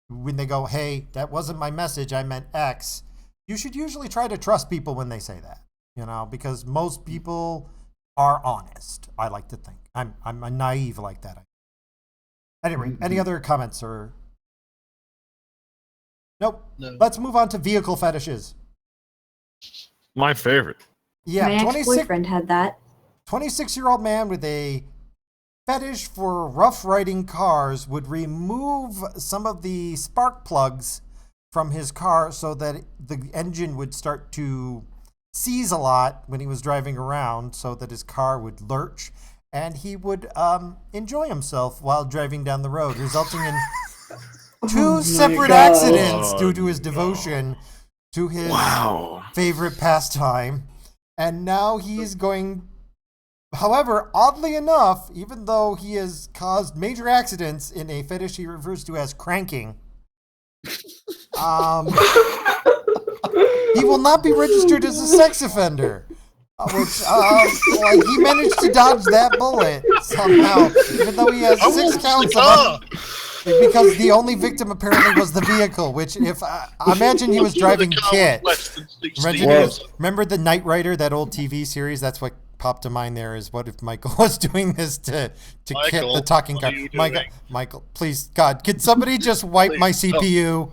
when they go, "Hey, that wasn't my message, I meant X," you should usually try to trust people when they say that, because most people are honest. I like to think I'm naive like that. Anyway, any other comments or? Nope. No. Let's move on to vehicle fetishes. My favorite. Yeah, My 26 ex-boyfriend had that. 26-year-old man with a fetish for rough riding cars would remove some of the spark plugs from his car so that the engine would start to seize a lot when he was driving around, so that his car would lurch and he would enjoy himself while driving down the road, resulting in two separate God. accidents due to his devotion to his Wow. favorite pastime. And now he's going. However, oddly enough, even though he has caused major accidents in a fetish he refers to as cranking, he will not be registered as a sex offender. He managed to dodge that bullet somehow, even though he has 6 counts of because the only victim apparently was the vehicle. Which, if I imagine he was driving Kit. Remember the Knight Rider, that old TV series? That's what popped to mind there. Is what if Michael was doing this to Kit, the talking car? Michael, please, God, could somebody just wipe my CPU?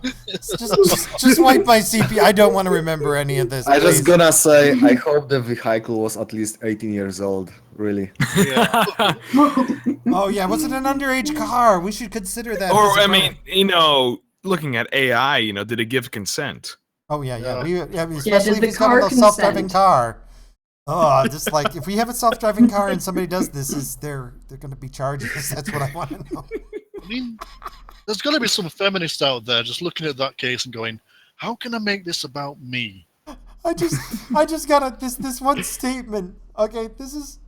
Just wipe my CPU. I don't want to remember any of this. I just please. gonna say, I hope the vehicle was at least 18 years old. Really. Yeah. Oh yeah, was it an underage car? We should consider that. Or as a I crime. mean, looking at AI, did it give consent? Oh yeah. Especially did if the he's got car a self-driving consent? car. Oh, just like if we have a self-driving car and somebody does this, they're going to be charges. That's what I want to know. I mean, there's got to be some feminists out there just looking at that case and going, "How can I make this about me?" I just got this one statement. Okay, this is.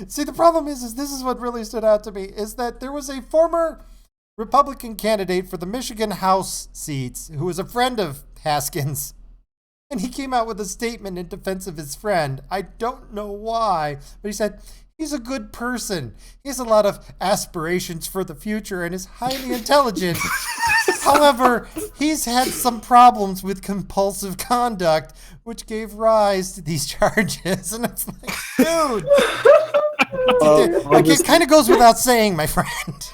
See, the problem is this is what really stood out to me, is that there was a former Republican candidate for the Michigan House seats who was a friend of Haskins, and he came out with a statement in defense of his friend. I don't know why, but he said he's a good person. He has a lot of aspirations for the future and is highly intelligent. However, he's had some problems with compulsive conduct, which gave rise to these charges. And it's like, dude. It kind of goes without saying, my friend.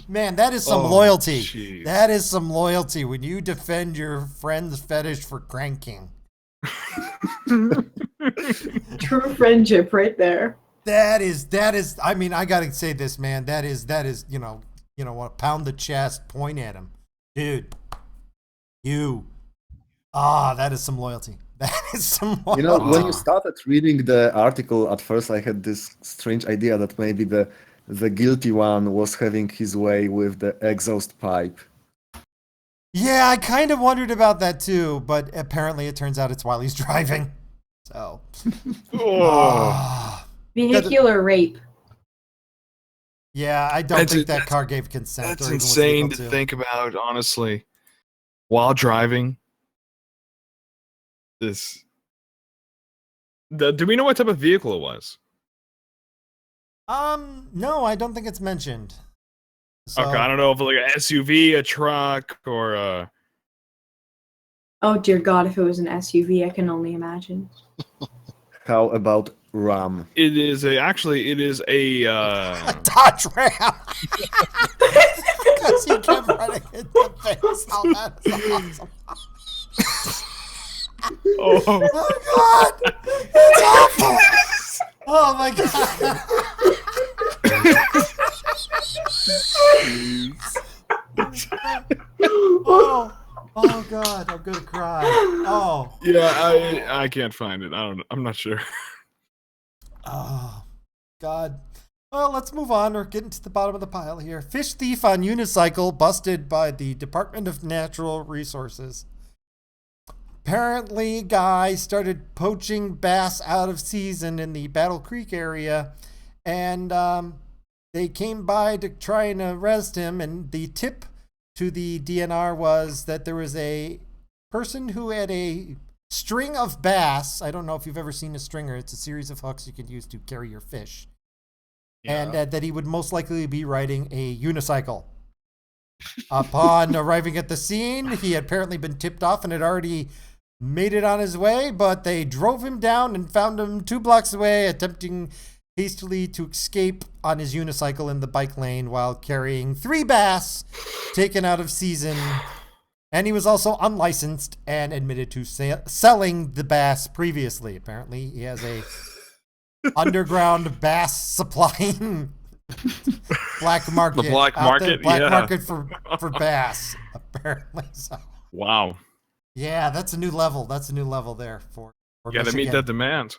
Man, that is some loyalty. Geez. That is some loyalty when you defend your friend's fetish for cranking. True friendship right there. That is. I mean, I gotta say this, man. That is. Want to pound the chest, point at him, dude. That is some loyalty. That is some loyalty. When you started reading the article, at first I had this strange idea that maybe the guilty one was having his way with the exhaust pipe. Yeah, I kind of wondered about that too, but apparently it turns out it's while he's driving. So, Oh, ah, Vehicular rape. yeah, I don't That's think a- that car gave consent. that's or even was insane able to think about. Honestly, while driving, this. Do we know what type of vehicle it was? No, I don't think it's mentioned. So, Okay, I don't know if like an SUV, a truck, or a. Oh dear God, if it was an SUV, I can only imagine. How about Ram? It is a a Dodge Ram. Because he kept running into the face. Oh, that is awesome. oh Oh God, it's awful. Oh my God. Oh God, I'm gonna cry. Oh. yeah, I can't find it. I'm not sure. Oh, God. Well, let's move on. We're getting to the bottom of the pile here. Fish thief on unicycle busted by the Department of Natural Resources. Apparently, guy started poaching bass out of season in the Battle Creek area, and they came by to try and arrest him. And the tip to the DNR was that there was a person who had a string of bass. I don't know if you've ever seen a stringer. It's a series of hooks you can use to carry your fish. And that he would most likely be riding a unicycle. Upon arriving at the scene, he had apparently been tipped off and had already made it on his way, but they drove him down and found him 2 blocks away, attempting hastily to escape on his unicycle in the bike lane while carrying 3 bass taken out of season. And he was also unlicensed and admitted to selling the bass previously. Apparently, he has a underground bass supplying black market. The black out there. market, Black yeah. market for bass, apparently. So, Wow. yeah, that's a new level. That's a new level there for You gotta meet Michigan. that demand.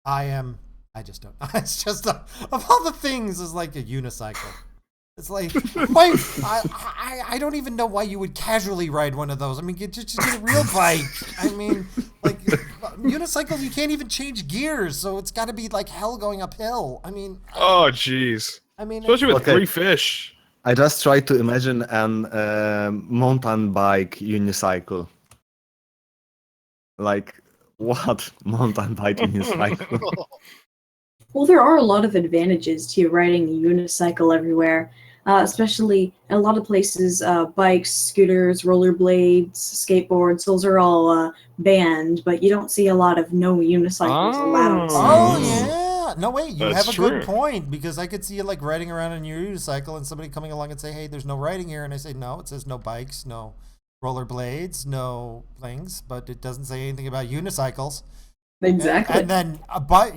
I just don't. It's just of all the things is like a unicycle. It's like, why? I don't even know why you would casually ride one of those. I mean, just get a real bike. I mean, like unicycle, you can't even change gears, so it's got to be like hell going uphill. I mean, Oh, jeez. I mean, Especially with Okay. 3 fish. I just tried to imagine an mountain bike unicycle. Like, what mountain bike unicycle? Well, there are a lot of advantages to riding a unicycle everywhere, especially in a lot of places. Bikes, scooters, rollerblades, skateboards, those are all banned, but you don't see a lot of no unicycles allowed. oh signs. yeah, no wait, you That's have a true. good point, because I could see you like riding around on your unicycle and somebody coming along and say, "Hey, there's no riding here," and I say, "No, it says no bikes, no rollerblades, no things," but it doesn't say anything about unicycles. Exactly. And then by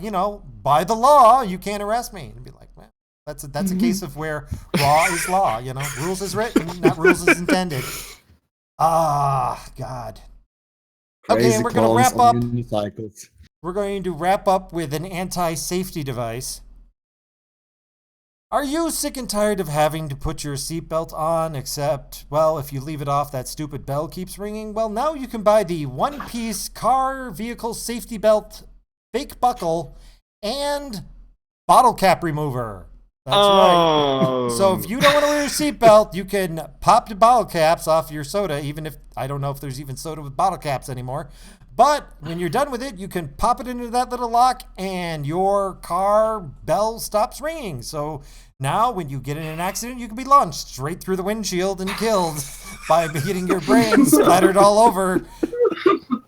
the law, you can't arrest me. And be like, well, that's a case of where law is law. Rules is written, not rules is intended. Ah, God. Okay, Crazy and we're gonna clones wrap on up. unicycles. We're going to wrap up with an anti-safety device. Are you sick and tired of having to put your seatbelt on, except, well, if you leave it off, that stupid bell keeps ringing? Well, now you can buy the one-piece car vehicle safety belt, fake buckle, and bottle cap remover. That's right. Oh. So if you don't want to wear your seatbelt, you can pop the bottle caps off your soda, even if, I don't know if there's even soda with bottle caps anymore. But when you're done with it, you can pop it into that little lock and your car bell stops ringing. So now when you get in an accident, you can be launched straight through the windshield and killed by getting your brains splattered all over.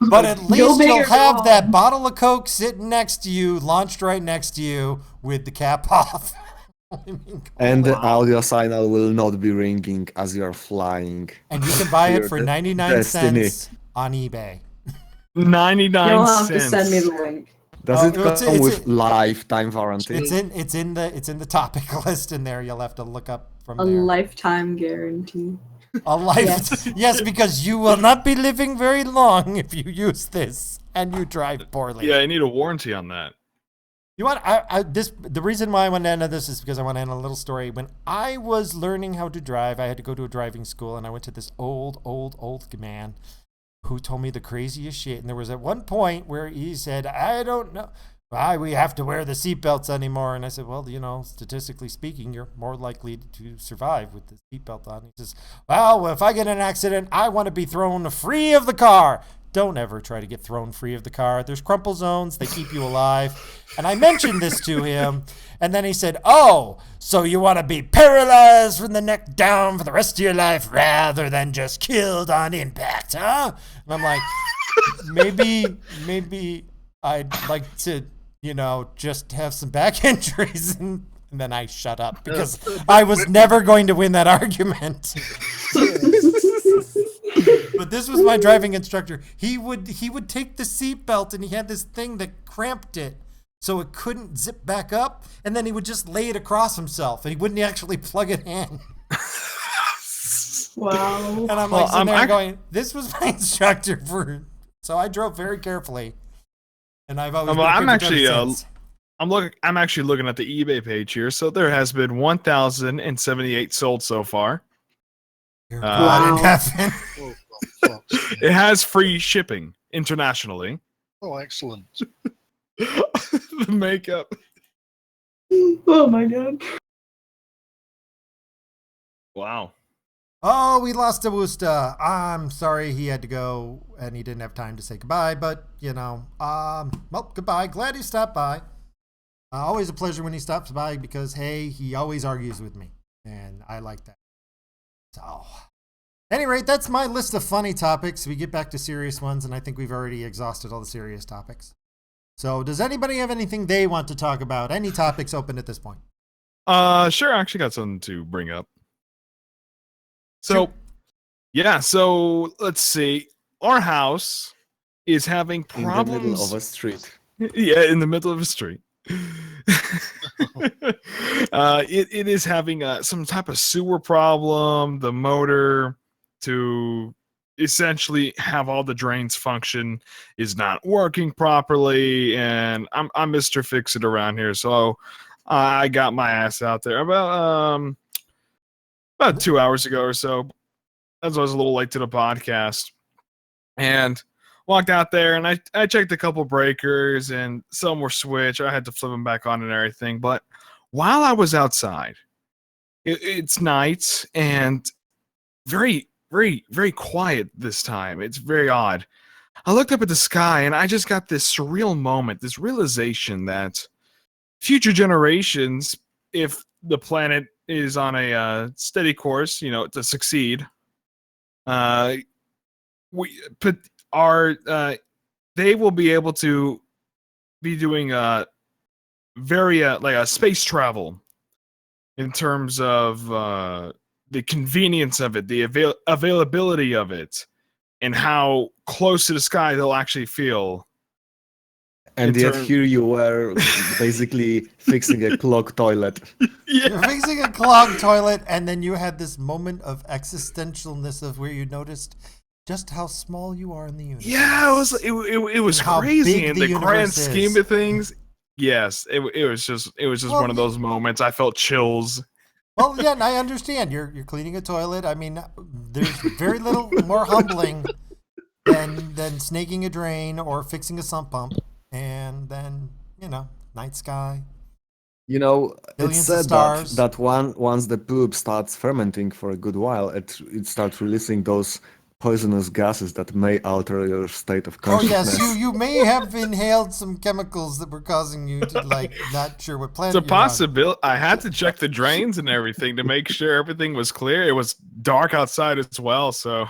But at least big you'll or have go that home. bottle of Coke sitting next to you, launched right next to you with the cap off. I mean, And the come on. audio signal will not be ringing as you're flying. And you can buy it Your for 99 destiny. cents on eBay. 99 You'll have to cents. send me the link. Does Oh, it it's- come it's- with lifetime warranty? It's in the topic list in there. You'll have to look up from A there. lifetime guarantee. A life. Yes. Yes, because you will not be living very long if you use this and you drive poorly. Yeah, I need a warranty on that. You want the reason why I want to end on this is because I want to end a little story. When I was learning how to drive, I had to go to a driving school, and I went to this old man who told me the craziest shit. And there was at one point where he said, I don't know why we have to wear the seatbelts anymore. And I said, well, statistically speaking, you're more likely to survive with the seatbelt on. He says, well, if I get in an accident, I want to be thrown free of the car. Don't ever try to get thrown free of the car. There's crumple zones. They keep you alive. And I mentioned this to him. And then he said, oh, so you want to be paralyzed from the neck down for the rest of your life rather than just killed on impact, huh? And I'm like, maybe I'd like to, just have some back injuries. And then I shut up because I was never going to win that argument. But this was my driving instructor. He would take the seatbelt and he had this thing that cramped it so it couldn't zip back up, and then he would just lay it across himself and he wouldn't actually plug it in. Wow. And I'm sitting there going, this was my instructor so I drove very carefully. And I've always I'm actually looking at the eBay page here. So there has been 1,078 sold so far. You're God in heaven. Oh, for fuck's sake. It has free shipping internationally. Oh, excellent. The makeup. Oh my god. Wow. Oh, we lost Awusta. I'm sorry he had to go and he didn't have time to say goodbye, but well, goodbye. Glad he stopped by. Always a pleasure when he stops by because, hey, he always argues with me and I like that. So, at any rate, that's my list of funny topics. We get back to serious ones, and I think we've already exhausted all the serious topics. So, does anybody have anything they want to talk about? Any topics open at this point? Sure. I actually got something to bring up. So, yeah. So let's see. Our house is having problems in the middle of a street. Yeah, in the middle of a street. It is having some type of sewer problem. The motor to essentially have all the drains function is not working properly, and I'm Mr. Fix It around here, so I got my ass out there about 2 hours ago or so. As I was a little late to the podcast, and walked out there, and I checked a couple breakers, and some were switched. I had to flip them back on and everything. But while I was outside, it's night and very, very, very quiet this time. It's very odd. I looked up at the sky, and I just got this surreal moment, this realization that future generations, if the planet is on a steady course, to succeed, they will be able to be doing very like a space travel in terms of the convenience of it, the availability of it, and how close to the sky they'll actually feel. And yet here you were basically fixing a clogged toilet. Yeah. You're fixing a clogged toilet, and then you had this moment of existentialness of where you noticed just how small you are in the universe. Yeah, it was crazy in the grand scheme of things. Yes, it was just one of those moments. I felt chills. Well, yeah, and I understand. You're cleaning a toilet. I mean, there's very little more humbling than snaking a drain or fixing a sump pump. And then, night sky. It's said that once the poop starts fermenting for a good while, it starts releasing those poisonous gases that may alter your state of consciousness. Oh yes, you may have inhaled some chemicals that were causing you to not sure what planet. It's a possibility. I had to check the drains and everything to make sure everything was clear. It was dark outside as well, so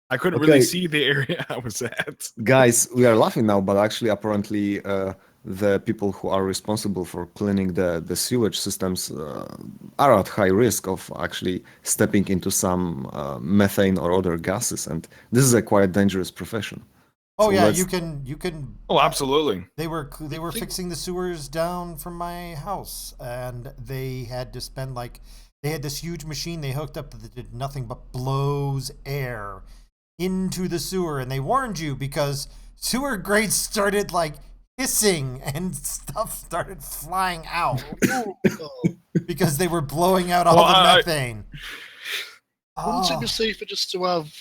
I couldn't really see the area I was at. Guys, we are laughing now, but actually, apparently, the people who are responsible for cleaning the sewage systems are at high risk of actually stepping into some methane or other gases, and this is a quite dangerous profession. Oh so yeah, you can. Oh, absolutely. They were fixing the sewers down from my house, and they had to spend they had this huge machine they hooked up that did nothing but blows air into the sewer, and they warned you because sewer grates started hissing and stuff started flying out because they were blowing out all the methane. Wouldn't it be safer just to have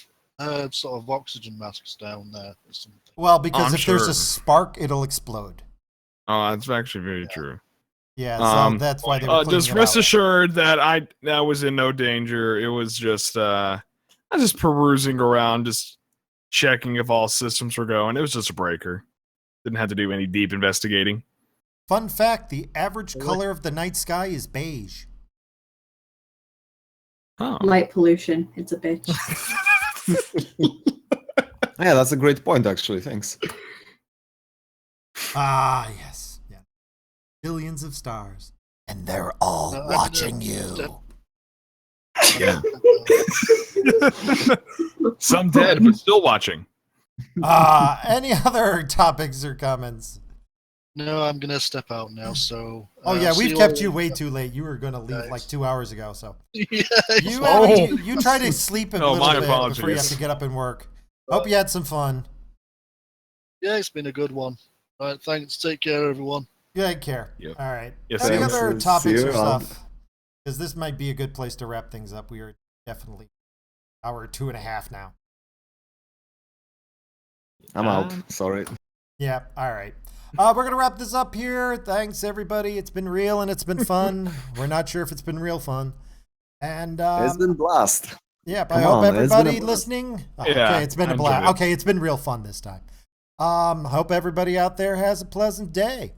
Sort of oxygen masks down there or something. Well, because I'm if there's sure. a spark, it'll explode. Oh, that's actually very true. Yeah, so that's why they were cleaning Just it rest out. assured that I was in no danger. It was just I was just perusing around, just checking if all systems were going. It was just a breaker. Didn't have to do any deep investigating. Fun fact, the average color of the night sky is beige. Oh. Light pollution. It's a bitch. Yeah, that's a great point, actually. Thanks. Ah, yes. Yeah. Billions of stars. And they're all No, I'm watching gonna- you. Yeah. Some dead, but still watching. Any other topics or comments? No, I'm gonna step out now. So. Oh yeah, see we've kept all- you way too late. You were going to leave Guys. like 2 hours ago, so Yeah. you Oh. you try to sleep a Oh, little my bit before you have apologies. to get up and work. Hope you had some fun. Yeah, it's been a good one. All right, thanks. Take care, everyone. Good care. Yep. All right. Yes, Any thanks. other See topics you or around. stuff? Because this might be a good place to wrap things up. We are definitely hour 2.5 now. I'm out. Sorry. Yeah. All right. We're going to wrap this up here. Thanks, everybody. It's been real and it's been fun. We're not sure if it's been real fun. And It's been blast. yep, I Come hope on, it's been a everybody blast. listening. Oh, Yeah, okay, it's been I a blast. enjoyed it. Okay, it's been real fun this time. Hope everybody out there has a pleasant day.